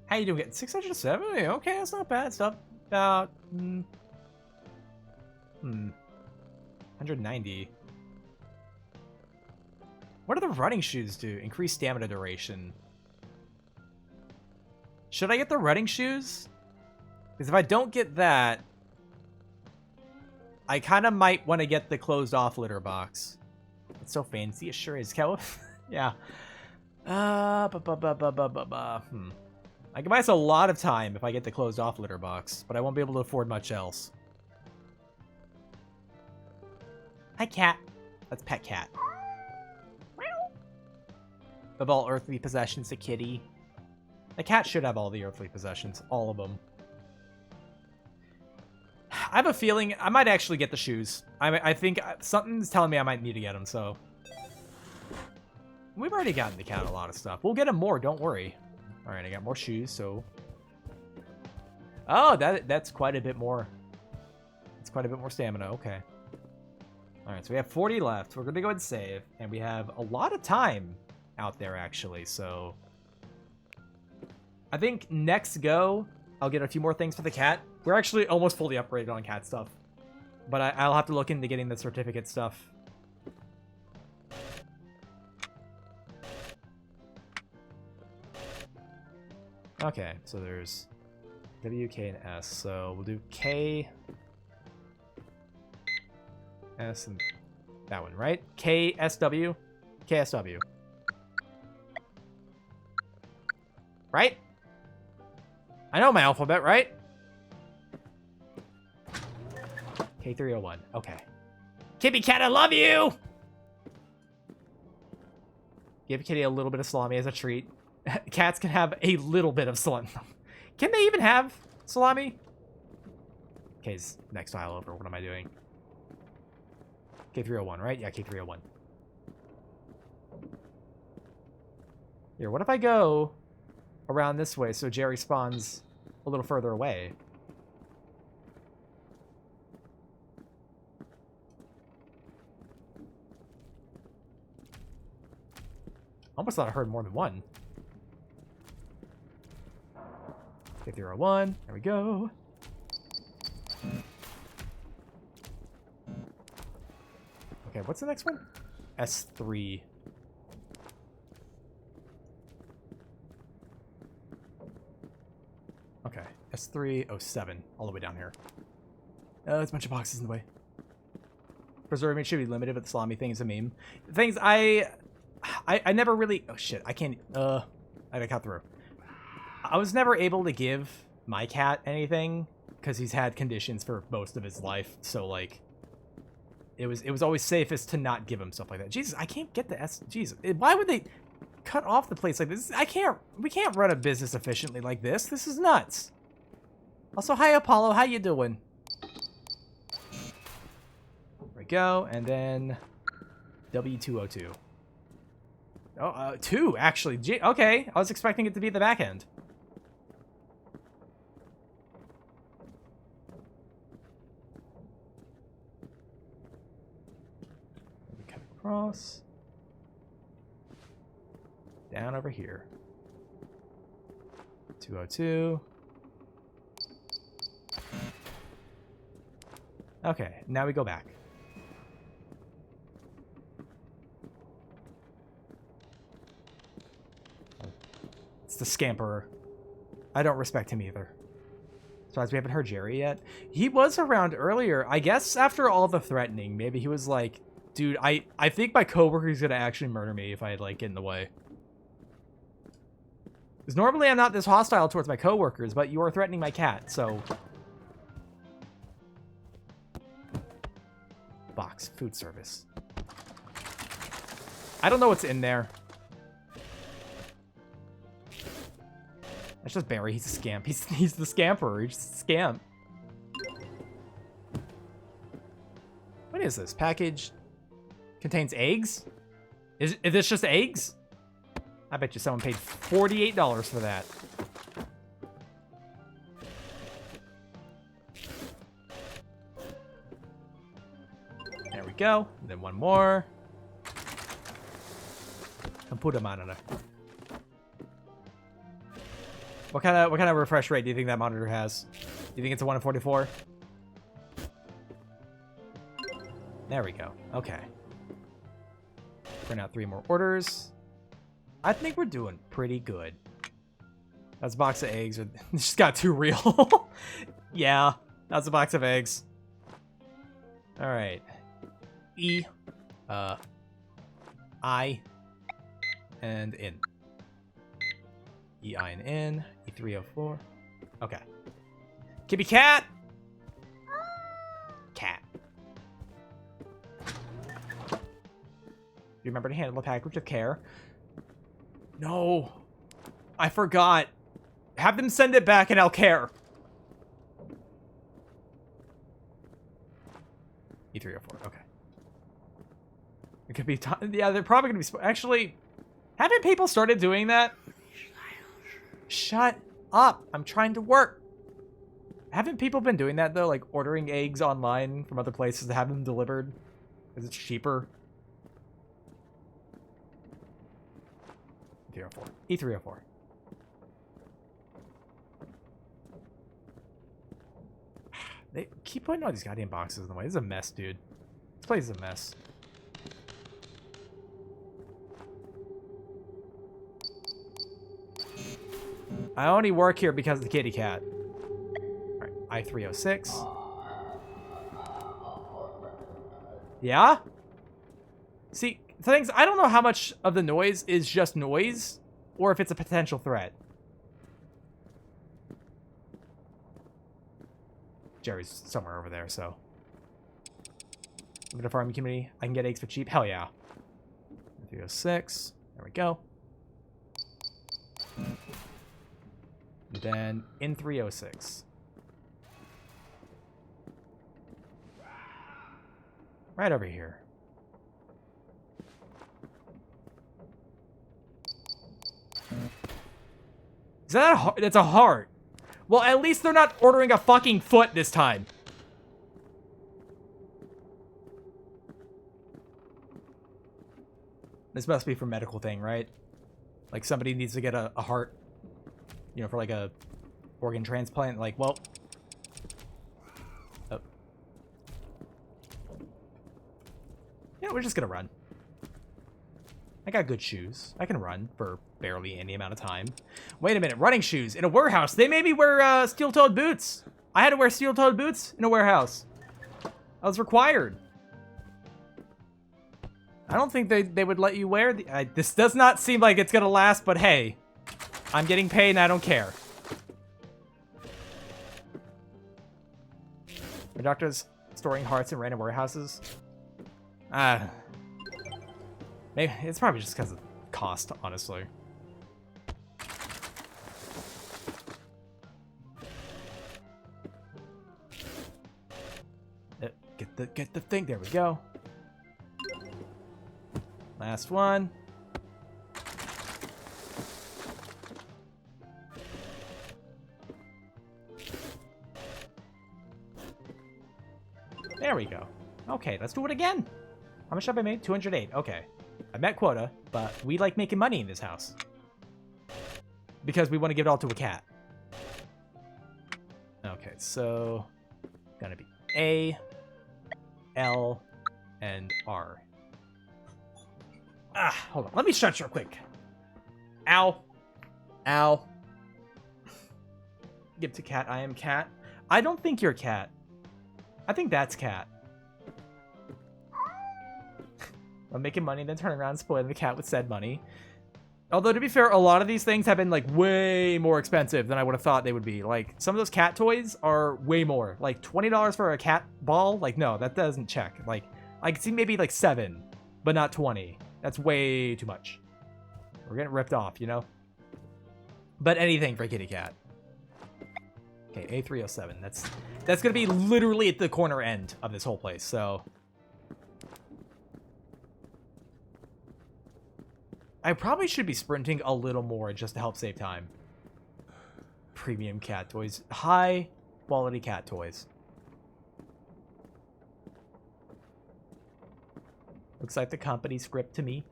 How you doing? Getting 670? Okay, that's not bad. It's up about 190. What do the running shoes do? Increase stamina duration. Should I get the running shoes? Because if I don't get that, I kind of might want to get the closed off litter box. It's so fancy. It sure is. Yeah. I can buy us a lot of time if I get the closed off litter box, but I won't be able to afford much else. Hi, cat. That's pet cat. Of all earthly possessions, a kitty. The cat should have all the earthly possessions. All of them. I have a feeling I might actually get the shoes. I think something's telling me I might need to get them, so. We've already gotten the cat a lot of stuff. We'll get him more, don't worry. Alright, I got more shoes, so. Oh, that's quite a bit more. It's quite a bit more stamina, okay. Alright, so we have 40 left. We're going to go ahead and save. And we have a lot of time out there, actually, so. I think next go, I'll get a few more things for the cat. We're actually almost fully upgraded on cat stuff. But I'll have to look into getting the certificate stuff. Okay, so there's W, K, and S. So we'll do K, S, and that one, right? K, S, W, K, S, W. Right? I know my alphabet, right? K301. Okay. Kitty cat, I love you! Give Kitty a little bit of salami as a treat. Cats can have a little bit of salami. Can they even have salami? Okay, next tile over. What am I doing? K301, right? Yeah, K301. Here, what if I go around this way so Jerry spawns a little further away? Almost thought I heard more than one. K301. There we go. Okay, what's the next one? S3. Okay, S307, all the way down here. There's a bunch of boxes in the way. Preserve meat should be limited, but the salami thing is a meme. Things I never really... Oh, shit, I can't... I gotta cut through. I was never able to give my cat anything, because he's had conditions for most of his life, so, like... It was always safest to not give him stuff like that. Jesus, I can't get the S... Jesus, why would they cut off the place like this? We can't run a business efficiently like this. This is nuts. Also, hi, Apollo. How you doing? There we go. And then W202. Oh, 2, actually. Okay, I was expecting it to be the back end. Cut across. Down over here. 202. Okay, now we go back. It's the scamper. I don't respect him either. Surprised we haven't heard Jerry yet. He was around earlier. I guess after all the threatening, maybe he was like, dude, I think my coworker's gonna actually murder me if I like get in the way. Because normally I'm not this hostile towards my coworkers, but you are threatening my cat, so... Box, food service. I don't know what's in there. That's just Barry. He's a scamp. He's the scamper. He's just a scamp. What is this? Package contains eggs? Is this just eggs? I bet you someone paid $48 for that. There we go. And then one more. Computer monitor. What kind of refresh rate do you think that monitor has? Do you think it's a 1 in 44? There we go. Okay. Print out 3 more orders. I think we're doing pretty good. That's a box of eggs. It just got too real. Yeah, that's a box of eggs. All right. E, I, and in. E, I, and in. E304. Okay. Kitty cat. Cat. Remember to handle a package with care. No. I forgot. Have them send it back and I'll care. E304. Okay. It could be... Yeah, they're probably going to be... Actually, haven't people started doing that? Shut up. I'm trying to work. Haven't people been doing that, though? Like, ordering eggs online from other places to have them delivered? Because it's cheaper. E304. E304. They keep putting all these goddamn boxes in the way. This is a mess, dude. This place is a mess. I only work here because of the kitty cat. Alright, I306. Yeah? See, things, I don't know how much of the noise is just noise, or if it's a potential threat. Jerry's somewhere over there, so. I'm gonna farm community. I can get eggs for cheap. Hell yeah. 306. There we go. And then in 306. Right over here. Is that a heart? That's a heart. Well, at least they're not ordering a fucking foot this time. This must be for medical thing, right? Like somebody needs to get a heart, you know, for like a organ transplant. Like, well, oh. Yeah, we're just gonna run. I got good shoes. I can run for barely any amount of time. Wait a minute, running shoes in a warehouse. They made me wear steel-toed boots. I had to wear steel-toed boots in a warehouse. That was required. I don't think they would let you wear the... this does not seem like it's gonna last, but hey. I'm getting paid and I don't care. The doctor's storing hearts in random warehouses. Maybe it's probably just because of cost, honestly. Get the thing. There we go. Last one. There we go. Okay, let's do it again. How much have I made? 208. Okay. I met quota, but we like making money in this house. Because we want to give it all to a cat. Okay, so... gonna be A, L, and R. Ah, hold on. Let me stretch real quick. Ow. Ow. Give to cat. I am cat. I don't think you're cat. I think that's cat. I'm making money, then turn around and spoiling the cat with said money. Although, to be fair, a lot of these things have been, like, way more expensive than I would have thought they would be. Like, some of those cat toys are way more. Like, $20 for a cat ball? Like, no, that doesn't check. Like, I could see maybe, like, 7, but not 20. That's way too much. We're getting ripped off, you know? But anything for a kitty cat. Okay, A307. That's gonna be literally at the corner end of this whole place, so... I probably should be sprinting a little more just to help save time. Premium cat toys. High quality cat toys. Looks like the company script to me.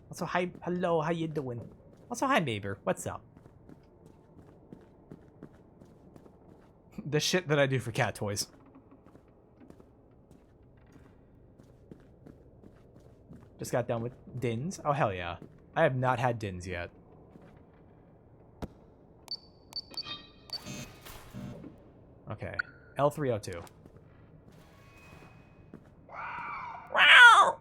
Also, hi, hello, how you doing? Also, hi, neighbor. What's up? The shit that I do for cat toys. Just got done with Dins. Oh, hell yeah. I have not had Dins yet. Okay. L302. Wow!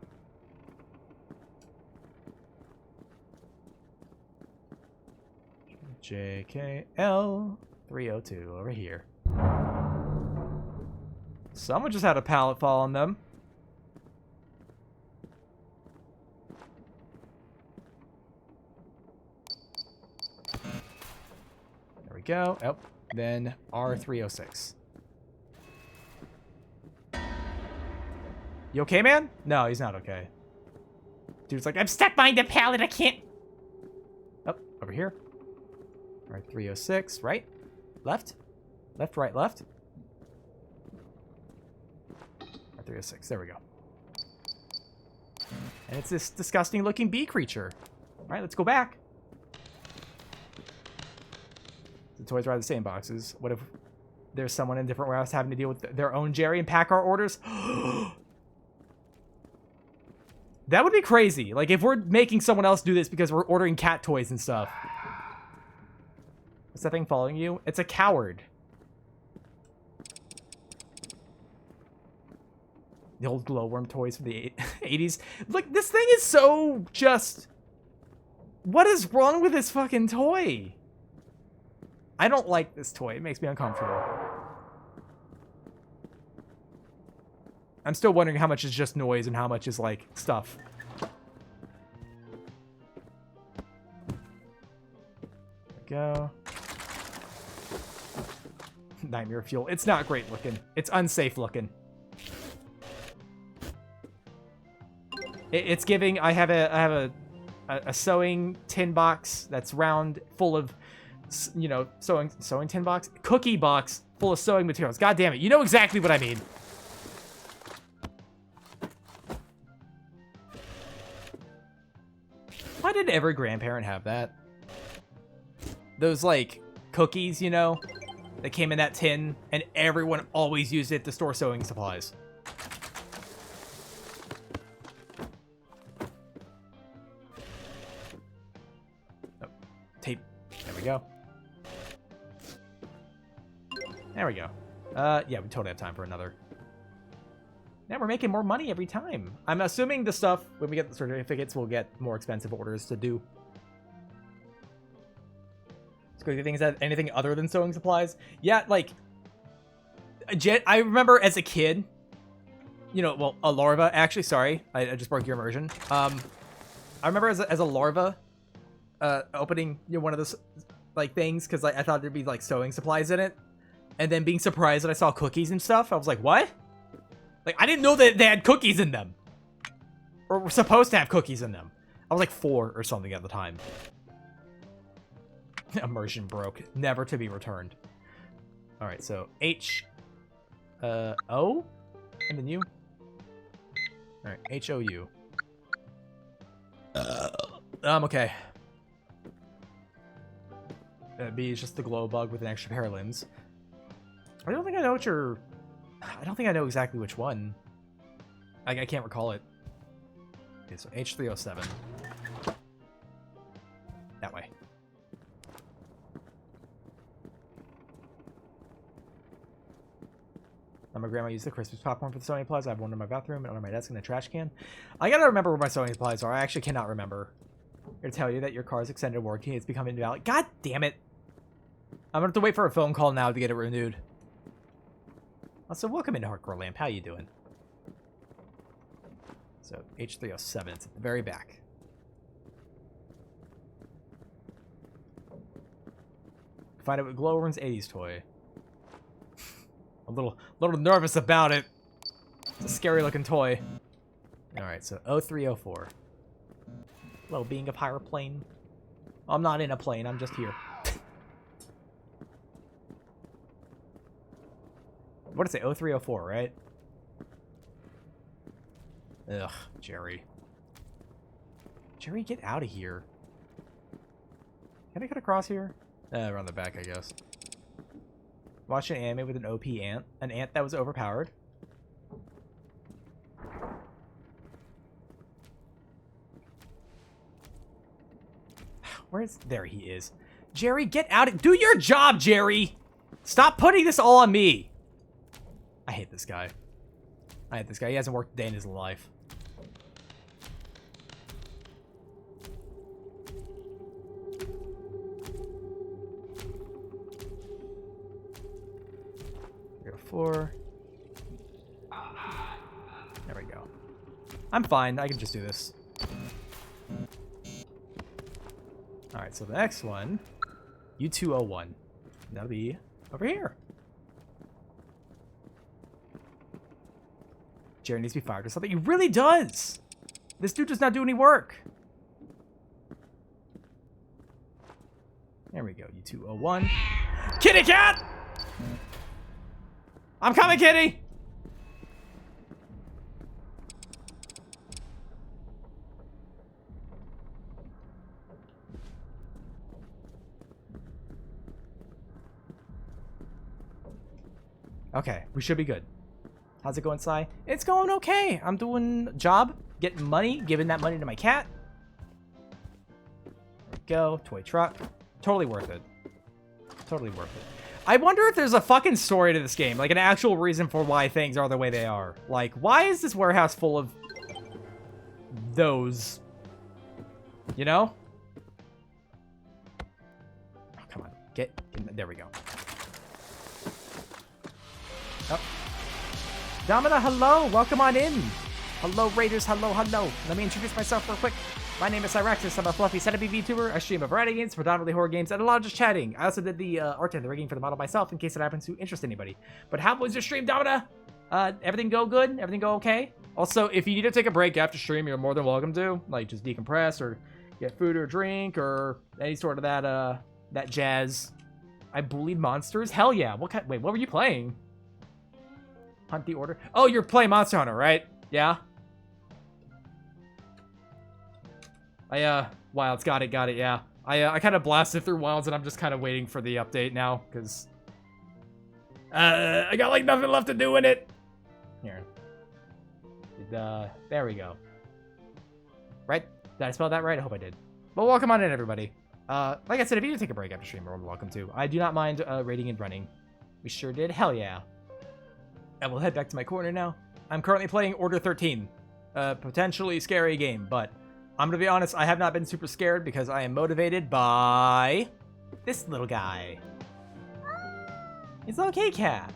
JKL 302 over here. Someone just had a pallet fall on them. Go. Oh, then R306. You okay, man? No, he's not okay. Dude's like, I'm stuck behind the pallet. I can't. Oh, over here. R306. Right. Left. Left, right, left. R306. There we go. And it's this disgusting looking bee creature. All right, let's go back. The toys are out of the same boxes. What if there's someone in a different warehouse having to deal with their own Jerry and pack our orders? That would be crazy. Like, if we're making someone else do this because we're ordering cat toys and stuff. What's that thing following you? It's a coward. The old glowworm toys from the 80s. Look, this thing is so just... What is wrong with this fucking toy? I don't like this toy. It makes me uncomfortable. I'm still wondering how much is just noise and how much is, like, stuff. go. Nightmare fuel. It's not great looking. It's unsafe looking. It's giving. I have a sewing tin box that's round, full of, you know, sewing tin box, cookie box full of sewing materials. God damn it! You know exactly what I mean. Why did every grandparent have that? Those, like, cookies, you know, that came in that tin, and everyone always used it to store sewing supplies. Oh, tape. There we go. There we go. Yeah, we totally have time for another. Now we're making more money every time. I'm assuming the stuff, when we get the certificates, we'll get more expensive orders to do. Crazy things that anything other than sewing supplies. Yeah, like, I remember as a kid, you know, well, a larva, actually, sorry, I just broke your immersion. I remember as a larva, opening, you know, one of those, like, things, because I thought there'd be, like, sewing supplies in it, and then being surprised that I saw cookies and stuff. I was like, what? Like, I didn't know that they had cookies in them. Or were supposed to have cookies in them. I was like 4 or something at the time. Immersion broke. Never to be returned. Alright, so H... O? And then U? Alright, H-O-U. Okay. B is just the glow bug with an extra pair of limbs. I don't think I know what you're... I don't think I know exactly which one. I can't recall it. Okay, so H307. That way. My grandma used the Christmas popcorn for the sewing supplies. I have one in my bathroom and under my desk in the trash can. I gotta remember where my sewing supplies are. I actually cannot remember. I'm gonna tell you that your car's extended warranty has become invalid. God damn it. I'm gonna have to wait for a phone call now to get it renewed. Also, welcome into Hardcore Lamp. How you doing? So, H307. It's at the very back. Find out what Glowworm's 80s toy. A little nervous about it. It's a scary looking toy. Alright, so 0304. Hello, being a pirate plane. I'm not in a plane, I'm just here. What did it say? 0304, right? Ugh, Jerry. Jerry, get out of here. Can I cut across here? Around the back, I guess. Watch an anime with an OP ant. An ant that was overpowered. Where's... There he is. Jerry, get out. Do your job, Jerry! Stop putting this all on me! I hate this guy. I hate this guy. He hasn't worked a day in his life. There we go. I'm fine. I can just do this. Alright, so the next one, U201. That'll be over here. Jerry needs to be fired or something. He really does! This dude does not do any work. There we go, U201. Kitty cat! I'm coming, kitty! Okay, we should be good. How's it going, Sai? It's going okay. I'm doing a job, getting money, giving that money to my cat. There we go, toy truck. Totally worth it. Totally worth it. I wonder if there's a fucking story to this game, like an actual reason for why things are the way they are. Like, why is this warehouse full of those? You know? Oh, come on. Get there we go. Oh. Domina, hello. Welcome on in. Hello, Raiders. Hello, hello. Let me introduce myself real quick. My name is Cyrexis. I'm a fluffy centipede VTuber. I stream a variety of games, predominantly horror games, and a lot of just chatting. I also did the art and the rigging for the model myself in case it happens to interest anybody. But how was your stream, Domina? Everything go good? Everything go okay? Also, if you need to take a break after stream, you're more than welcome to. Like, just decompress or get food or drink or any sort of that jazz. I bullied monsters? Hell yeah. Wait, what were you playing? Hunt the Order? Oh, you're playing Monster Hunter, right? Yeah? Wilds, got it, yeah. I kind of blasted through Wilds and I'm just kind of waiting for the update now, because I got like nothing left to do in it. Here. There we go. Right? Did I spell that right? I hope I did. But welcome on in, everybody. Like I said, if you need to take a break after stream, you're welcome to. I do not mind raiding and running. We sure did. Hell yeah. And we'll head back to my corner now. I'm currently playing Order 13. Potentially scary game, but I'm gonna be honest, I have not been super scared because I am motivated by this little guy. It's okay, cat.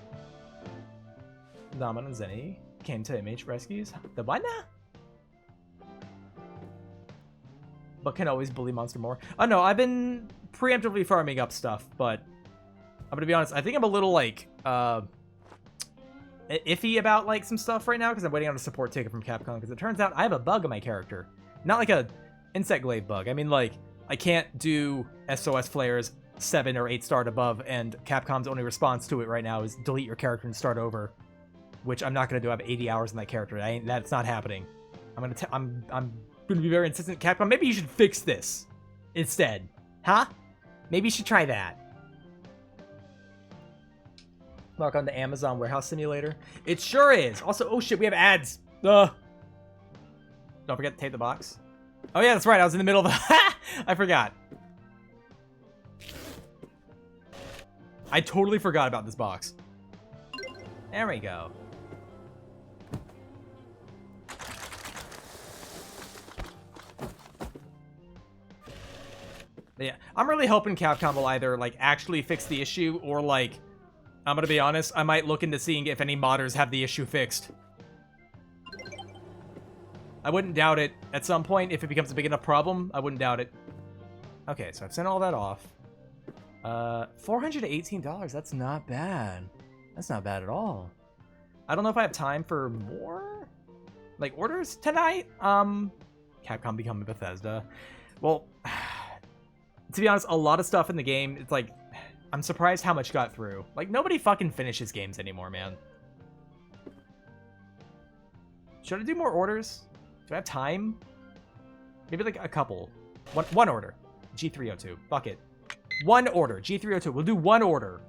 Domino and Zenny came to MH Rescues. The what now? But can always bully monster more. Oh no, I've been preemptively farming up stuff, but I'm gonna be honest, I think I'm a little like iffy about like some stuff right now because I'm waiting on a support ticket from Capcom because it turns out I have a bug on my character. Not like a insect glaive bug. I mean, like, I can't do SOS flares 7 or 8 star above, and Capcom's only response to it right now is delete your character and start over, which I'm not gonna do. I have 80 hours in that character. That's not happening. I'm gonna be very insistent. Capcom, maybe you should fix this instead, huh? Maybe you should try that. Log on to Amazon Warehouse Simulator. It sure is. Also, oh shit, we have ads. Ugh. Don't forget to tape the box. Oh yeah, that's right. I was in the middle of the... I forgot. I totally forgot about this box. There we go. But yeah, I'm really hoping Capcom will either like actually fix the issue or like, I'm gonna be honest, I might look into seeing if any modders have the issue fixed. I wouldn't doubt it at some point if it becomes a big enough problem. I wouldn't doubt it. Okay, so I've sent all that off. $418. That's not bad. That's not bad at all. I don't know if I have time for more like orders tonight. Capcom becoming Bethesda. Well, to be honest, a lot of stuff in the game, it's like, I'm surprised how much got through. Like, nobody fucking finishes games anymore, man. Should I do more orders? Do I have time? Maybe like a couple. One order. G302. Fuck it. One order. G302. We'll do one order.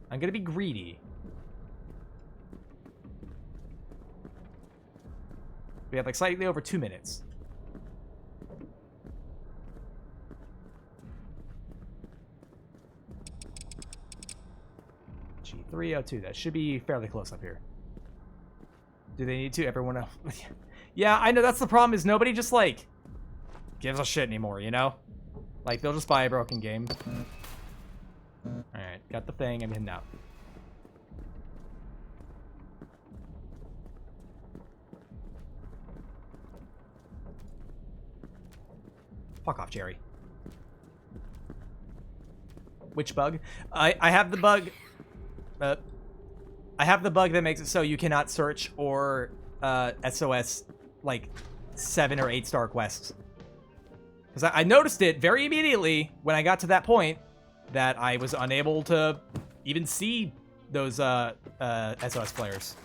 I'm gonna be greedy. We have like slightly over 2 minutes. G302. That should be fairly close up here. Do they need to? Everyone else? Yeah, I know that's the problem is nobody just like gives a shit anymore, you know? Like they'll just buy a broken game. Alright, got the thing, I'm heading out. Fuck off, Jerry. Which bug? I have the bug. I have the bug that makes it so you cannot search or SOS like 7 or 8 star quests. Because I noticed it very immediately when I got to that point that I was unable to even see those SOS flares.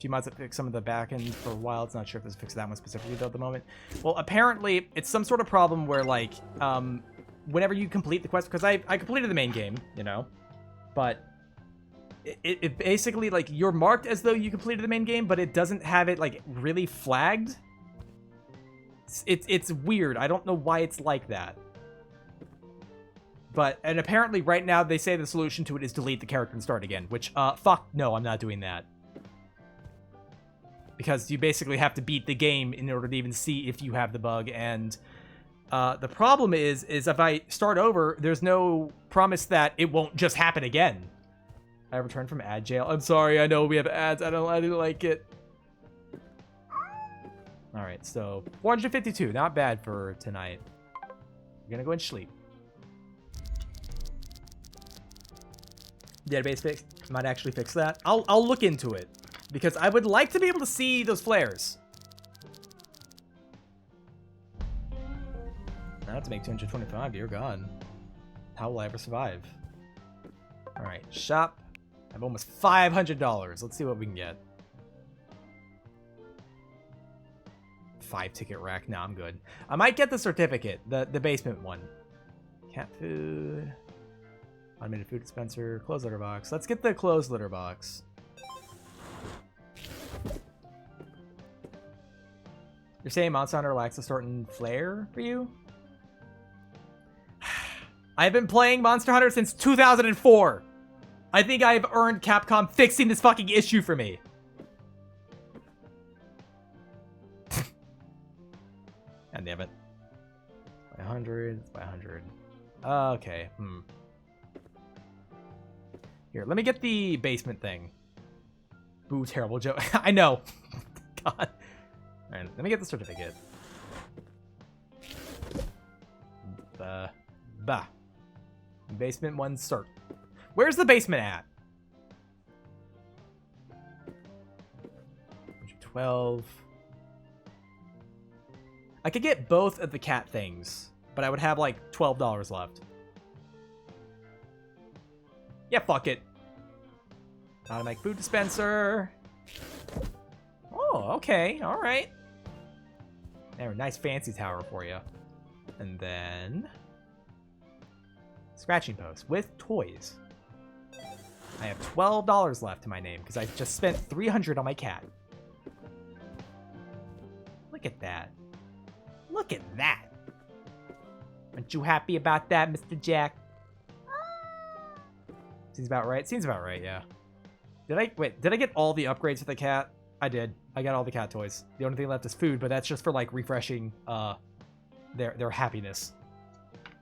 Few mods that fix some of the backend for Wilds. Not sure if this fixes that one specifically though at the moment. Well, apparently it's some sort of problem where like whenever you complete the quest, because I completed the main game, you know, but it basically like you're marked as though you completed the main game, but it doesn't have it like really flagged. It's weird. I don't know why it's like that. But and apparently right now they say the solution to it is delete the character and start again, which fuck no, I'm not doing that. Because you basically have to beat the game in order to even see if you have the bug. And the problem is if I start over, there's no promise that it won't just happen again. I returned from ad jail. I'm sorry, I know we have ads. I didn't like it. Alright, so 452. Not bad for tonight. We're gonna go and sleep. Database fix might actually fix that. I'll look into it. Because I would like to be able to see those flares. I have to make 225, dear God. How will I ever survive? Alright, shop. I have almost $500. Let's see what we can get. 5 ticket rack. No, I'm good. I might get the certificate, the basement one. Cat food. Automated food dispenser. Closed litter box. Let's get the closed litter box. You're saying Monster Hunter lacks a certain flair for you? I've been playing Monster Hunter since 2004. I think I've earned Capcom fixing this fucking issue for me. God damn it. By 100, by 100. Okay, Here, let me get the basement thing. Boo, terrible joke. I know. God. Alright, let me get the certificate. Bah. Basement 1 cert. Where's the basement at? 12. I could get both of the cat things, but I would have like $12 left. Yeah, fuck it. Automatic food dispenser. Oh, okay. All right. There, nice fancy tower for you. And then scratching post with toys. I have $12 left to my name because I just spent $300 on my cat. Look at that. Look at that. Aren't you happy about that, Mr. Jack? Seems about right. Seems about right, yeah. Did I get all the upgrades for the cat? I did. I got all the cat toys. The only thing left is food, but that's just for like refreshing their happiness.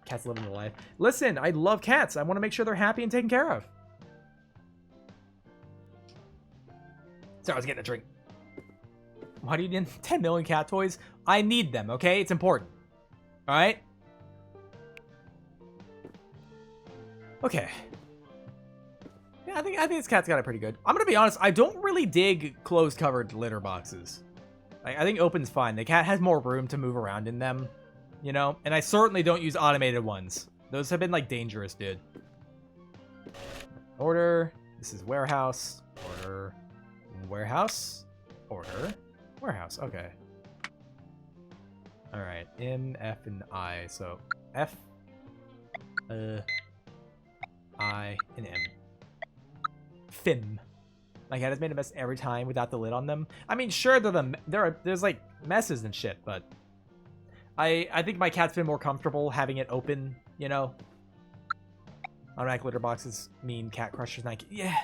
Cats living the life. Listen, I love cats. I want to make sure they're happy and taken care of. Sorry, I was getting a drink. Why do you need 10 million cat toys? I need them, okay? It's important. Alright? Okay. Yeah, I think this cat's got it pretty good. I'm gonna be honest, I don't really dig closed covered litter boxes. I think open's fine. The cat has more room to move around in them, you know? And I certainly don't use automated ones. Those have been like dangerous, dude. Order. This is warehouse. Order. Warehouse. Order. Warehouse. Okay. All right. M, F, and I. So F, I, and M. Fim. My cat has made a mess every time without the lid on them. I mean, sure, there's like messes and shit, but I think my cat's been more comfortable having it open, you know? Automatic litter boxes mean cat crushers. Yeah,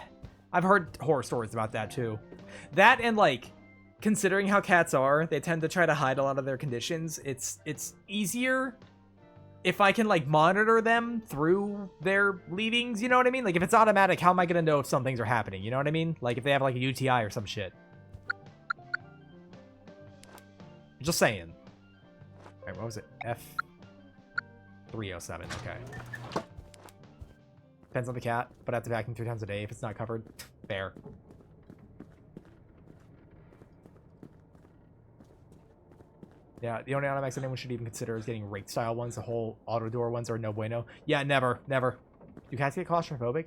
I've heard horror stories about that too. That and like, considering how cats are, they tend to try to hide a lot of their conditions. It's easier if I can like monitor them through their leavings, you know what I mean? Like if it's automatic, how am I gonna know if some things are happening? You know what I mean? Like if they have like a UTI or some shit. Just saying. Alright, what was it? F307, okay. Depends on the cat, but I have to vacuum 3 times a day if it's not covered. Fair. Yeah, the only automax anyone should even consider is getting rate style ones. The whole auto door ones are no bueno. Yeah, never. Do cats get claustrophobic?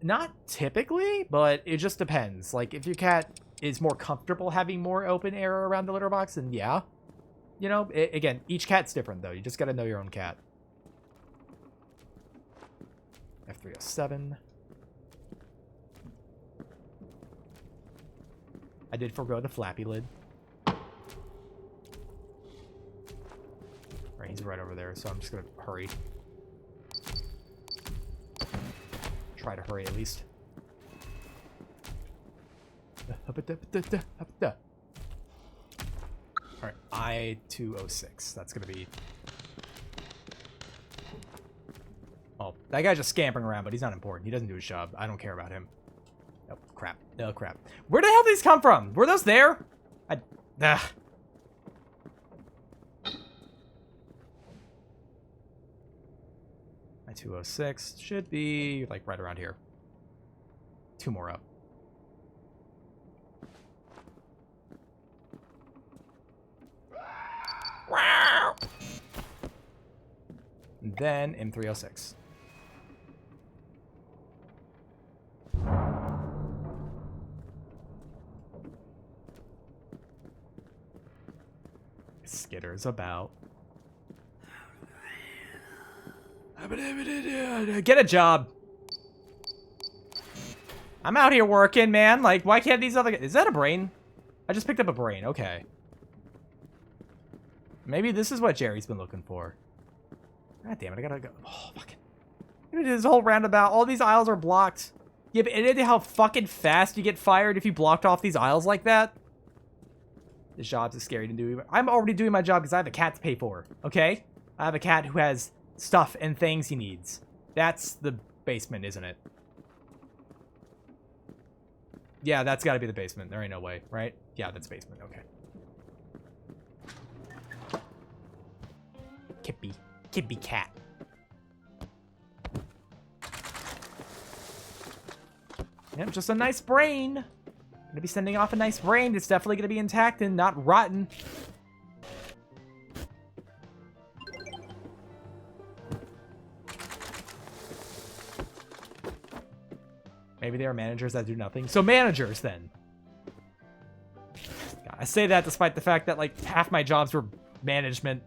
Not typically, but it just depends. Like, if your cat is more comfortable having more open air around the litter box, then yeah. You know, again, each cat's different, though. You just gotta know your own cat. F307. I did forgo the flappy lid. Alright, he's right over there, so I'm just gonna hurry. Try to hurry, at least. Alright, I-206. That's gonna be... Oh, Oh, that guy's just scampering around, but he's not important. He doesn't do his job. I don't care about him. Oh, crap. Oh, crap. Where the hell did these come from? Were those there? Ugh. My 206 should be, like, right around here. 2 more up. Wow. And then M306. Skitter's about. Get a job. I'm out here working, man. Like, why can't these other... Is that a brain? I just picked up a brain. Okay. Maybe this is what Jerry's been looking for. God damn it, I gotta go. Oh, fucking. This whole roundabout. All these aisles are blocked. You have any idea how fucking fast you get fired if you blocked off these aisles like that? This job's scary to do. I'm already doing my job because I have a cat to pay for, okay? I have a cat who has stuff and things he needs. That's the basement, isn't it? Yeah, that's gotta be the basement. There ain't no way, right? Yeah, that's basement, okay. Kippy cat. Yep, just a nice brain. Gonna be sending off a nice brain. It's definitely gonna be intact and not rotten. Maybe there are managers that do nothing. So managers, then. God, I say that despite the fact that, like, half my jobs were management.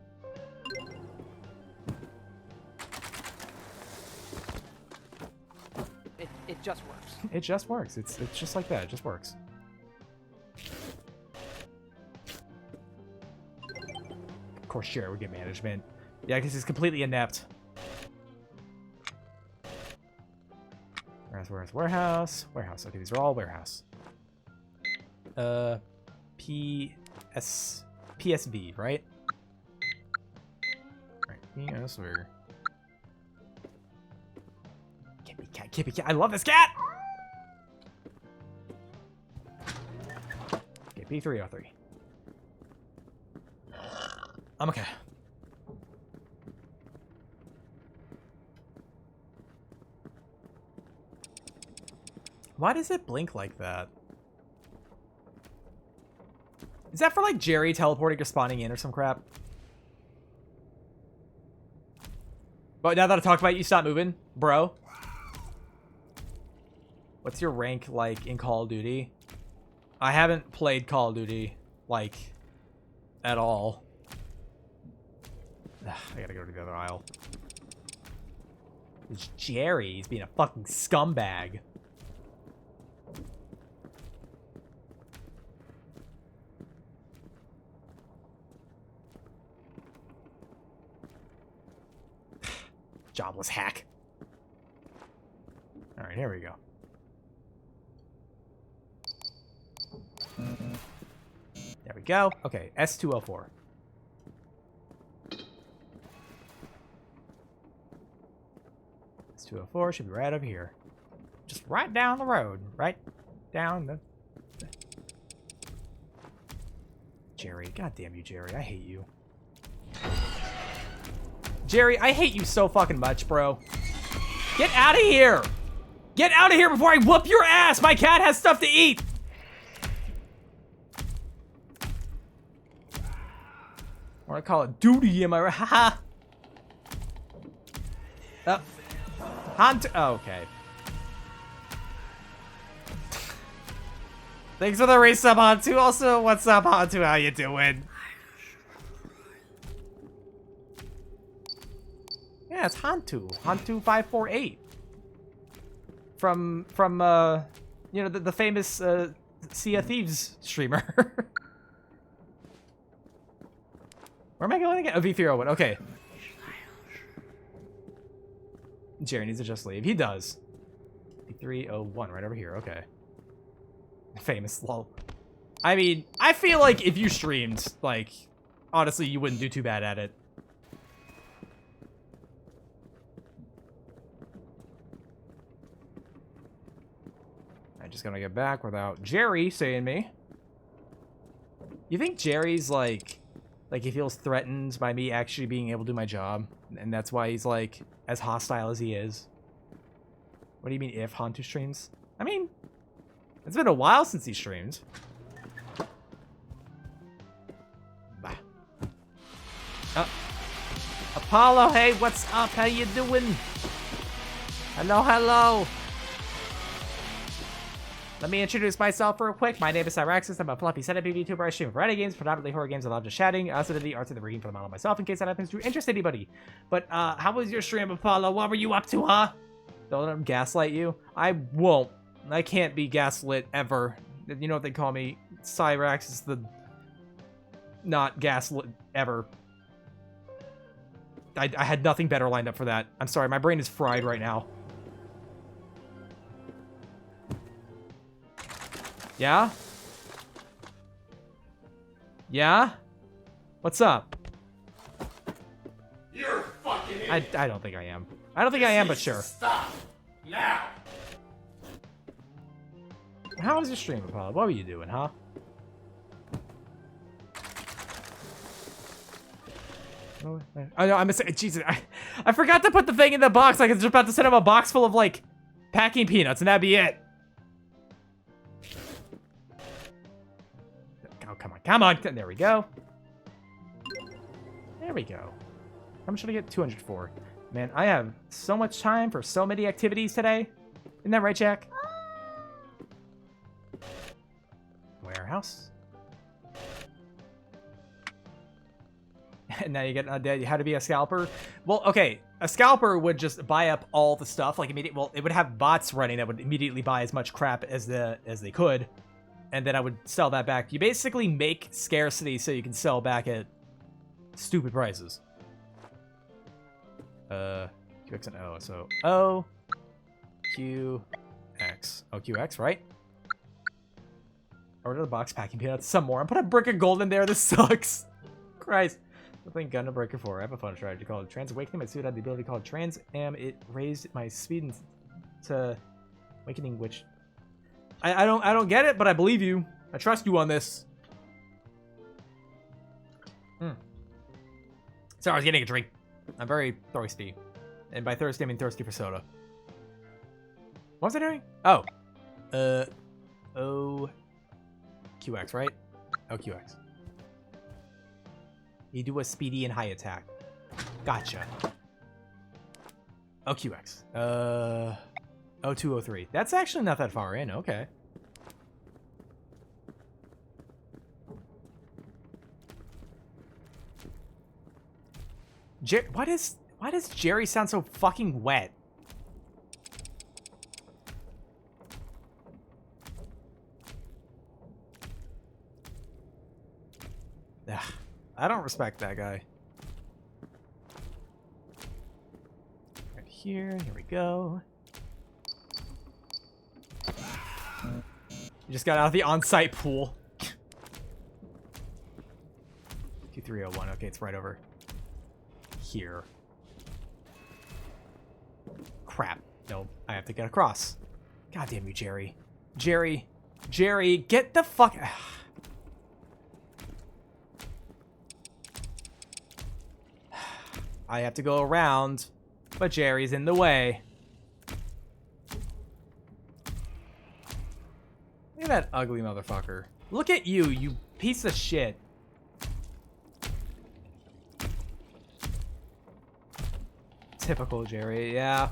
It just works. It just works. It's just like that. It just works. Of course, Jared would get management. Yeah, because he's completely inept. Where's warehouse? Warehouse. Okay, these are all warehouse. PSV, right? Right. PSV. Kippy cat. I love this cat! Okay, P303. I'm okay. Why does it blink like that? Is that for, like, Jerry teleporting or spawning in or some crap? But now that I talked about it, you stop moving, bro. What's your rank like in Call of Duty? I haven't played Call of Duty, like, at all. Ugh, I gotta go to the other aisle. It's Jerry. He's being a fucking scumbag. Jobless hack. All right, here we go. There we go. Okay, S204. S204 should be right over here. Just right down the road. Right down the... Jerry. God damn you, Jerry. I hate you. Jerry, I hate you so fucking much, bro. Get out of here! Get out of here before I whoop your ass! My cat has stuff to eat! Or I call it duty, am I right? Haha! Hunt. Oh, okay. Thanks for the resub, Hantu. Also, what's up, Hantu? How you doing? Yeah, it's Hantu. Hantu548. From you know, the famous Sea of Thieves streamer. Where am I going again? Oh, V301. Okay. Jerry needs to just leave. He does. V301, right over here. Okay. Famous lol. I mean, I feel like if you streamed, like, honestly, you wouldn't do too bad at it. Just gonna get back without Jerry seeing me. You think Jerry's like he feels threatened by me actually being able to do my job, and that's why he's like as hostile as he is? What do you mean if Hantu streams? I mean, it's been a while since he streamed. Bah. Apollo, hey, what's up? How you doing? Hello, hello. Let me introduce myself real quick. My name is Cyraxis. I'm a fluffy setup YouTuber. I stream variety games, predominantly horror games. I love just chatting. I also did the arts of the rigging for the model myself in case that happens to interest anybody. But how was your stream, Apollo? What were you up to, huh? Don't let them gaslight you. I won't. I can't be gaslit ever. You know what they call me? Cyraxis, the not gaslit ever. I had nothing better lined up for that. I'm sorry, my brain is fried right now. Yeah? Yeah? What's up? You're a fucking idiot. I don't think I am. I don't think I am, but sure. Stop now. How was your stream, Apollo? What were you doing, huh? Oh no, I'm missing. Jesus, I forgot to put the thing in the box. Like I was just about to send him a box full of like packing peanuts, and that'd be it. Oh, come on, come on. There we go. There we go. How much should I get? 200 for? Man, I have so much time for so many activities today. Isn't that right, Jack? Warehouse. And now you get how to be a scalper. Well, okay, a scalper would just buy up all the stuff like immediately. Well, it would have bots running that would immediately buy as much crap as they could, and then I would sell that back. You basically make scarcity so you can sell back at stupid prices. QX and O. So O, Q, X. O, Q, X, right? Order the box packing peanuts. Some more. I put a brick of gold in there. This sucks. Christ. I'm playing Gundam Breaker 4. I have a fun strategy called Trans Awakening. My suit had the ability called Trans Am. It raised my speed to Awakening, which I don't get it, but I believe you. I trust you on this. Sorry, I was getting a drink. I'm very thirsty. And by thirsty, I mean thirsty for soda. What was I doing? Oh. O QX, right? OQX. You do a speedy and high attack. Gotcha. OQX. O203. That's actually not that far in. Okay. Why does Jerry sound so fucking wet? Ugh, I don't respect that guy. Right here we go. You just got out of the on-site pool. 2301. Okay, it's right over here. Crap. No, I have to get across. God damn you, Jerry. Jerry, get the fuck... I have to go around, but Jerry's in the way. Look at that ugly motherfucker. Look at you, you piece of shit. Typical Jerry, yeah.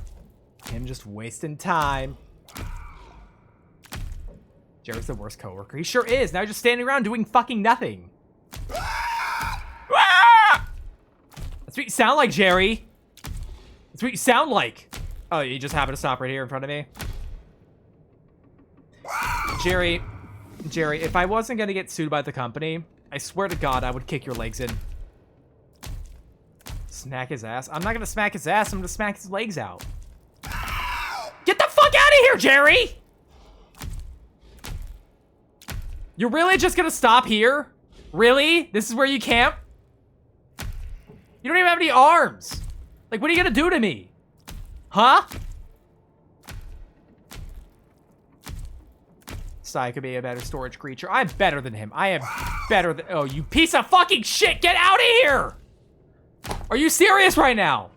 Him just wasting time. Jerry's the worst coworker. He sure is. Now he's just standing around doing fucking nothing. That's what you sound like, Jerry. That's what you sound like. Oh, you just happen to stop right here in front of me? Jerry, if I wasn't gonna get sued by the company, I swear to God, I would kick your legs in. Smack his ass? I'm not gonna smack his ass, I'm gonna smack his legs out. Get the fuck out of here, Jerry! You're really just gonna stop here? Really? This is where you camp? You don't even have any arms. Like, what are you gonna do to me? Huh? So I could be a better storage creature. I'm better than him. I am better than... Oh, you piece of fucking shit! Get out of here! Are you serious right now?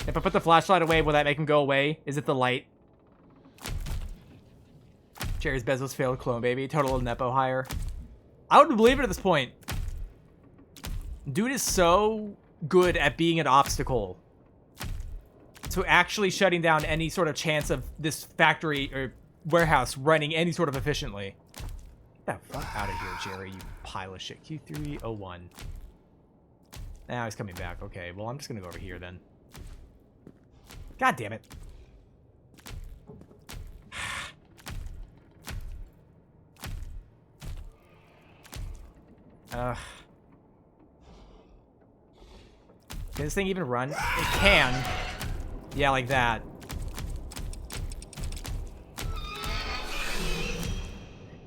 If I put the flashlight away, will that make him go away? Is it the light? Jerry's Bezos failed clone baby. Total Nepo hire. I wouldn't believe it at this point. Dude is so good at being an obstacle to actually shutting down any sort of chance of this factory or warehouse running any sort of efficiently. Get the fuck out of here, Jerry, you pile of shit. Q301. Now he's coming back. Okay, well, I'm just gonna go over here then. God damn it. Can this thing even run? It can. Yeah, like that.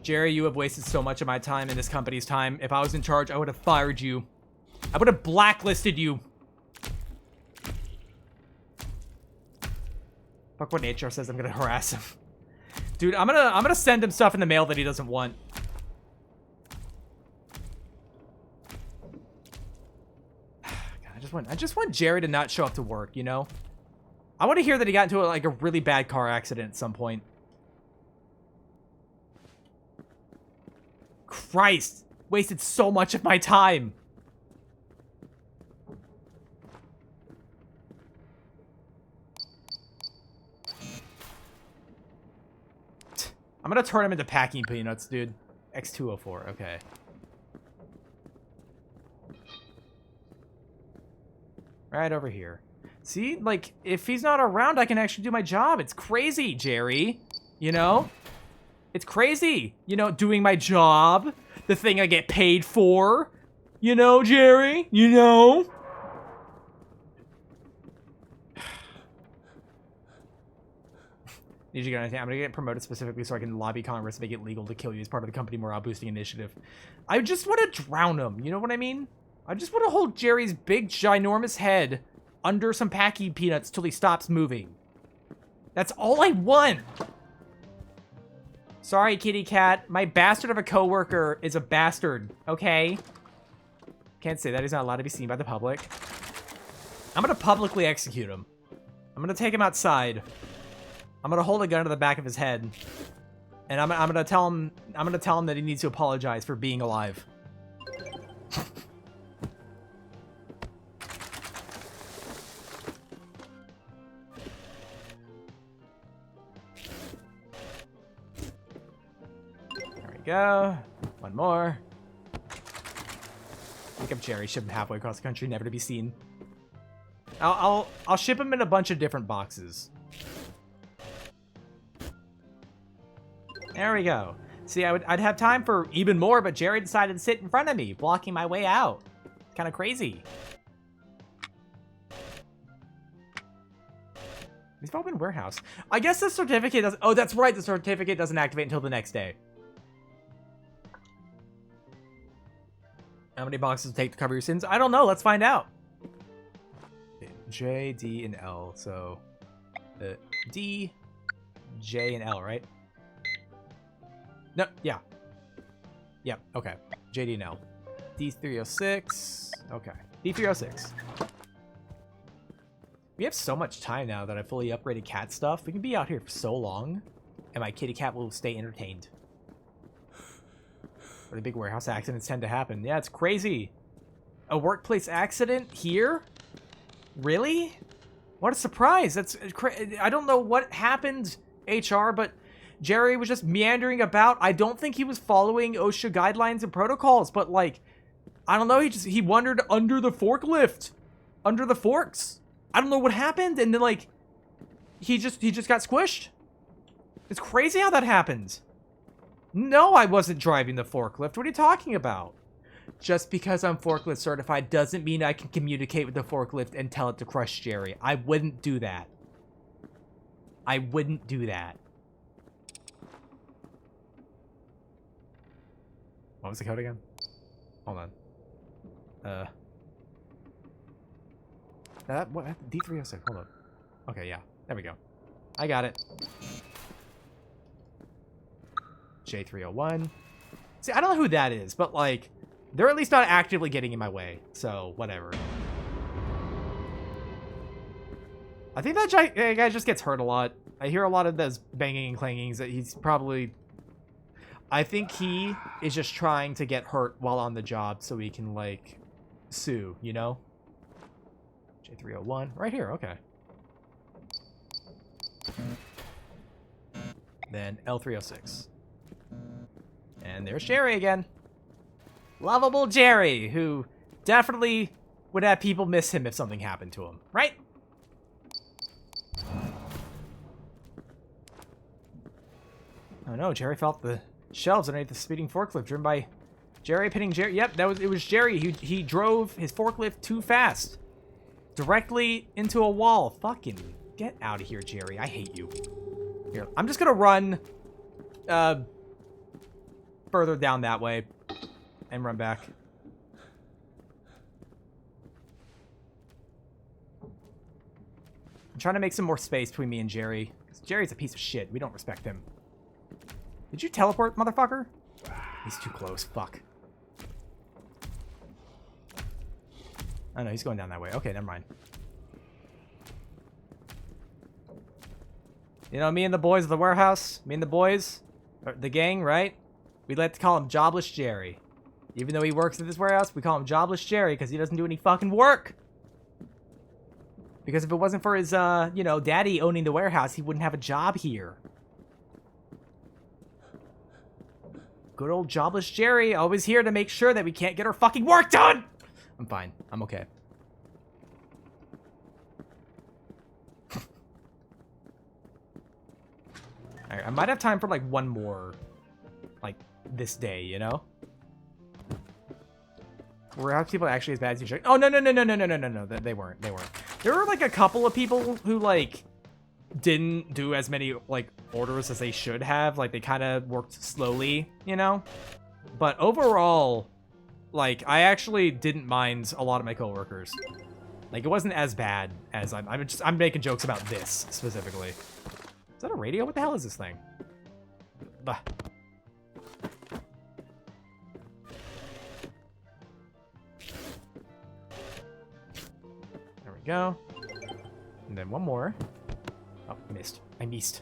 Jerry, you have wasted so much of my time and this company's time. If I was in charge, I would have fired you. I would have blacklisted you. Fuck what HR says. I'm gonna harass him. Dude, I'm gonna send him stuff in the mail that he doesn't want. God, I just want Jerry to not show up to work, you know? I want to hear that he got into like a really bad car accident at some point. Christ, wasted so much of my time. I'm gonna turn him into packing peanuts, dude. X204, okay. Right over here. See, like, if he's not around, I can actually do my job. It's crazy, Jerry. You know? It's crazy. You know, doing my job. The thing I get paid for. You know, Jerry? You know? Need you to get anything? I'm gonna get promoted specifically so I can lobby Congress to make it legal to kill you as part of the company morale boosting initiative. I just want to drown him. You know what I mean? I just want to hold Jerry's big, ginormous head under some packing peanuts till he stops moving. That's all I want. Sorry, kitty cat. My bastard of a coworker is a bastard, okay? Can't say that. He's not allowed to be seen by the public. I'm gonna publicly execute him. I'm gonna take him outside. I'm gonna hold a gun to the back of his head. And I'm gonna tell him that he needs to apologize for being alive. Go. One more. Pick up Jerry, ship him halfway across the country, never to be seen. I'll ship him in a bunch of different boxes. There we go. See, I'd have time for even more, but Jerry decided to sit in front of me, blocking my way out. Kind of crazy. He's open warehouse. I guess the certificate doesn't. Oh, that's right. The certificate doesn't activate until the next day. How many boxes does it take to cover your sins? I don't know. Let's find out. J, D, and L. So, D, J, and L, right? No, yeah. Yep, okay. J, D, and L. D306. Okay. D306. We have so much time now that I fully upgraded cat stuff. We can be out here for so long, and my kitty cat will stay entertained. The big warehouse accidents tend to happen. Yeah, it's crazy. A workplace accident here? Really? What a surprise. That's I don't know what happened, HR, but Jerry was just meandering about. I don't think he was following OSHA guidelines and protocols, but like, I don't know, he wandered under the forklift. Under the forks. I don't know what happened, and then like he just got squished. It's crazy how that happened. No, I wasn't driving the forklift. What are you talking about? Just because I'm forklift certified doesn't mean I can communicate with the forklift and tell it to crush Jerry. I wouldn't do that. I wouldn't do that. What was the code again? Hold on. What? D306. Hold on. Okay, yeah. There we go. I got it. J301. See, I don't know who that is, but, like, they're at least not actively getting in my way. So, whatever. I think that guy just gets hurt a lot. I hear a lot of those banging and clangings that he's probably... I think he is just trying to get hurt while on the job so he can, like, sue, you know? J301. Right here, okay. Then L306. And there's Jerry again. Lovable Jerry, who definitely would have people miss him if something happened to him, right? Oh no, Jerry felt the shelves underneath the speeding forklift driven by Jerry pitting Jerry. Yep, it was Jerry. He drove his forklift too fast. Directly into a wall. Fucking get out of here, Jerry. I hate you. Here, I'm just gonna run further down that way and run back. I'm trying to make some more space between me and Jerry. 'Cause Jerry's a piece of shit. We don't respect him. Did you teleport, motherfucker? He's too close. Fuck. Oh no, he's going down that way. Okay, never mind. You know, me and the boys of the warehouse, me and the boys, the gang, right? We'd like to call him Jobless Jerry. Even though he works at this warehouse, we call him Jobless Jerry because he doesn't do any fucking work. Because if it wasn't for his, you know, daddy owning the warehouse, he wouldn't have a job here. Good old Jobless Jerry, always here to make sure that we can't get our fucking work done! I'm fine. I'm okay. Alright, I might have time for, like, one more, like, this day, you know? Were people actually as bad as you should? Oh, no, they weren't. There were, like, a couple of people who, like, didn't do as many, like, orders as they should have. Like, they kind of worked slowly, you know? But overall, like, I actually didn't mind a lot of my coworkers. Like, it wasn't as bad as I'm making jokes about this specifically. Is that a radio? What the hell is this thing? Bah. There we go. And then one more. Oh, missed. I missed.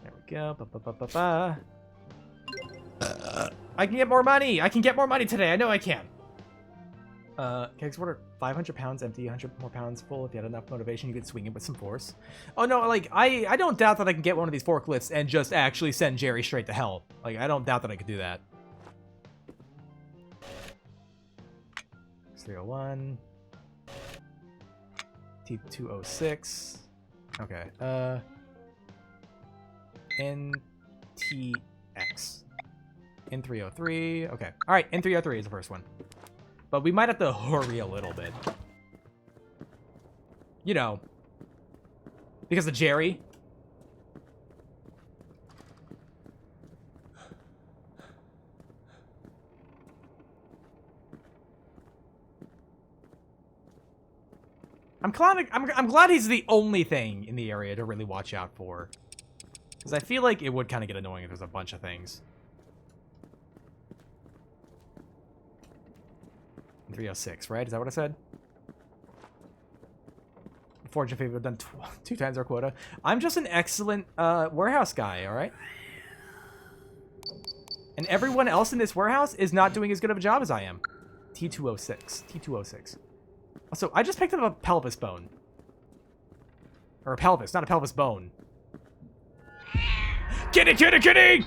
There we go. I can get more money! I can get more money today! I know I can! Kegs order 500 pounds empty, 100 more pounds full. If you had enough motivation, you could swing it with some force. Oh no, like, I don't doubt that I can get one of these forklifts and just actually send Jerry straight to hell. Like, I don't doubt that I could do that. 301. T206. Okay. NTX. N303. Okay. Alright, N303 is the first one. But we might have to hurry a little bit. You know. Because of Jerry. I'm glad he's the only thing in the area to really watch out for. Because I feel like it would kind of get annoying if there's a bunch of things. 306, right? Is that what I said? Unfortunately, we've done 2 times our quota. I'm just an excellent warehouse guy, alright? And everyone else in this warehouse is not doing as good of a job as I am. T206. T206. Also, I just picked up a pelvis bone. Or a pelvis, not a pelvis bone. Kitty, kitty, kitty!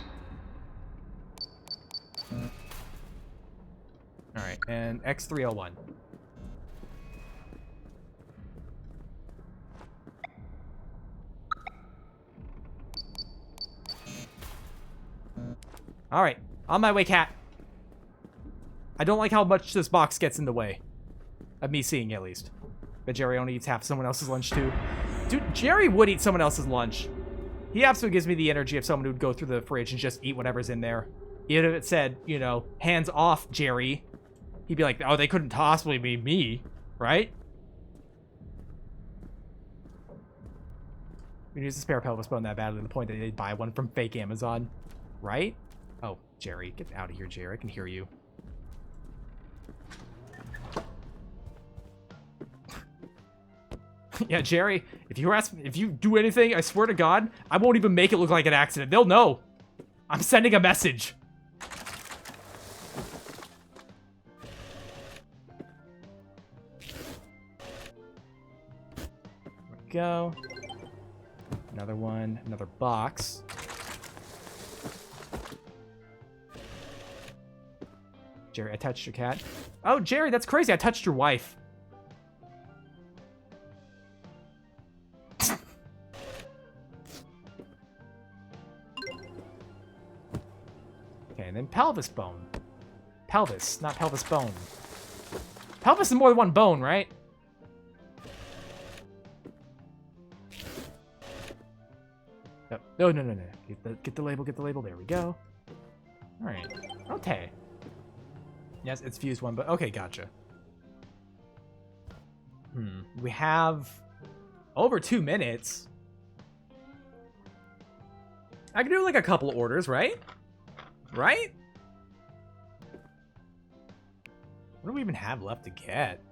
Alright, and X301. Alright, on my way, cat. I don't like how much this box gets in the way. Of me seeing, at least. But Jerry only eats half someone else's lunch, too. Dude, Jerry would eat someone else's lunch. He absolutely gives me the energy of someone who would go through the fridge and just eat whatever's in there. Even if it said, you know, hands off, Jerry, he'd be like, oh, they couldn't possibly be me, right? We use the spare pelvis bone that badly to the point that they'd buy one from fake Amazon, right? Oh, Jerry, get out of here, Jerry. I can hear you. Yeah, Jerry, if you do anything, I swear to God, I won't even make it look like an accident. They'll know. I'm sending a message. There we go. Another one, another box. Jerry, I touched your cat. Oh, Jerry, that's crazy. I touched your wife. Okay, and then pelvis bone. Pelvis, not pelvis bone. Pelvis is more than one bone, right? Oh, no. Get the label, There we go. All right. Okay. Yes, it's fused one, but okay, gotcha. We have over 2 minutes. I can do like a couple of orders, right? Right? What do we even have left to get?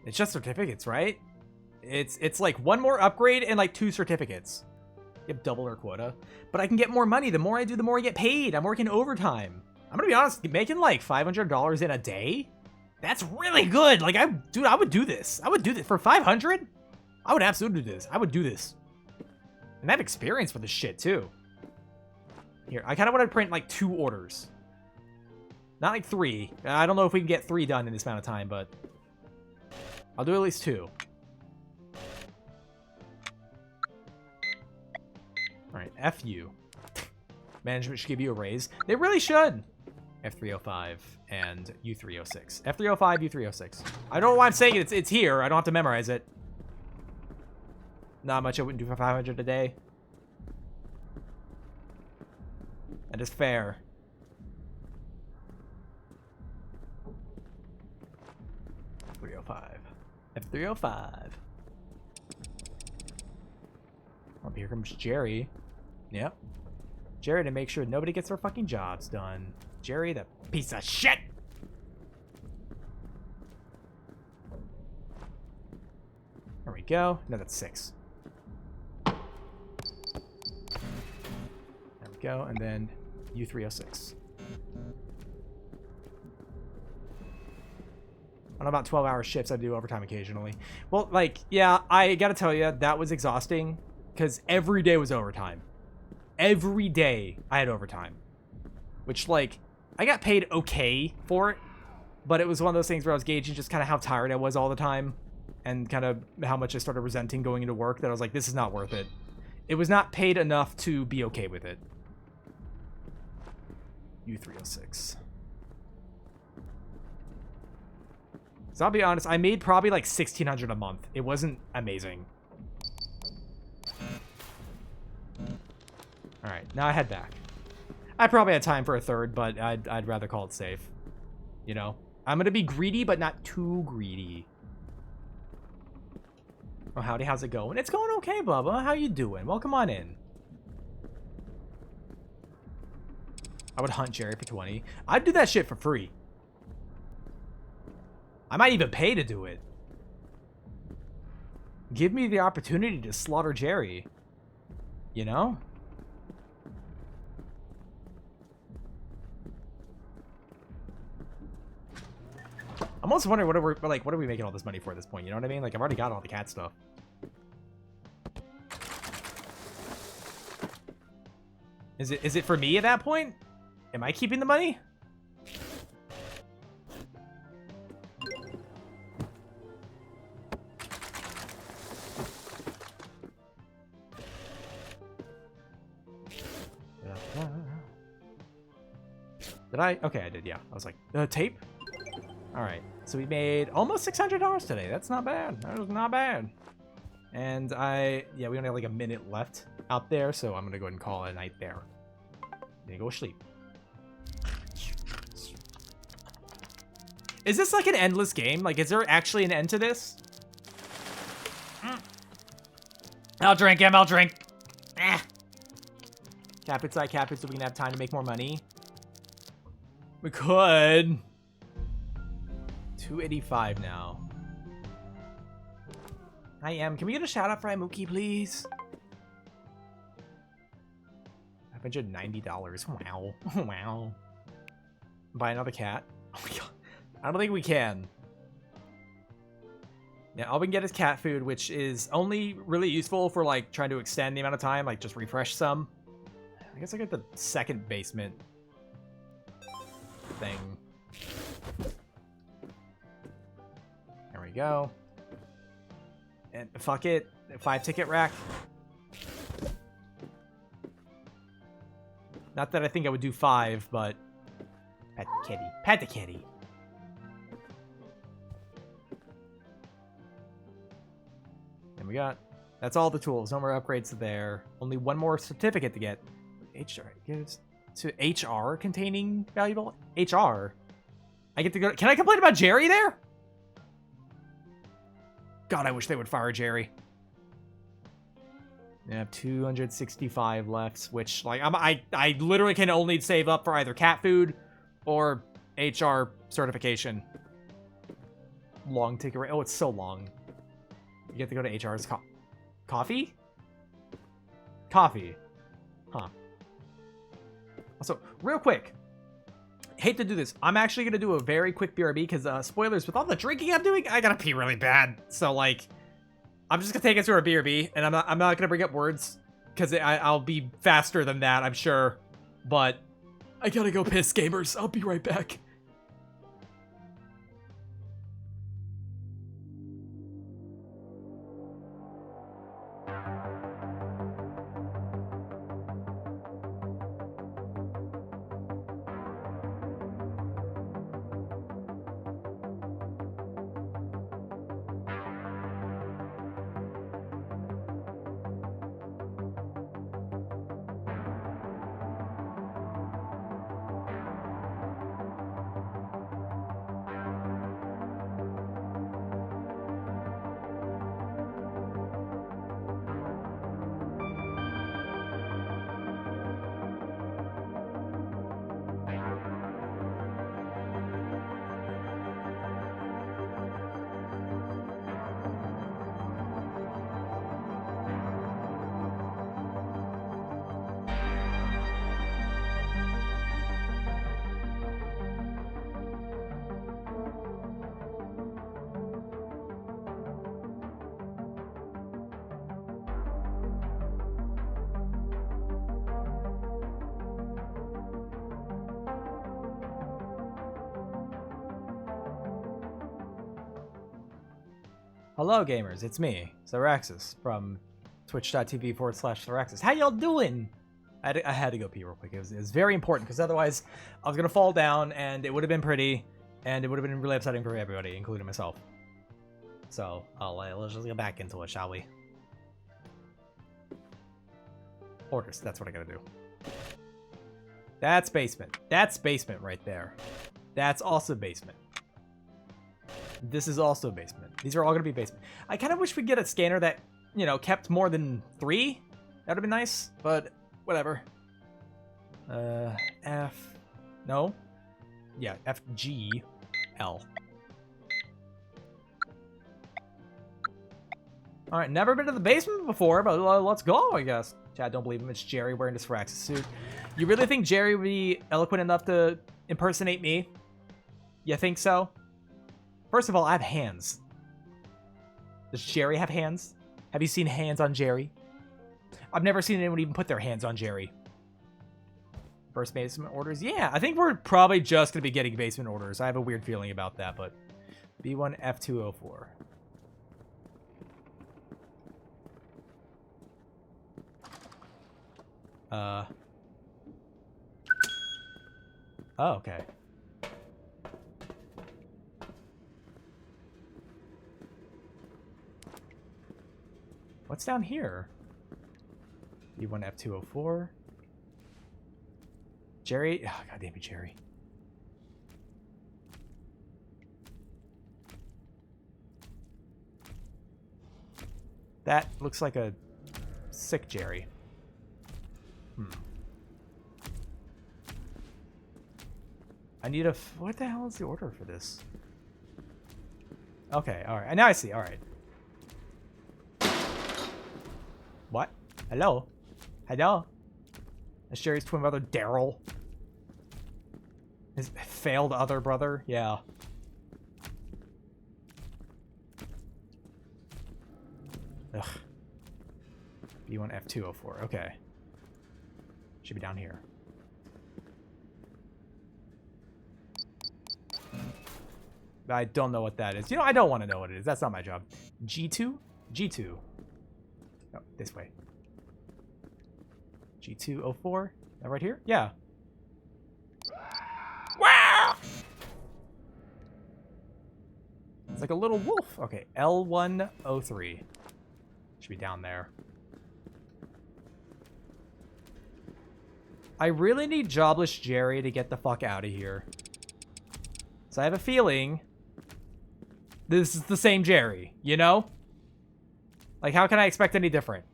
It's just certificates, right? It's like one more upgrade and like 2 certificates. You have double our quota. But I can get more money. The more I do, the more I get paid. I'm working overtime. I'm gonna be honest, making like $500 in a day? That's really good. Like, dude, I would do this. I would do this for 500. I would absolutely do this. I would do this. And I have experience for this shit too. Here, I kind of want to print like 2 orders. Not like 3. I don't know if we can get 3 done in this amount of time, but I'll do at least 2. All right, F you. Management should give you a raise. They really should. F305 and U306. F305, U306. I don't know why I'm saying it. It's here. I don't have to memorize it. Not much I wouldn't do for 500 a day. That is fair. F305. F305. Oh, here comes Jerry. Yep. Jerry to make sure nobody gets their fucking jobs done. Jerry, the piece of shit! There we go. No, that's 6. There we go. And then U306. On about 12-hour shifts, I do overtime occasionally. Well, like, yeah, I gotta tell you, that was exhausting. Because every day was overtime. Every day I had overtime. Which, like, I got paid okay for it. But it was one of those things where I was gauging just kind of how tired I was all the time. And kind of how much I started resenting going into work. That I was like, this is not worth it. It was not paid enough to be okay with it. U306. So I'll be honest, I made probably like $1,600 a month. It wasn't amazing. Alright, now I head back. I probably had time for a third, but I'd rather call it safe. You know? I'm gonna be greedy, but not too greedy. Oh, howdy, how's it going? It's going okay, Bubba. How you doing? Welcome on in. I would hunt Jerry for 20. I'd do that shit for free. I might even pay to do it. Give me the opportunity to slaughter Jerry. You know? I'm also wondering what are we making all this money for at this point? You know what I mean? Like, I've already got all the cat stuff. Is it for me at that point? Am I keeping the money? Did I? Okay, I did, yeah. I was like, tape? Alright, so we made almost $600 today. That's not bad. That was not bad. And yeah, we only have like a minute left out there, so I'm gonna go ahead and call it a night there. Then you go sleep. Is this like an endless game? Like, is there actually an end to this? I'll drink him, I'll drink. Cap inside, cap it so we can have time to make more money. We could. 285 now. I am. Can we get a shout out for Imuki, please? $590. Wow. Wow. Buy another cat. Oh my god. I don't think we can. Yeah, all we can get is cat food, which is only really useful for like trying to extend the amount of time, like just refresh some. I guess I get the second basement thing. There we go. And fuck it, 5-ticket rack. Not that I think I would do 5, but pet the kitty. Pet the kitty. And we got, that's all the tools. No more upgrades there. Only one more certificate to get. HR gives to HR containing valuable HR. I get to go. Can I complain about Jerry there? God, I wish they would fire Jerry. I have 265 left, which like I literally can only save up for either cat food or HR certification. Long ticket. Oh, it's so long. You get to go to HR's coffee? Coffee. Huh. Also, real quick. Hate to do this. I'm actually going to do a very quick BRB because, spoilers, with all the drinking I'm doing, I gotta pee really bad. So, like, I'm just going to take it through a BRB, and I'm not going to bring up words because I'll be faster than that, I'm sure. But I gotta go piss, gamers. I'll be right back. Hello, gamers. It's me, Theraxis, from twitch.tv/Theraxis. How y'all doing? I had to go pee real quick. It was very important, because otherwise I was going to fall down, and it would have been pretty, and it would have been really upsetting for everybody, including myself. So, let's just get back into it, shall we? Orders. That's what I got to do. That's basement. That's basement right there. That's also basement. This is also basement. These are all going to be basement. I kind of wish we'd get a scanner that, you know, kept more than 3. That would have been nice, but whatever. F... No? Yeah, FGL. Alright, never been to the basement before, but let's go, I guess. Chad, don't believe him. It's Jerry wearing this Theraxis suit. You really think Jerry would be eloquent enough to impersonate me? You think so? First of all, I have hands. Does Jerry have hands? Have you seen hands on Jerry? I've never seen anyone even put their hands on Jerry. First basement orders? Yeah, I think we're probably just going to be getting basement orders. I have a weird feeling about that, but... B1 F204. Oh, okay. What's down here? B1 F204. Jerry. Oh, God damn it, Jerry. That looks like a sick Jerry. I need a... What the hell is the order for this? Okay, alright. Now I see. Alright. What? Hello? Hello? That's Jerry's twin brother, Daryl. His failed other brother? Yeah. Ugh. B1 F204. Okay. Should be down here. I don't know what that is. You know, I don't want to know what it is. That's not my job. G2? G2. Oh, this way. G204? That right here? Yeah. Wow! It's like a little wolf. Okay, L103. Should be down there. I really need jobless Jerry to get the fuck out of here. So I have a feeling this is the same Jerry, you know? Like, how can I expect any different?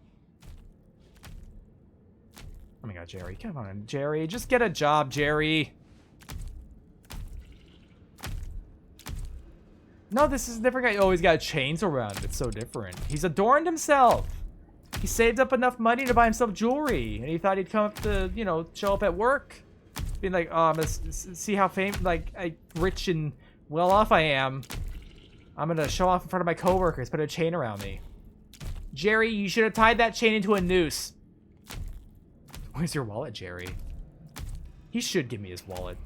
Oh my god, Jerry. Come on, Jerry. Just get a job, Jerry. No, this is a different guy. Oh, he's got chains around. It's so different. He's adorned himself. He saved up enough money to buy himself jewelry. And he thought he'd come up to, you know, show up at work. Being like, oh, I'm gonna see how rich and well off I am. I'm gonna show off in front of my coworkers, put a chain around me. Jerry, you should have tied that chain into a noose. Where's your wallet, Jerry? He should give me his wallet.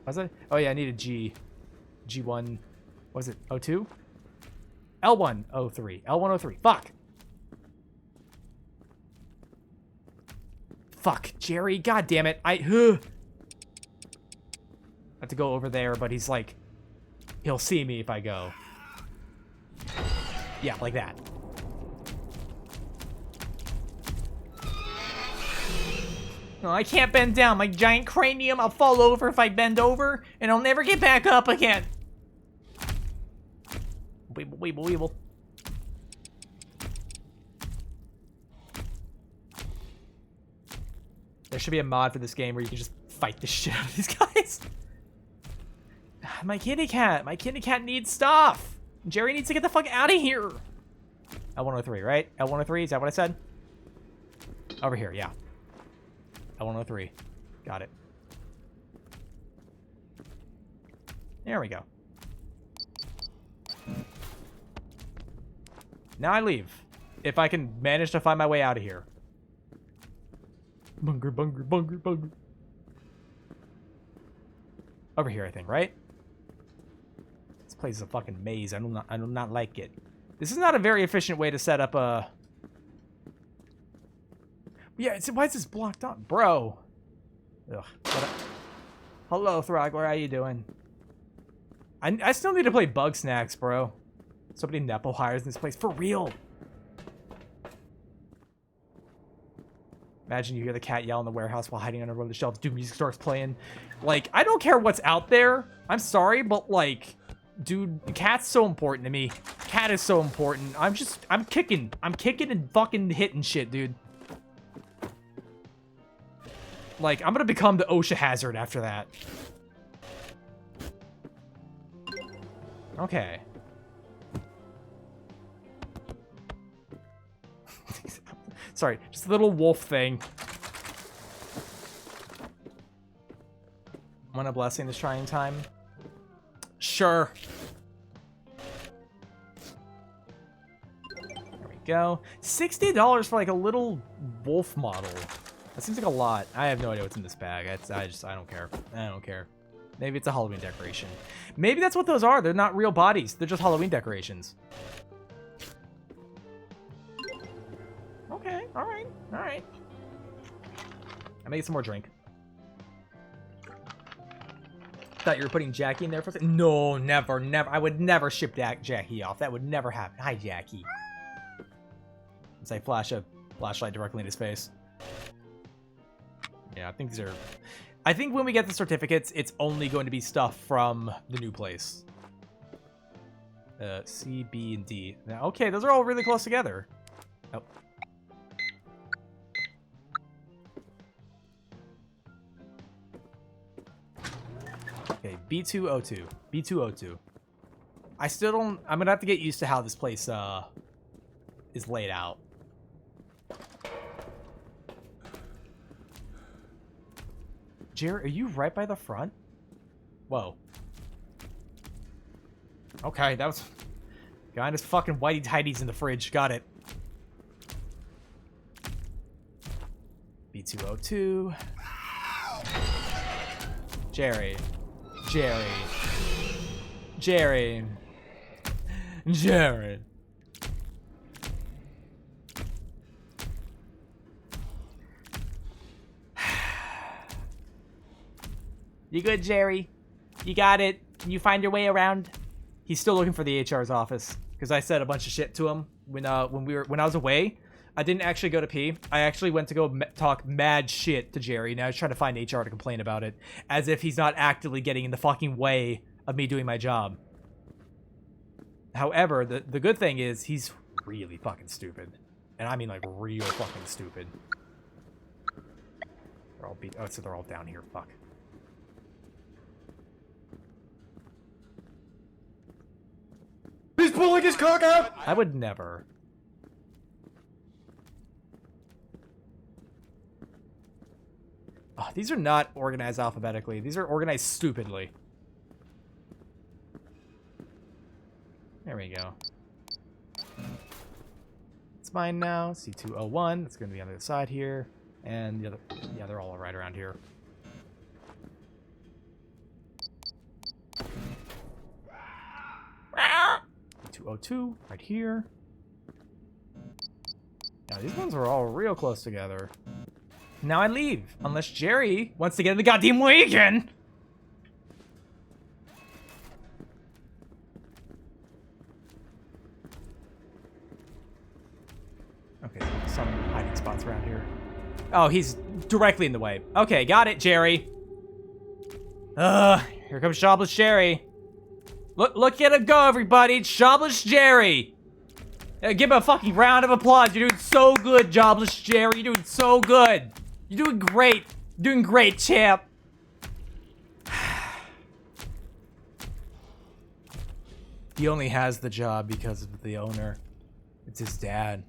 Was it? Oh yeah, I need a G. G1. Was it 02? L103. L103. Fuck. Fuck, Jerry. God damn it. I have to go over there, but he's like, he'll see me if I go. Yeah, like that. No, I can't bend down. My giant cranium, I'll fall over if I bend over, and I'll never get back up again. Weeble, weeble, weeble. There should be a mod for this game where you can just fight the shit out of these guys. My kitty cat needs stuff. Jerry needs to get the fuck out of here. L103, right? L103, is that what I said? Over here, yeah. L103. Got it. There we go. Now I leave. If I can manage to find my way out of here. Bunker, bunker, bunker, bunker. Over here, I think, right? This place is a fucking maze. I do not like it. This is not a very efficient way to set up a... Yeah, why is this blocked up? Bro. Ugh. Hello, Throgler. How you doing? I still need to play Bug Snacks, bro. Somebody Nepo hires in this place. For real. Imagine you hear the cat yell in the warehouse while hiding under one of the shelves. Dude, music starts playing. Like, I don't care what's out there. I'm sorry, but like, dude, the cat's so important to me. Cat is so important. I'm kicking. I'm kicking and fucking hitting shit, dude. Like, I'm gonna become the OSHA hazard after that. Okay. Sorry, just a little wolf thing. Want a blessing this trying time? Sure. There we go. $60 for like a little wolf model. That seems like a lot. I have no idea what's in this bag. I don't care. I don't care. Maybe it's a Halloween decoration. Maybe that's what those are. They're not real bodies. They're just Halloween decorations. Okay, alright, alright. I made some more drink. Thought you were putting Jackie in there for a second. No, never, never. I would never ship Jackie off. That would never happen. Hi, Jackie. as I flash a flashlight directly in his face. Yeah, I think these are... I think when we get the certificates, it's only going to be stuff from the new place. C, B, and D. Now, okay, those are all really close together. Oh. Okay, B202. B202. I still don't... I'm gonna have to get used to how this place, is laid out. Jared, are you right by the front? Whoa. Okay, that was... Guy and his fucking whitey tighties in the fridge. Got it. B202. Jerry. Jerry. Jerry. Jared. You good, Jerry? You got it? Can you find your way around? He's still looking for the HR's office because I said a bunch of shit to him when I was away. I didn't actually go to pee. I actually went to go talk mad shit to Jerry. Now he's trying to find HR to complain about it, as if he's not actively getting in the fucking way of me doing my job. However, the good thing is he's really fucking stupid, and I mean like real fucking stupid. They're all oh, so they're all down here. Fuck. He's pulling his cock out! I would never. Oh, these are not organized alphabetically. These are organized stupidly. There we go. It's mine now. C201. It's going to be on the other side here. And the other... Yeah, they're all right around here. C202. Right here. Now, these ones are all real close together. Now I leave. Unless Jerry wants to get in the goddamn way again. Okay, some hiding spots around here. Oh, he's directly in the way. Okay, got it, Jerry. Here comes Jobless Jerry. Look at him go, everybody. It's Jobless Jerry. Give him a fucking round of applause. You're doing so good, Jobless Jerry. You're doing so good. You're doing great. You're doing great, champ. He only has the job because of the owner. It's his dad.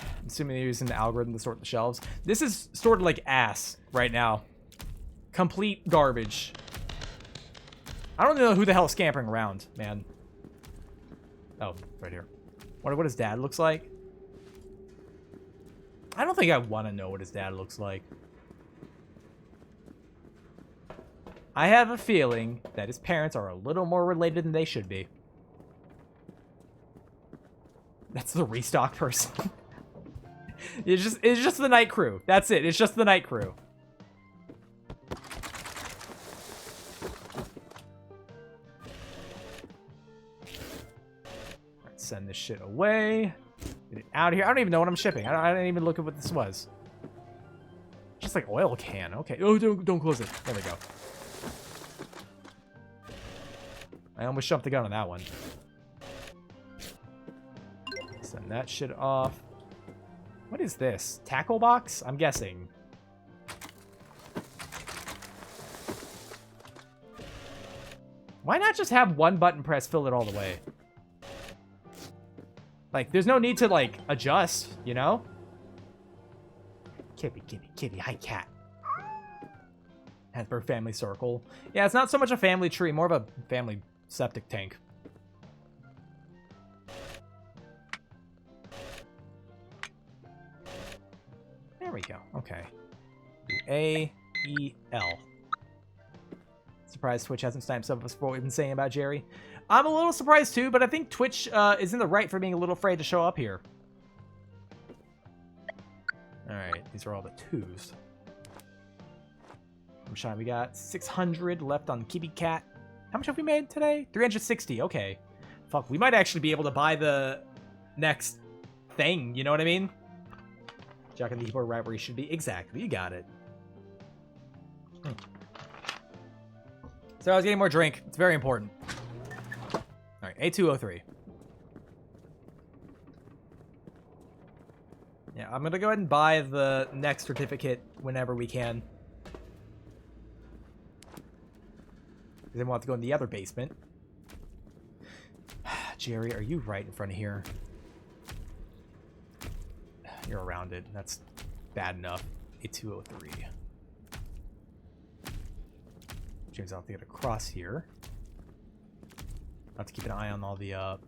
I'm assuming they're using the algorithm to sort the shelves. This is sorted like ass right now. Complete garbage. I don't know who the hell is scampering around, man. Oh, right here. Wonder what his dad looks like. I don't think I want to know what his dad looks like. I have a feeling that his parents are a little more related than they should be. That's the restock person. It's just the night crew. That's it. It's just the night crew. Send this shit away. Get it out of here. I don't even know what I'm shipping. I didn't even look at what this was. Just like oil can. Okay. Oh, don't close it. There we go. I almost jumped the gun on that one. Send that shit off. What is this? Tackle box? I'm guessing. Why not just have one button press fill it all the way? Like, there's no need to, like, adjust, you know? Kitty, kitty, kitty, hi, cat. Hasbro family circle. Yeah, it's not so much a family tree, more of a family septic tank. There we go. Okay. A, E, L. Surprised Twitch hasn't sniped some of us for what we've been saying about Jerry. I'm a little surprised too, but I think Twitch is in the right for being a little afraid to show up here. Alright, these are all the twos. I'm sure we got 600 left on Kitty Cat. How much have we made today? 360, okay. Fuck, we might actually be able to buy the next thing, you know what I mean? Jack and the keyboard right where he should be. Exactly, you got it. So I was getting more drink. It's very important. Alright, A203. Yeah, I'm gonna go ahead and buy the next certificate whenever we can. Then we'll have to go in the other basement. Jerry, are you right in front of here? You're around it. That's bad enough. A203. James, I'll have to get across here. I'll have to keep an eye on all the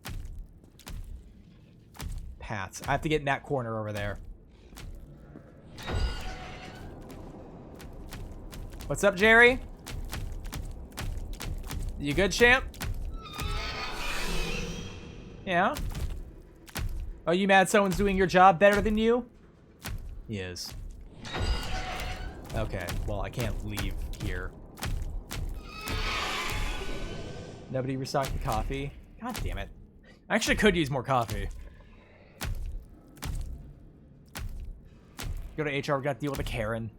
paths. I have to get in that corner over there. What's up, Jerry? You good, champ? Yeah? Are you mad someone's doing your job better than you? He is. Okay, well, I can't leave here. Nobody restocked the coffee. God damn it. I actually could use more coffee. Go to HR, we gotta deal with a Karen.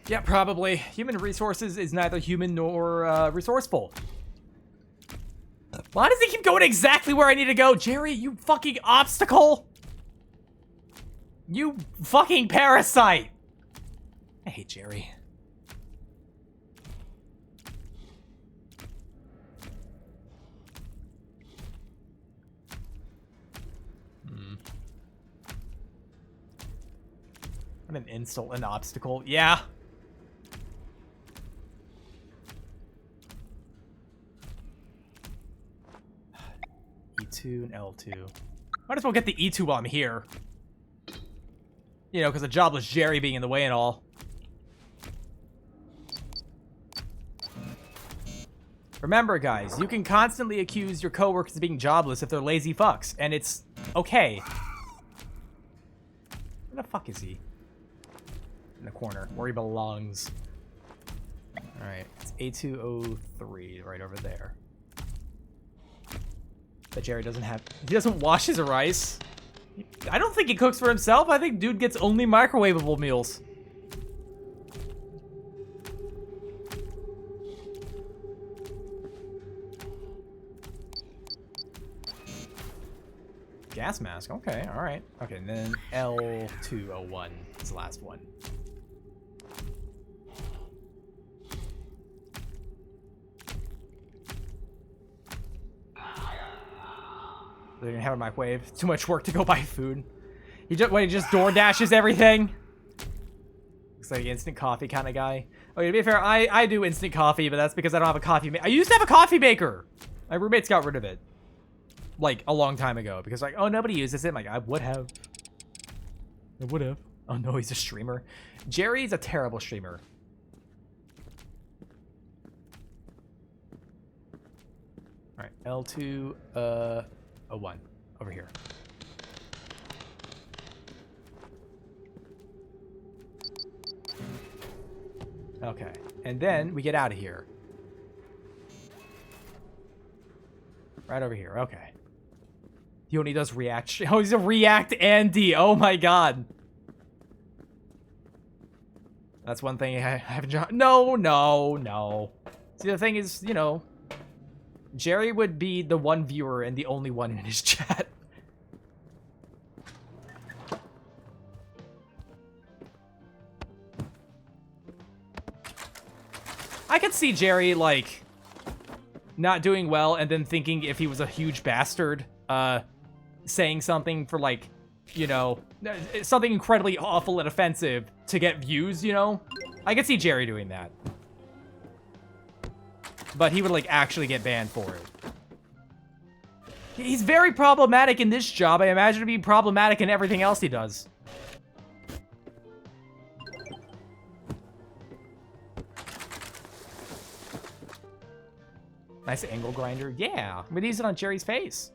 Yeah, probably. Human resources is neither human nor resourceful. Why does he keep going exactly where I need to go? Jerry, you fucking obstacle! You fucking parasite! I hate Jerry. What an insult and obstacle. Yeah. E2 and L2. Might as well get the E2 while I'm here. You know, because of jobless Jerry being in the way and all. Remember, guys, you can constantly accuse your coworkers of being jobless if they're lazy fucks, and it's okay. Where the fuck is he? In the corner, where he belongs. Alright, it's A203 right over there. But Jerry doesn't have... He doesn't wash his rice. I don't think he cooks for himself. I think dude gets only microwavable meals. Gas mask. Okay, alright. Okay, and then L201 is the last one. They're gonna have a microwave. It's too much work to go buy food. He just door dashes everything. Looks like an instant coffee kind of guy. Okay, to be fair, I do instant coffee, but that's because I don't have a coffee maker. I used to have a coffee maker. My roommates got rid of it. Like, a long time ago. Because like, oh, nobody uses it. I'm like, I would have. I would have. Oh no, he's a streamer. Jerry's a terrible streamer. Alright, L2, 01. Over here. Okay. And then we get out of here. Right over here. Okay. He only does react. Oh, he's a react Andy. Oh my god. That's one thing I haven't. No. See, the thing is, you know, Jerry would be the one viewer and the only one in his chat. I could see Jerry, like, not doing well and then thinking if he was a huge bastard, saying something for, like, you know, something incredibly awful and offensive to get views, you know? I could see Jerry doing that. But he would, like, actually get banned for it. He's very problematic in this job. I imagine to be problematic in everything else he does. Nice angle grinder. Yeah, I'm gonna use it on Jerry's face.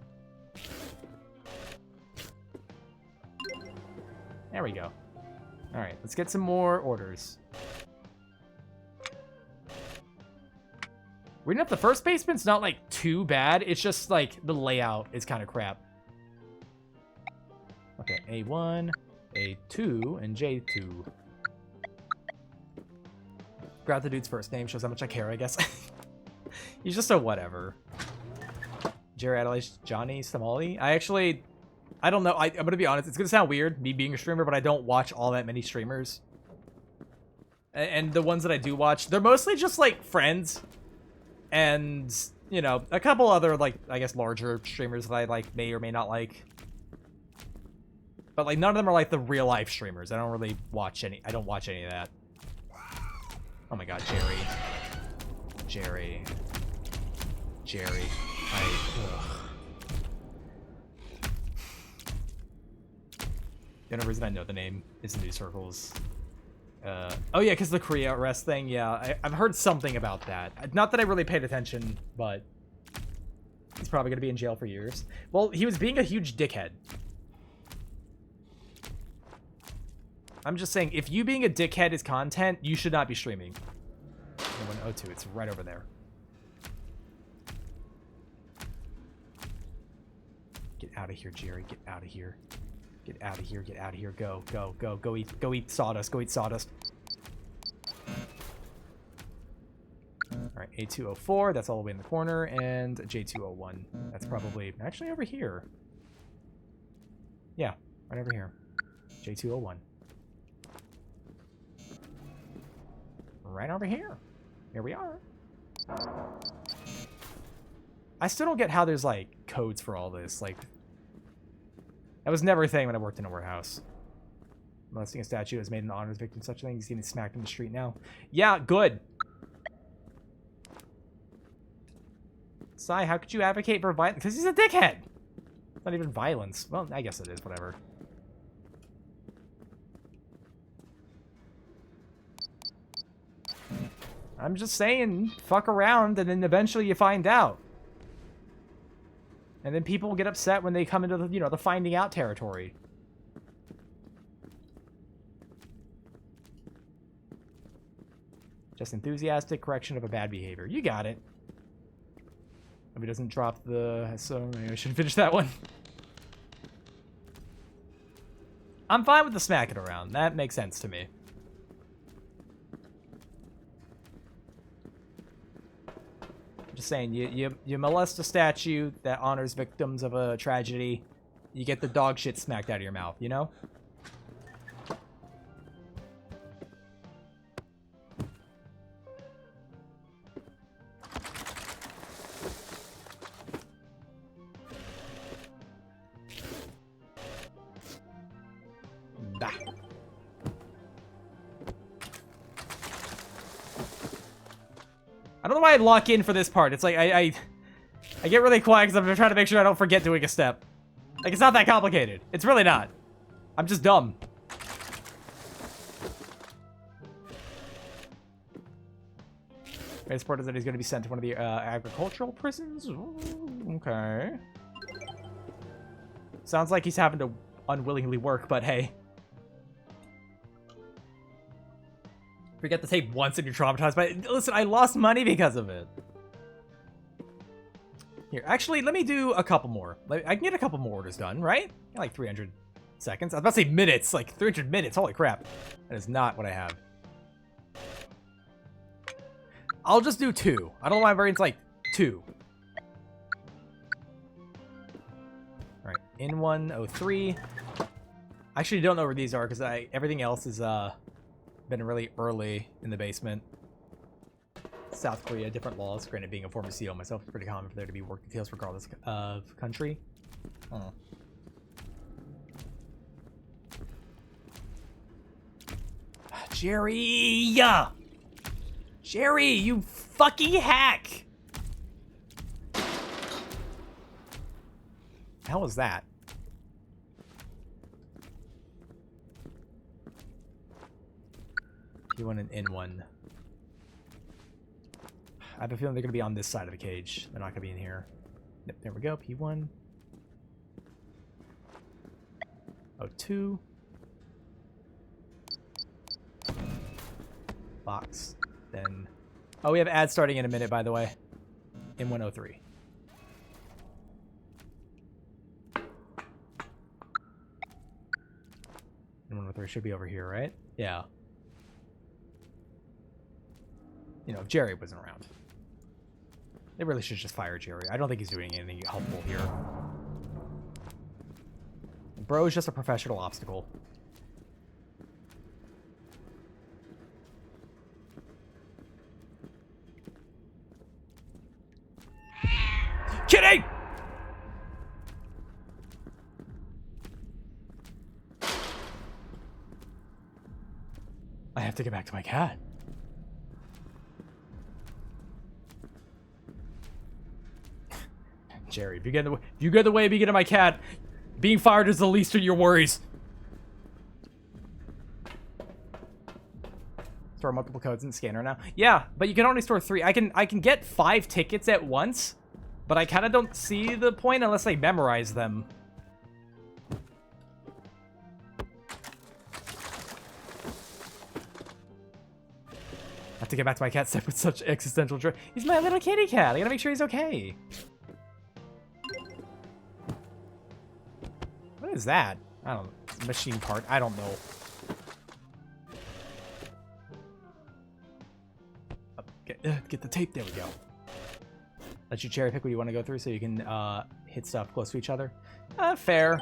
There we go. All right, let's get some more orders. Weirdly enough, the first basement's not like too bad. It's just like the layout is kind of crap. Okay, A1, A2, and J2. Grab the dude's first name, shows how much I care, I guess. He's just a whatever. Jerry Adelaide, Johnny Stamali. I don't know. I'm gonna be honest. It's gonna sound weird, me being a streamer, but I don't watch all that many streamers. And the ones that I do watch, they're mostly just like friends, and you know, a couple other like I guess larger streamers that I like may or may not like. But like none of them are like the real life streamers. I don't really watch any. I don't watch any of that. Oh my God, Jerry. Ugh. The only reason I know the name is in news circles. Oh yeah, because the Korea arrest thing. Yeah, I've heard something about that. Not that I really paid attention, but he's probably gonna be in jail for years. Well, he was being a huge dickhead. I'm just saying, if you being a dickhead is content, you should not be streaming. 102, it's right over there. Get out of here, Jerry. Get out of here. Get out of here. Get out of here. Go. Go eat sawdust. Go eat sawdust. Alright, A204, that's all the way in the corner, and J201. That's probably actually over here. Yeah, right over here. J201. Right over here. Here we are. I still don't get how there's like codes for all this. Like, that was never a thing when I worked in a warehouse. Molesting a statue is made an honors victim. Such a thing. He's getting smacked in the street now. Yeah, good. Sai, how could you advocate for violence? Because he's a dickhead. It's not even violence. Well, I guess it is. Whatever. I'm just saying, fuck around, and then eventually you find out. And then people get upset when they come into the, you know, the finding out territory. Just enthusiastic correction of a bad behavior. You got it. Hope he doesn't drop the... So maybe I should finish that one. I'm fine with the smacking around. That makes sense to me. Just saying, you molest a statue that honors victims of a tragedy, you get the dog shit smacked out of your mouth, you know? Bah. I don't know why I lock in for this part. It's like, I get really quiet because I'm trying to make sure I don't forget doing a step. Like, it's not that complicated. It's really not. I'm just dumb. Greatest part is that he's going to be sent to one of the agricultural prisons. Ooh, okay. Sounds like he's having to unwillingly work, but hey. Forget the tape once and you're traumatized by it. Listen, I lost money because of it. Here, actually, let me do a couple more. I can get a couple more orders done, right? Like 300 seconds. I was about to say minutes, like 300 minutes. Holy crap. That is not what I have. I'll just do 2. I don't know why my brain's like 2. All right, N103. I actually don't know where these are because everything else is been really early in the basement. South Korea, different laws. Granted, being a former CEO myself, it's pretty common for there to be work details regardless of country. Oh. Jerry! Jerry, you fucking hack! How was that? P1 and N1. I have a feeling they're going to be on this side of the cage. They're not going to be in here. Yep, there we go. P1. O2. Box. Then... Oh, we have ads starting in a minute, by the way. in 103. And 103 should be over here, right? Yeah. You know, if Jerry wasn't around. They really should just fire Jerry. I don't think he's doing anything helpful here. Bro is just a professional obstacle. Kidding! I have to get back to my cat. Jerry, if you get in the way of me getting my cat, being fired is the least of your worries. Store multiple codes in the scanner now. Yeah, but you can only store 3. I can get 5 tickets at once, but I kind of don't see the point unless I memorize them. I have to get back to my cat step with such existential joy. He's my little kitty cat. I gotta make sure he's okay. What is that? I don't know. Machine part. I don't know. Get the tape. There we go. Let you cherry pick what you want to go through so you can hit stuff close to each other. Fair.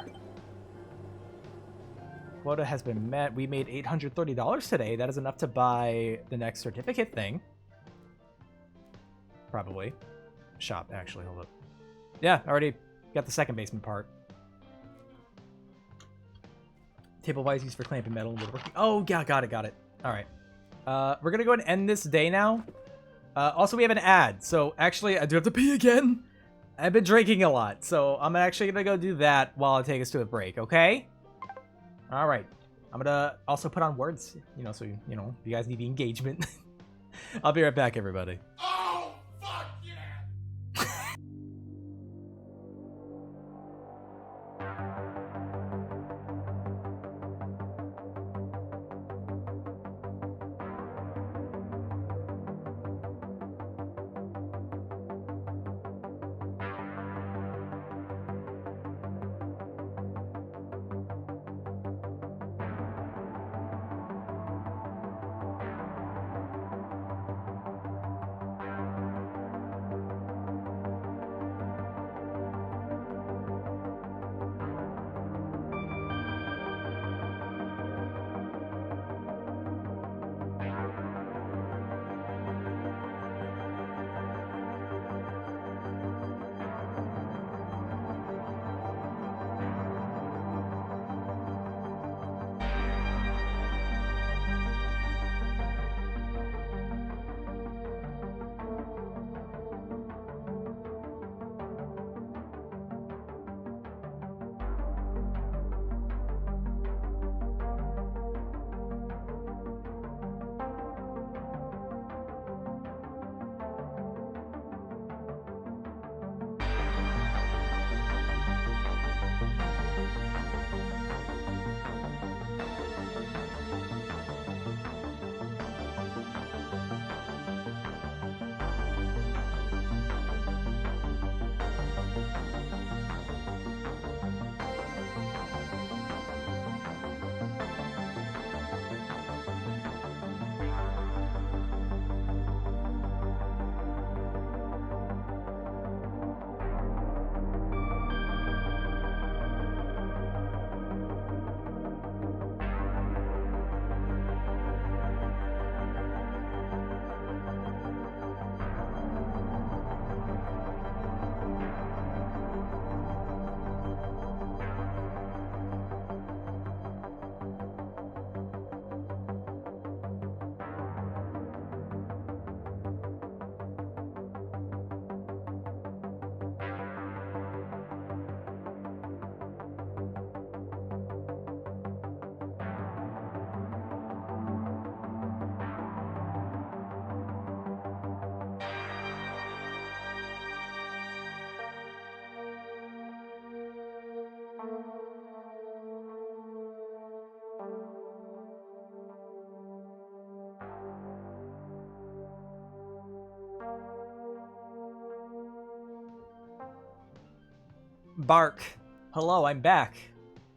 Quota has been met. We made $830 today. That is enough to buy the next certificate thing. Probably. Shop, actually. Hold up. Yeah, already got the second basement part. Table wise used for clamping metal and woodworking. Oh, yeah, got it. All right. We're going to go ahead and end this day now. Also, we have an ad. So, actually, I do have to pee again. I've been drinking a lot. So, I'm actually going to go do that while I take us to a break, okay? All right. I'm going to also put on words, you know, so, you know, if you guys need the engagement. I'll be right back, everybody. Oh, fuck yeah! Bark. Hello, I'm back.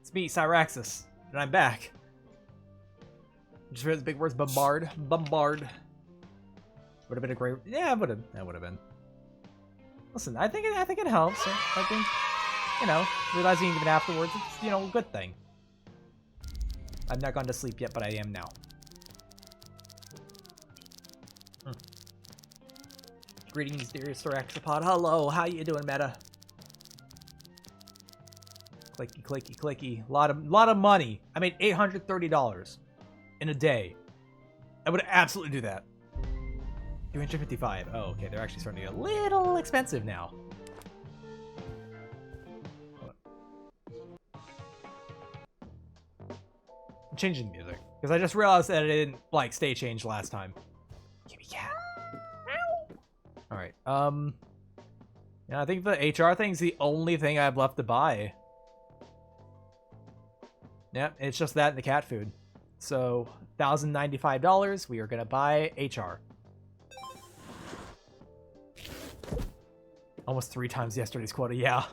It's me, Cyraxis, and I'm back. Just heard the big words, bombard. Bombard. Would have been a great... Yeah, that would have been. Listen, I think it helps. I think, you know, realizing even afterwards, it's, you know, a good thing. I've not gone to sleep yet, but I am now. Greetings, dearest Thoraxopod. Hello, how you doing, Meta? Clicky, clicky, clicky. Lot of money. I made $830 in a day. I would absolutely do that. 255. Oh, okay. They're actually starting to get a little expensive now. I'm changing the music because I just realized that it didn't like stay changed last time. Give me cat. All right. Yeah, I think the HR thing's the only thing I have left to buy. Yep, it's just that and the cat food. So $1,095. We are gonna buy HR. Almost 3 times yesterday's quota. Yeah,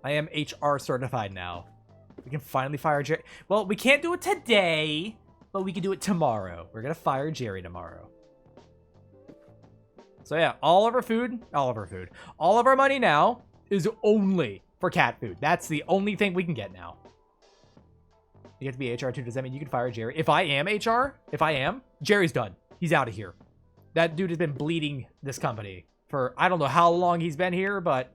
I am HR certified now. We can finally fire Jerry. Well, we can't do it today, but we can do it tomorrow. We're gonna fire Jerry tomorrow. So yeah, all of our money now is only for cat food. That's the only thing we can get now. You get to be HR too. Does that mean you can fire Jerry? If I am HR, Jerry's done. He's out of here. That dude has been bleeding this company for, I don't know how long he's been here, but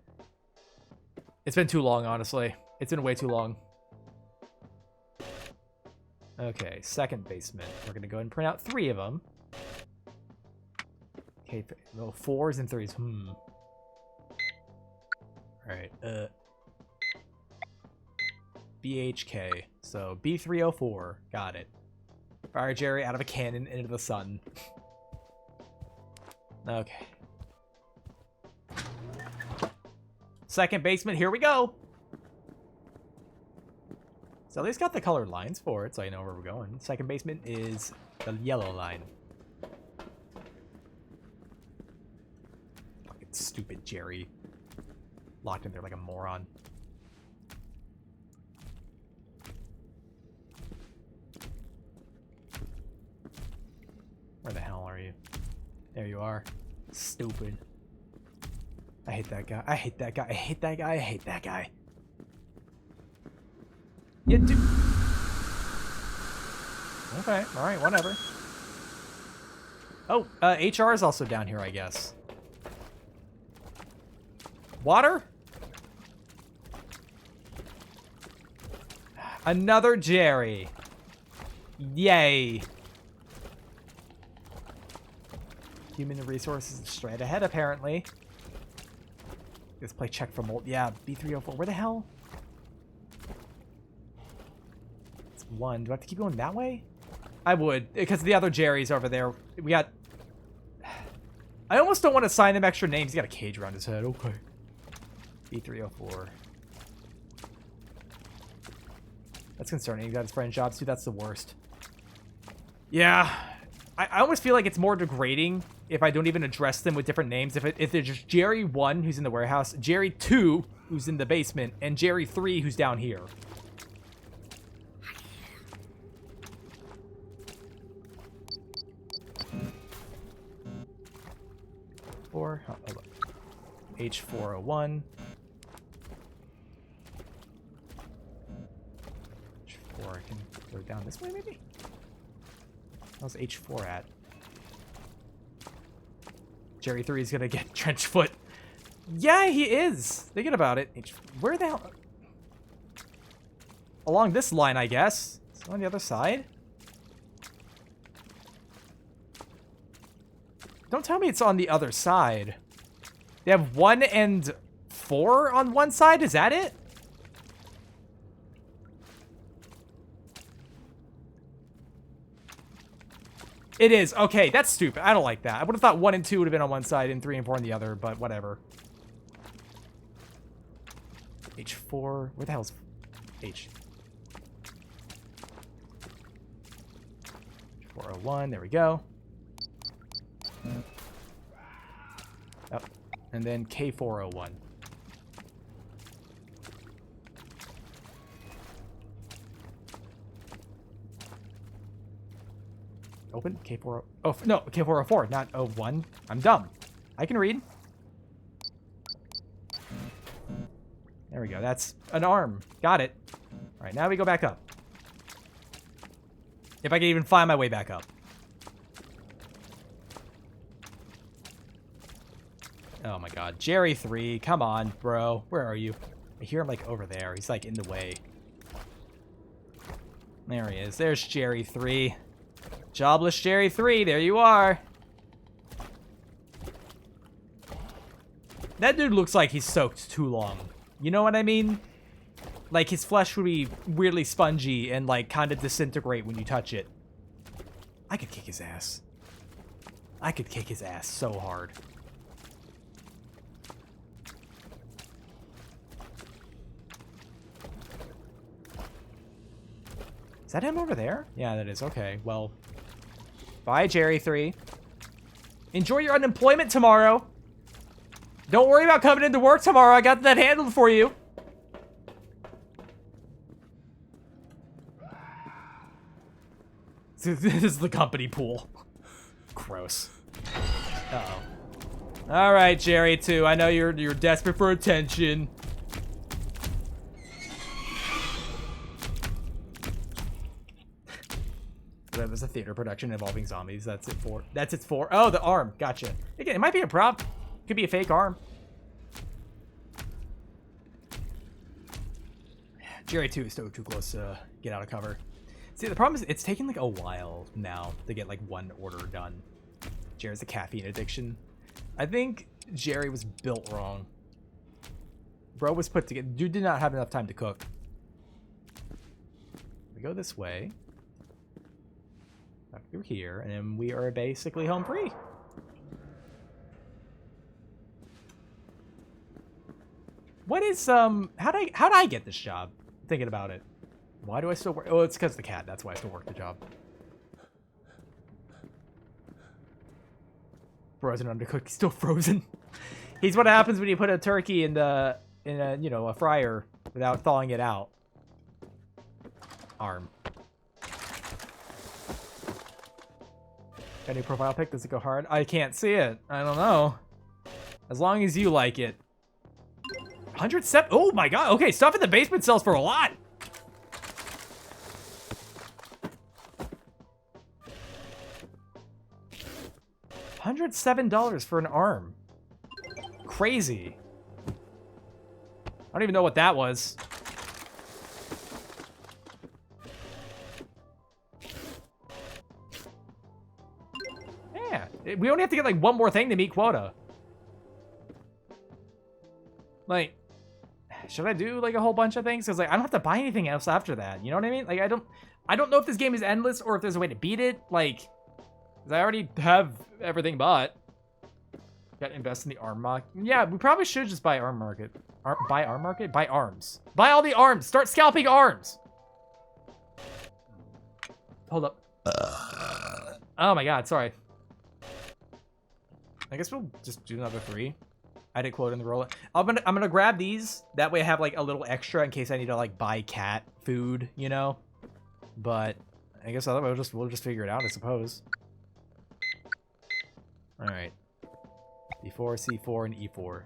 it's been too long, honestly. It's been way too long. Okay, second basement. We're going to go ahead and print out 3 of them. Okay, no, 4s and 3s. Alright, BHK. So, B304. Got it. Fire Jerry out of a cannon into the sun. Okay. Second basement, here we go! So at least got the colored lines for it, so I know where we're going. Second basement is the yellow line. Fucking stupid Jerry. Locked in there like a moron. Where the hell are you? There you are. Stupid. I hate that guy. I hate that guy. I hate that guy. I hate that guy. Yeah, dude. Okay, alright, whatever. Oh, HR is also down here, I guess. Water? Another Jerry. Yay. Human resources straight ahead, apparently. Let's play check for mold. Yeah, B304. Where the hell? It's 1. Do I have to keep going that way? I would, because the other Jerry's over there. We got... I almost don't want to assign them extra names. He's got a cage around his head. Okay. B304. That's concerning. He got his friend jobs too. That's the worst. Yeah. I almost feel like it's more degrading if I don't even address them with different names. If they're just Jerry 1, who's in the warehouse, Jerry 2, who's in the basement, and Jerry 3, who's down here. Hold on. H401. H4, I can go down this way, maybe? How's H4 at? Jerry 3 is gonna get trench foot. Yeah, he is. Thinking about it. Where the hell? Along this line, I guess. Is it on the other side? Don't tell me it's on the other side. They have 1 and 4 on one side? Is that it? It is. Okay, that's stupid. I don't like that. I would have thought 1 and 2 would have been on one side and 3 and 4 on the other, but whatever. H4. Where the hell's H? 401. There we go. Oh, and then K401. Open K4. Oh, no, K404, not 01. I'm dumb. I can read. There we go. That's an arm. Got it. All right, now we go back up. If I can even find my way back up. Oh my god. Jerry 3, come on, bro. Where are you? I hear him like over there. He's like in the way. There he is. There's Jerry 3. Jobless Jerry 3. There you are. That dude looks like he's soaked too long. You know what I mean? Like his flesh would be weirdly spongy and like kind of disintegrate when you touch it. I could kick his ass. I could kick his ass so hard. Is that him over there? Yeah, that is. Okay, well. Bye, Jerry 3. Enjoy your unemployment tomorrow. Don't worry about coming into work tomorrow. I got that handled for you. This is the company pool. Gross. Uh-oh. All right, Jerry 2. I know you're desperate for attention. That was a theater production involving zombies. That's it for. That's it for. Oh, the arm. Gotcha. Again, it might be a prop. Could be a fake arm. Jerry 2 is still too close to get out of cover. See, the problem is it's taking like a while now to get like one order done. Jerry's a caffeine addiction. I think Jerry was built wrong. Bro was put together. Dude did not have enough time to cook. We go this way. Back through here, and then we are basically home free. What is how'd I get this job? Thinking about it. Why do I still work? Oh, it's because of the cat. That's why I still work the job. Frozen undercooked. He's still frozen. He's what happens when you put a turkey in a you know, a fryer without thawing it out. Arm. Any profile pic? Does it go hard? I can't see it. I don't know. As long as you like it. 107. Oh my god. Okay, stuff in the basement sells for a lot. $107 for an arm. Crazy. I don't even know what that was. Yeah, we only have to get like one more thing to meet quota. Like, should I do like a whole bunch of things? Because like I don't have to buy anything else after that. You know what I mean? Like I don't know if this game is endless or if there's a way to beat it. Like, because I already have everything bought. Got to invest in the arm market. Yeah, we probably should just buy arm market. Buy arm market? Buy arms. Buy all the arms. Start scalping arms. Hold up. Oh my god, sorry. I guess we'll just do another 3. I did quote in the roll. I'm gonna grab these. That way I have like a little extra in case I need to like buy cat food, you know. But I guess otherwise we'll just figure it out, I suppose. All right. B4, C4, and E4.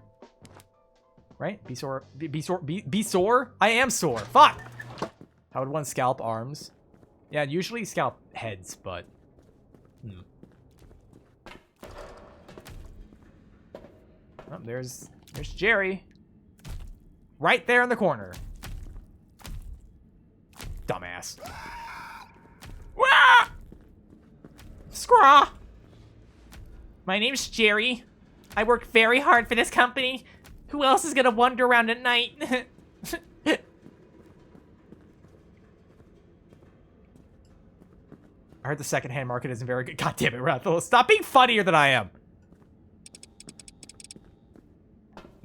Right? Be sore. I am sore. Fuck. How would one scalp arms? Yeah, usually scalp heads, but. Oh, there's Jerry. Right there in the corner. Dumbass. Wah! Scraw! My name's Jerry. I work very hard for this company. Who else is gonna wander around at night? I heard the secondhand market isn't very good. God damn it, Rathel. Stop being funnier than I am.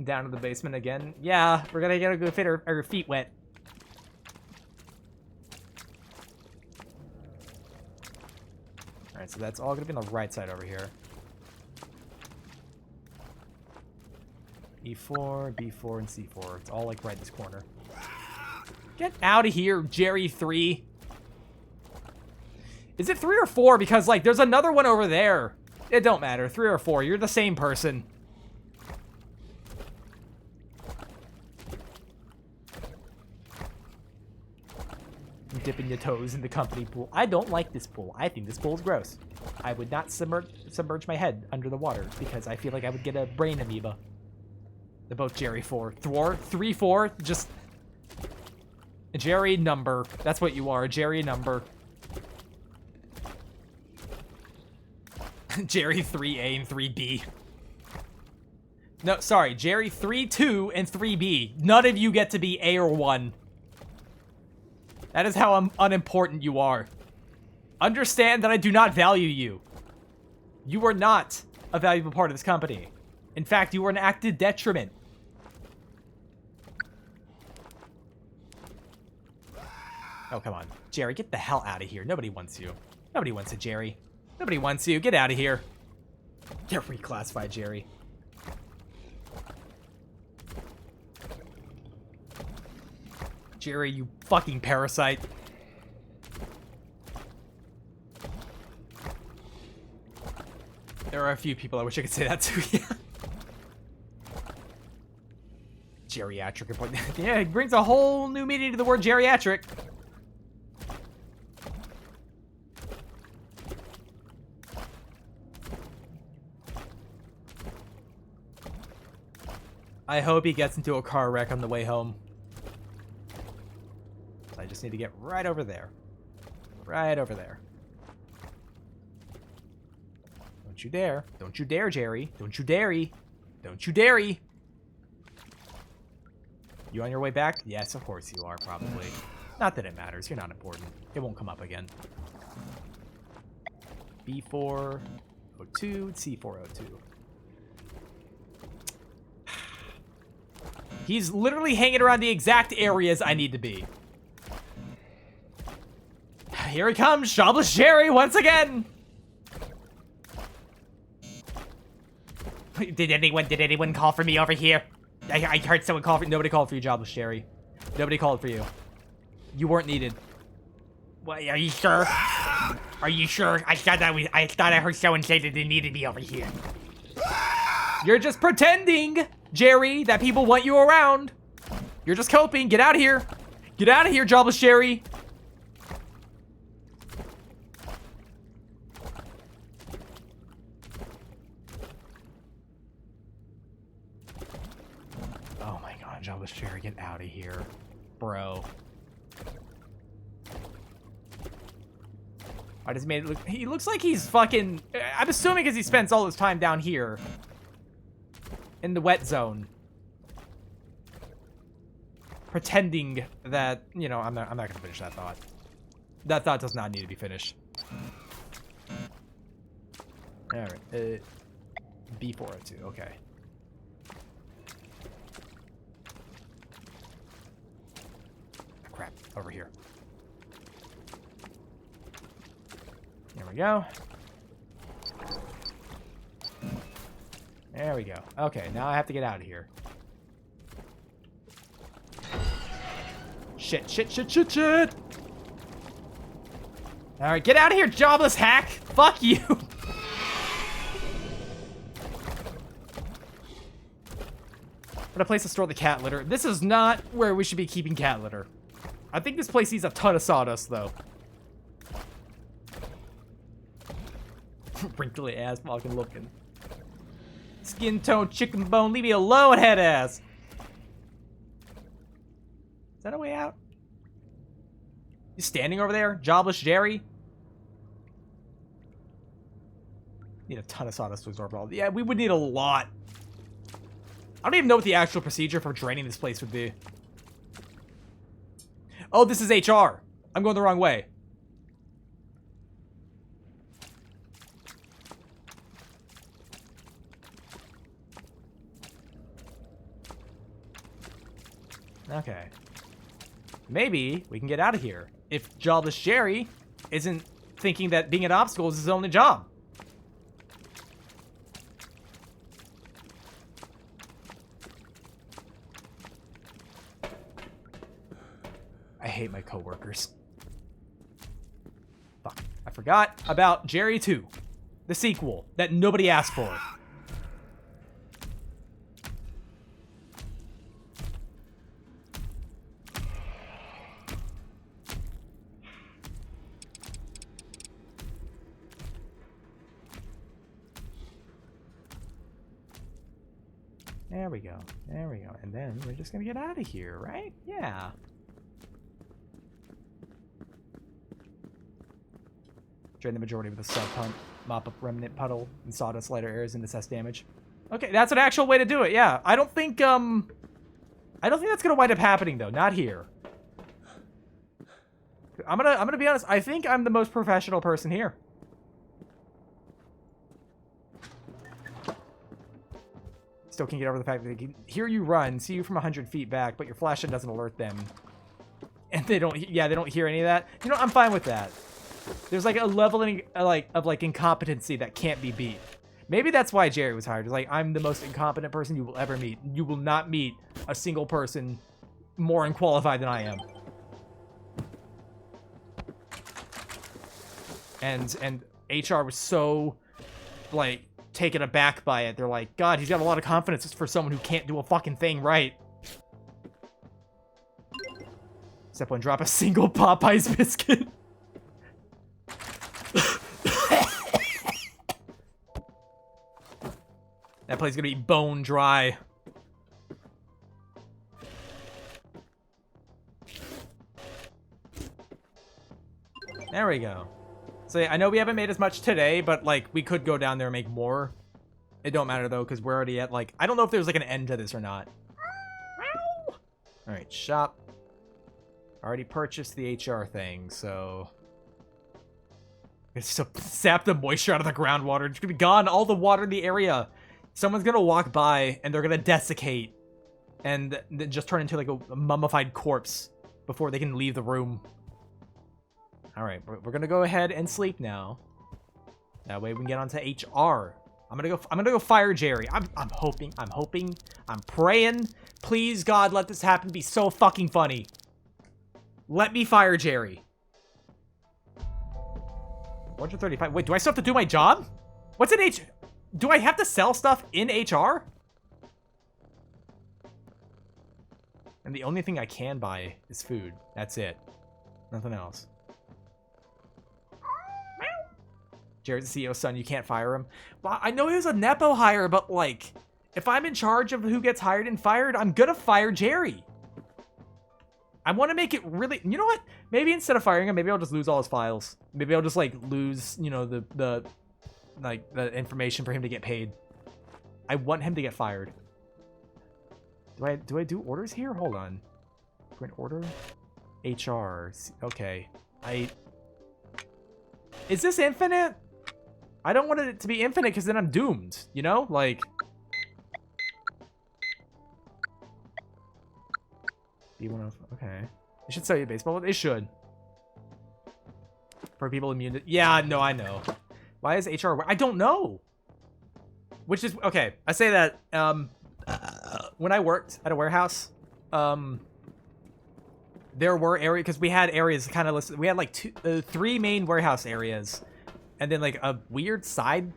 Down to the basement again. Yeah, we're gonna get a good fit our feet wet. Alright, so that's all gonna be on the right side over here. E4, B4, and C4. It's all like right in this corner. Get out of here, Jerry 3. Is it 3 or 4? Because, like, there's another one over there. It don't matter. 3 or 4. You're the same person. I'm dipping your toes in the company pool. I don't like this pool. I think this pool is gross. I would not submerge my head under the water because I feel like I would get a brain amoeba. They're both Jerry 4. Thor? 3, 4? Just... a Jerry number. That's what you are. A Jerry number. Jerry 3A and 3B. No, sorry. Jerry 3, 2, and 3B. None of you get to be A or 1. That is how unimportant you are. Understand that I do not value you. You are not a valuable part of this company. In fact, you are an active detriment. Oh, come on. Jerry, get the hell out of here. Nobody wants you. Nobody wants you, Jerry. Nobody wants you. Get out of here. Get reclassified, Jerry. Jerry, you fucking parasite. There are a few people I wish I could say that to. Yeah. Geriatric. Yeah, it brings a whole new meaning to the word geriatric. I hope he gets into a car wreck on the way home. So I just need to get right over there. Right over there. Don't you dare. Don't you dare, Jerry. Don't you dare. Don't you dare. You on your way back? Yes, of course you are, probably. Not that it matters. You're not important. It won't come up again. B402, C402. He's literally hanging around the exact areas I need to be. Here he comes, Jobless Jerry, once again! Did anyone call for me over here? I heard someone call for... Nobody called for you, Jobless Jerry. Nobody called for you. You weren't needed. What, are you sure? Are you sure? I thought I heard someone say that they needed me over here. You're just pretending, Jerry, that people want you around. You're just coping. Get out of here. Get out of here, Jobless Jerry. Oh my god, Jobless Jerry, get out of here. Bro. I just made it look... He looks like he's fucking... I'm assuming because he spends all his time down here. In the wet zone. Pretending that... You know, I'm not going to finish that thought. That thought does not need to be finished. Alright. B402. Okay. Crap. Over here. There we go. There we go. Okay, now I have to get out of here. Shit, shit, shit, shit, shit! Alright, get out of here, jobless hack! Fuck you! What a place to store the cat litter. This is not where we should be keeping cat litter. I think this place needs a ton of sawdust, though. Wrinkly ass fucking looking. Skin tone, chicken bone, leave me alone, head ass. Is that a way out? You standing over there, Jobless Jerry? Need a ton of sawdust to absorb all. Yeah, we would need a lot. I don't even know what the actual procedure for draining this place would be. Oh, this is HR. I'm going the wrong way. Okay. Maybe we can get out of here if Jobless Jerry isn't thinking that being an obstacle is his only job. I hate my coworkers. Fuck. I forgot about Jerry 2, the sequel that nobody asked for. There we go. There we go. And then we're just gonna get out of here, right? Yeah. Drain the majority of the sub pump, mop up remnant puddle, and sawdust lighter areas and assess damage. Okay, that's an actual way to do it. Yeah, I don't think that's gonna wind up happening though. Not here. I'm gonna be honest. I think I'm the most professional person here. Still can't get over the fact that they can hear you run, see you from 100 feet back, but your flashlight doesn't alert them. And they don't hear any of that. You know, I'm fine with that. There's like a leveling of incompetency that can't be beat. Maybe that's why Jerry was hired. It's like, I'm the most incompetent person you will ever meet. You will not meet a single person more unqualified than I am. And HR was so, like, taken aback by it. They're like, God, he's got a lot of confidence for someone who can't do a fucking thing right. Except when drop a single Popeyes biscuit. That place is gonna be bone dry. There we go. So yeah, I know we haven't made as much today, but like we could go down there and make more. It don't matter though, because we're already at like, I don't know if there's like an end to this or not. All right, shop. Already purchased the HR thing, so it's to sap the moisture out of the groundwater. It's gonna be gone. All the water in the area. Someone's gonna walk by and they're gonna desiccate and then just turn into like a mummified corpse before they can leave the room. All right, we're gonna go ahead and sleep now. That way we can get onto HR. I'm gonna go fire Jerry. I'm hoping, I'm praying. Please, God, let this happen. Be so fucking funny. Let me fire Jerry. 135. Wait, do I still have to do my job? What's in H? Do I have to sell stuff in HR? And the only thing I can buy is food. That's it. Nothing else. Jared's the CEO's son. You can't fire him. Well, I know he was a Nepo hire, but like, if I'm in charge of who gets hired and fired, I'm gonna fire Jerry. I want to make it really, you know what? Maybe instead of firing him, maybe I'll just lose all his files. Maybe I'll just like lose, you know, the information for him to get paid. I want him to get fired. Do I do orders here? Hold on. Print order. HR. Okay. Is this infinite? I don't want it to be infinite because then I'm doomed, you know? Like, B105. Okay. They should sell you baseball. They should. For people immune to... Yeah, no, I know. Why is HR... I don't know. Which is... Okay, I say that... when I worked at a warehouse, there were areas... Because we had areas kind of listed... We had like 3 main warehouse areas. And then like a weird side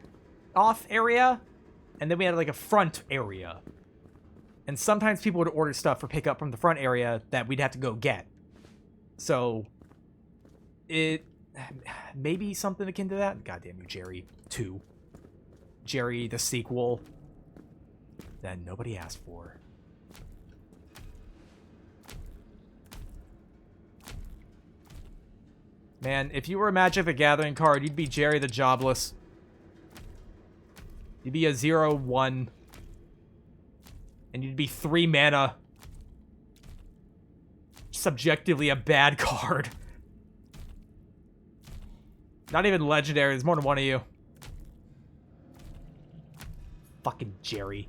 off area. And then we had like a front area. And sometimes people would order stuff for pickup from the front area that we'd have to go get. So, it... Maybe something akin to that? Goddamn you, Jerry 2. Jerry, the sequel. That nobody asked for. Man, if you were a Magic the Gathering card, you'd be Jerry the Jobless. You'd be a 0/1. And you'd be 3 mana. Subjectively a bad card. Not even legendary. There's more than one of you. Fucking Jerry.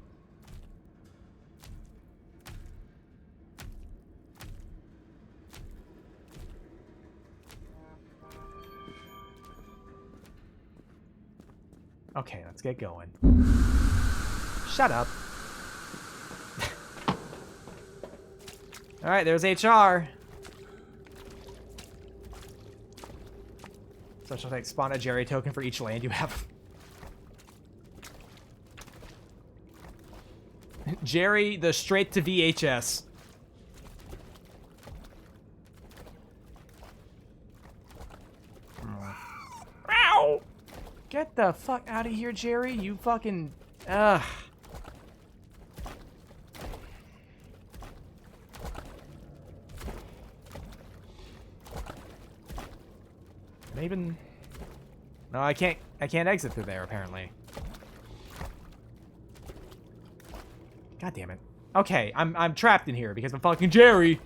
Okay, let's get going. Shut up. Alright, there's HR. Special effects. Spawn a Jerry token for each land you have. Jerry, the straight to VHS. Ow! Get the fuck out of here, Jerry. You fucking... Ugh. Maybe... No, I can't exit through there, apparently. God damn it. Okay, I'm trapped in here because I'm fucking Jerry.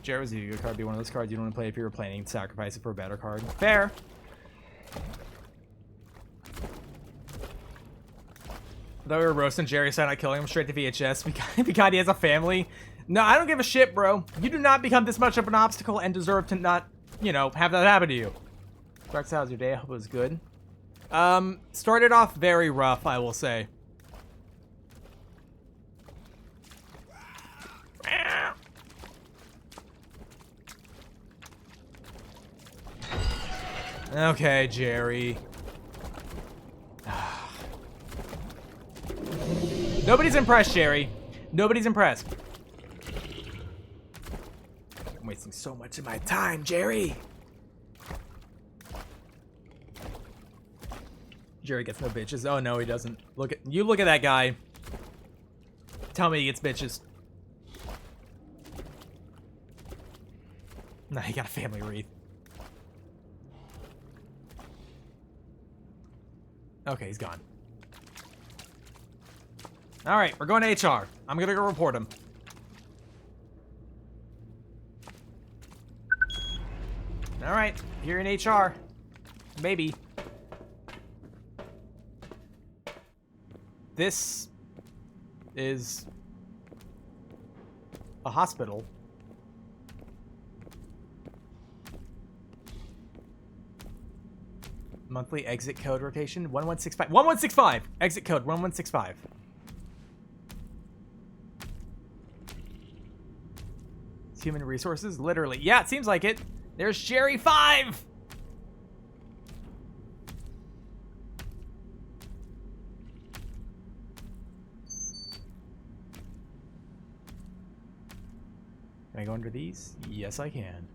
Jerry's a Yu-Gi-Oh card. Be one of those cards you don't want to play if you were planning to sacrifice it for a better card. Fair. Though we were roasting Jerry, said not killing him straight to VHS because he has a family. No, I don't give a shit, bro. You do not become this much of an obstacle and deserve to not, you know, have that happen to you. Dark, how's your day? I hope it was good. Started off very rough, I will say. Okay, Jerry. Nobody's impressed, Jerry. Nobody's impressed. I'm wasting so much of my time, Jerry. Jerry gets no bitches. Oh no, he doesn't. Look at that guy. Tell me he gets bitches. Nah, he got a family wreath. Okay, he's gone. Alright, we're going to HR. I'm gonna go report him. Alright, here in HR. Maybe. This is a hospital. Monthly exit code rotation 1165. 1165! Exit code 1165. It's human resources? Literally. Yeah, it seems like it. There's Jerry 5! Can I go under these? Yes, I can.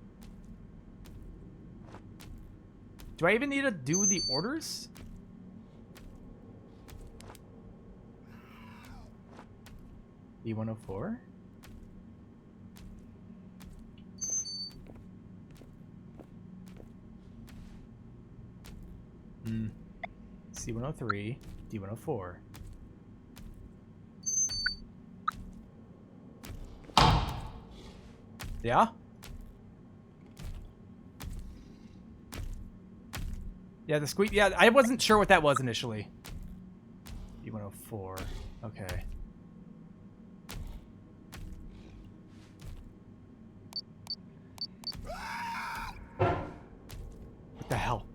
Do I even need to do the orders? B104? C103, D104. Yeah? Yeah, the squeak. Yeah, I wasn't sure what that was initially. D104. Okay. What the hell?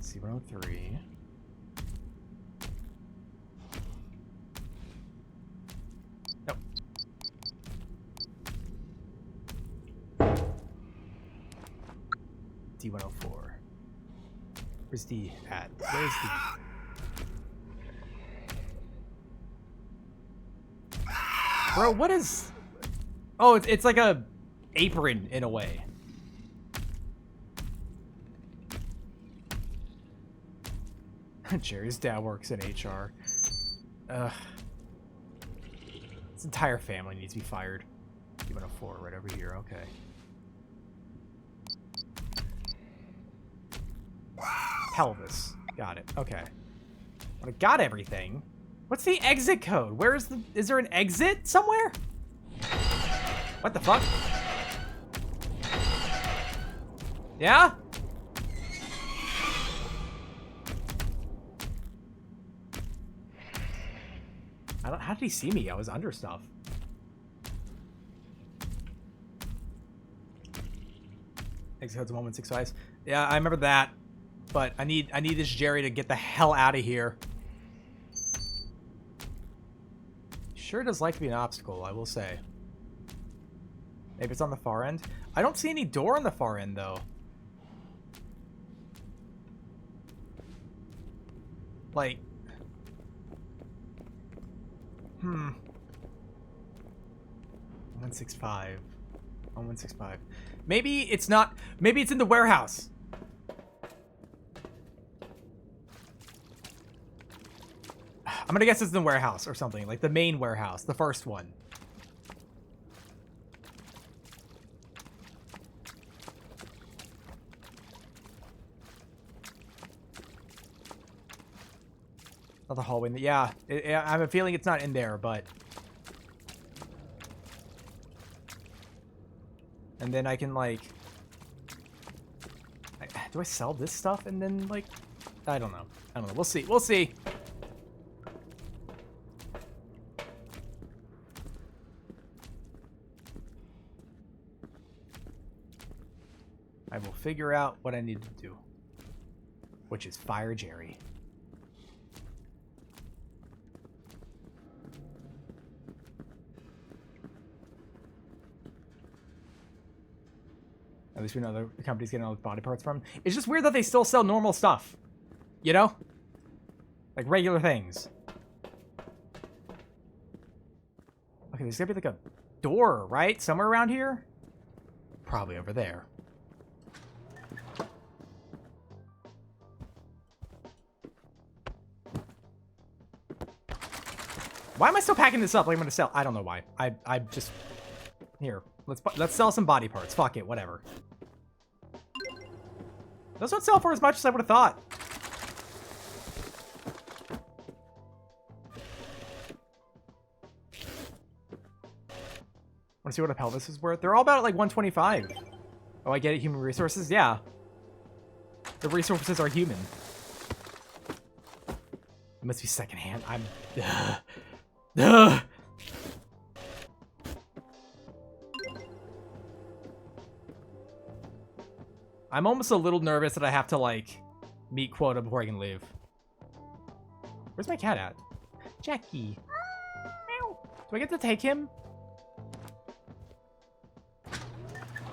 C103. Nope. D104. Where's D at? Where's the... Bro, what is... Oh, it's like a apron in a way. Jerry's dad works in HR. Ugh. His entire family needs to be fired. D104 right over here, okay. Pelvis. Got it. Okay. Well, I got everything. What's the exit code? Where is the... Is there an exit somewhere? What the fuck? Yeah? I don't... How did he see me? I was under stuff. Exit code's 1165. Yeah, I remember that. But I need this Jerry to get the hell out of here. Sure does like to be an obstacle, I will say. Maybe it's on the far end. I don't see any door on the far end, though. Like... 165. 165. Maybe it's not... Maybe it's in the warehouse. I'm gonna guess it's in the warehouse or something. Like the main warehouse. The first one. Not the hallway. Yeah, I have a feeling it's not in there, but... And then I can, like... do I sell this stuff and then, like... I don't know. I don't know. We'll see. We'll see. I will figure out what I need to do. Which is fire Jerry. At least we know the company's getting all the body parts from. It's just weird that they still sell normal stuff. You know? Like regular things. Okay, there's gotta be like a door, right? Somewhere around here? Probably over there. Why am I still packing this up like I'm gonna sell? I don't know why. I just... Here. Let's sell some body parts. Fuck it, whatever. Those don't sell for as much as I would have thought. Want to see what a pelvis is worth? They're all about like 125. Oh, I get it. Human resources? Yeah. The resources are human. It must be secondhand. I'm... Ugh. I'm almost a little nervous that I have to, like, meet quota before I can leave. Where's my cat at? Jackie. Meow. Do I get to take him?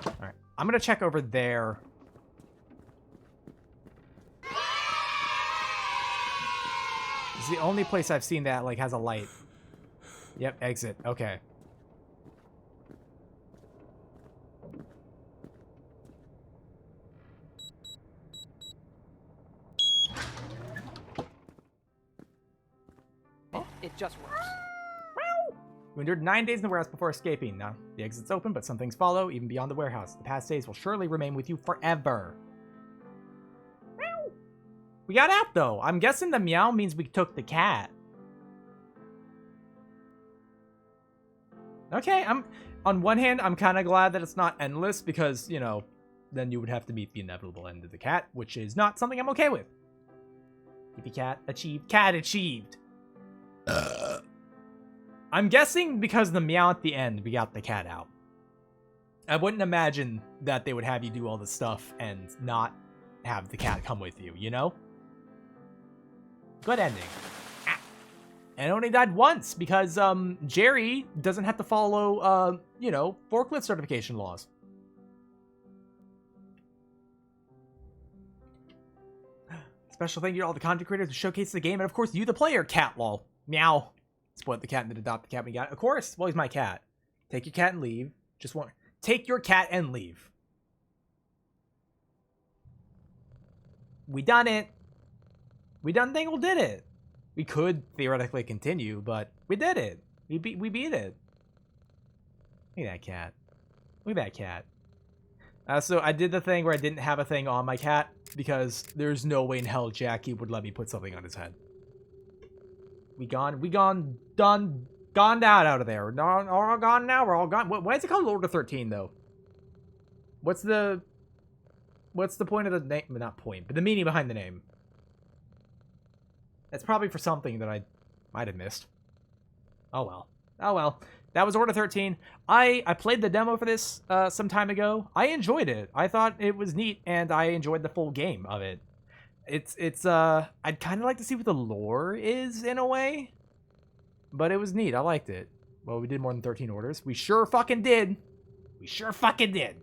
Alright. I'm gonna check over there. This is the only place I've seen that, like, has a light. Yep, exit. Okay. It just works. You endured 9 days in the warehouse before escaping. Now, the exit's open, but some things follow, even beyond the warehouse. The past days will surely remain with you forever. We got out, though. I'm guessing the meow means we took the cat. Okay, on one hand, I'm kind of glad that it's not endless, because, you know, then you would have to meet the inevitable end of the cat, which is not something I'm okay with. Yippee cat achieved. Cat achieved. I'm guessing because of the meow at the end, we got the cat out. I wouldn't imagine that they would have you do all this stuff and not have the cat come with you, you know? Good ending. Ah. And it only died once because Jerry doesn't have to follow, you know, forklift certification laws. Special thank you to all the content creators who showcase the game, and of course you, the player, cat lol. Meow. Spoiled the cat and then adopt the cat we got. Of course. Well, he's my cat. Take your cat and leave. Take your cat and leave. We done it. We done Dingle did it. We could theoretically continue, but we did it. We beat it. Look at that cat. Look at that cat. So I did the thing where I didn't have a thing on my cat because there's no way in hell Jackie would let me put something on his head. We gone out of there. No, all gone now. We're all gone. Why is it called Order 13 though? What's the point of the name? Not point, but the meaning behind the name. That's probably for something that I might have missed. Oh well. Oh well. That was Order 13. I played the demo for this some time ago. I enjoyed it. I thought it was neat, and I enjoyed the full game of it. I'd kind of like to see what the lore is in a way. but it was neat. I liked it. Well, we did more than 13 orders. We sure fucking did. We sure fucking did.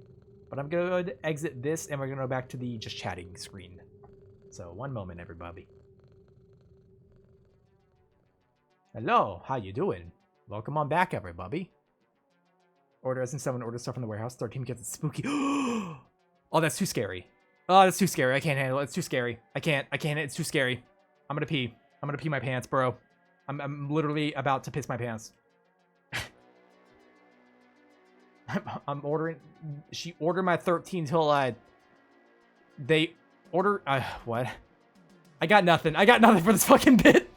But I'm going to go ahead and exit this, and we're going to go back to the just chatting screen. So, one moment, everybody. Hello, how you doing? Welcome on back, everybody. Order as in 7, order stuff from the warehouse. 13 gets it spooky. Oh, that's too scary. Oh, that's too scary. I can't handle it. It's too scary. I can't. It's too scary. I'm gonna pee. I'm gonna pee my pants, bro. I'm literally about to piss my pants. I'm ordering. She ordered my 13 till they order. What? I got nothing. I got nothing for this fucking bit.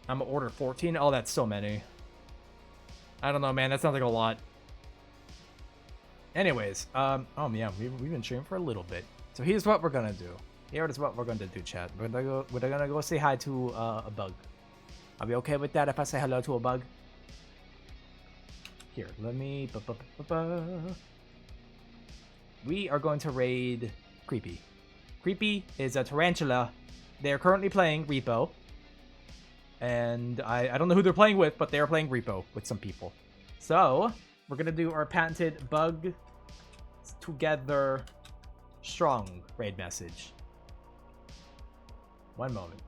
I'm gonna order 14. Oh, that's so many. I don't know, man. That sounds like a lot. Anyways, oh yeah, we've been streaming for a little bit. So here's what we're gonna do. Here is what we're gonna do, chat. We're gonna go say hi to a bug. Are we okay with that if I say hello to a bug? Here, let me. We are going to raid Creepy. Creepy is a tarantula. They are currently playing Repo. And I don't know who they're playing with, but they are playing Repo with some people. So, we're going to do our patented bug together strong raid message. One moment.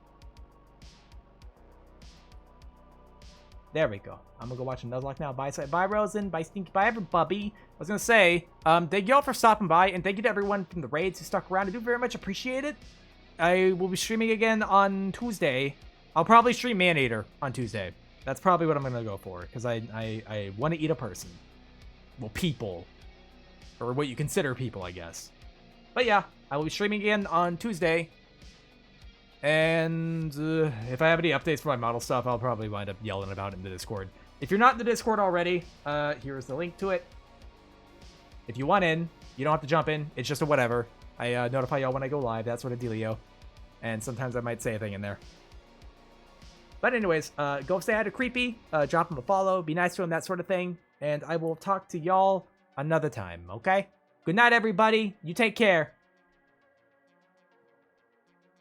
There we go. I'm going to go watch Nuzlocke now. Bye, Rosen. Bye, Stinky. Bye, everybody. I was going to say, thank you all for stopping by, and thank you to everyone from the raids who stuck around. I do very much appreciate it. I will be streaming again on Tuesday. I'll probably stream Man-Eater on Tuesday. That's probably what I'm going to go for, because I want to eat a person. Well, people. Or what you consider people, I guess. But yeah, I will be streaming again on Tuesday. And if I have any updates for my model stuff, I'll probably wind up yelling about it in the Discord. If you're not in the Discord already, here's the link to it. If you want in, you don't have to jump in. It's just a whatever. I notify y'all when I go live, that sort of dealio. And sometimes I might say a thing in there. But anyways, go say hi to Creepy, drop him a follow, be nice to him, that sort of thing. And I will talk to y'all another time, okay? Good night, everybody. You take care.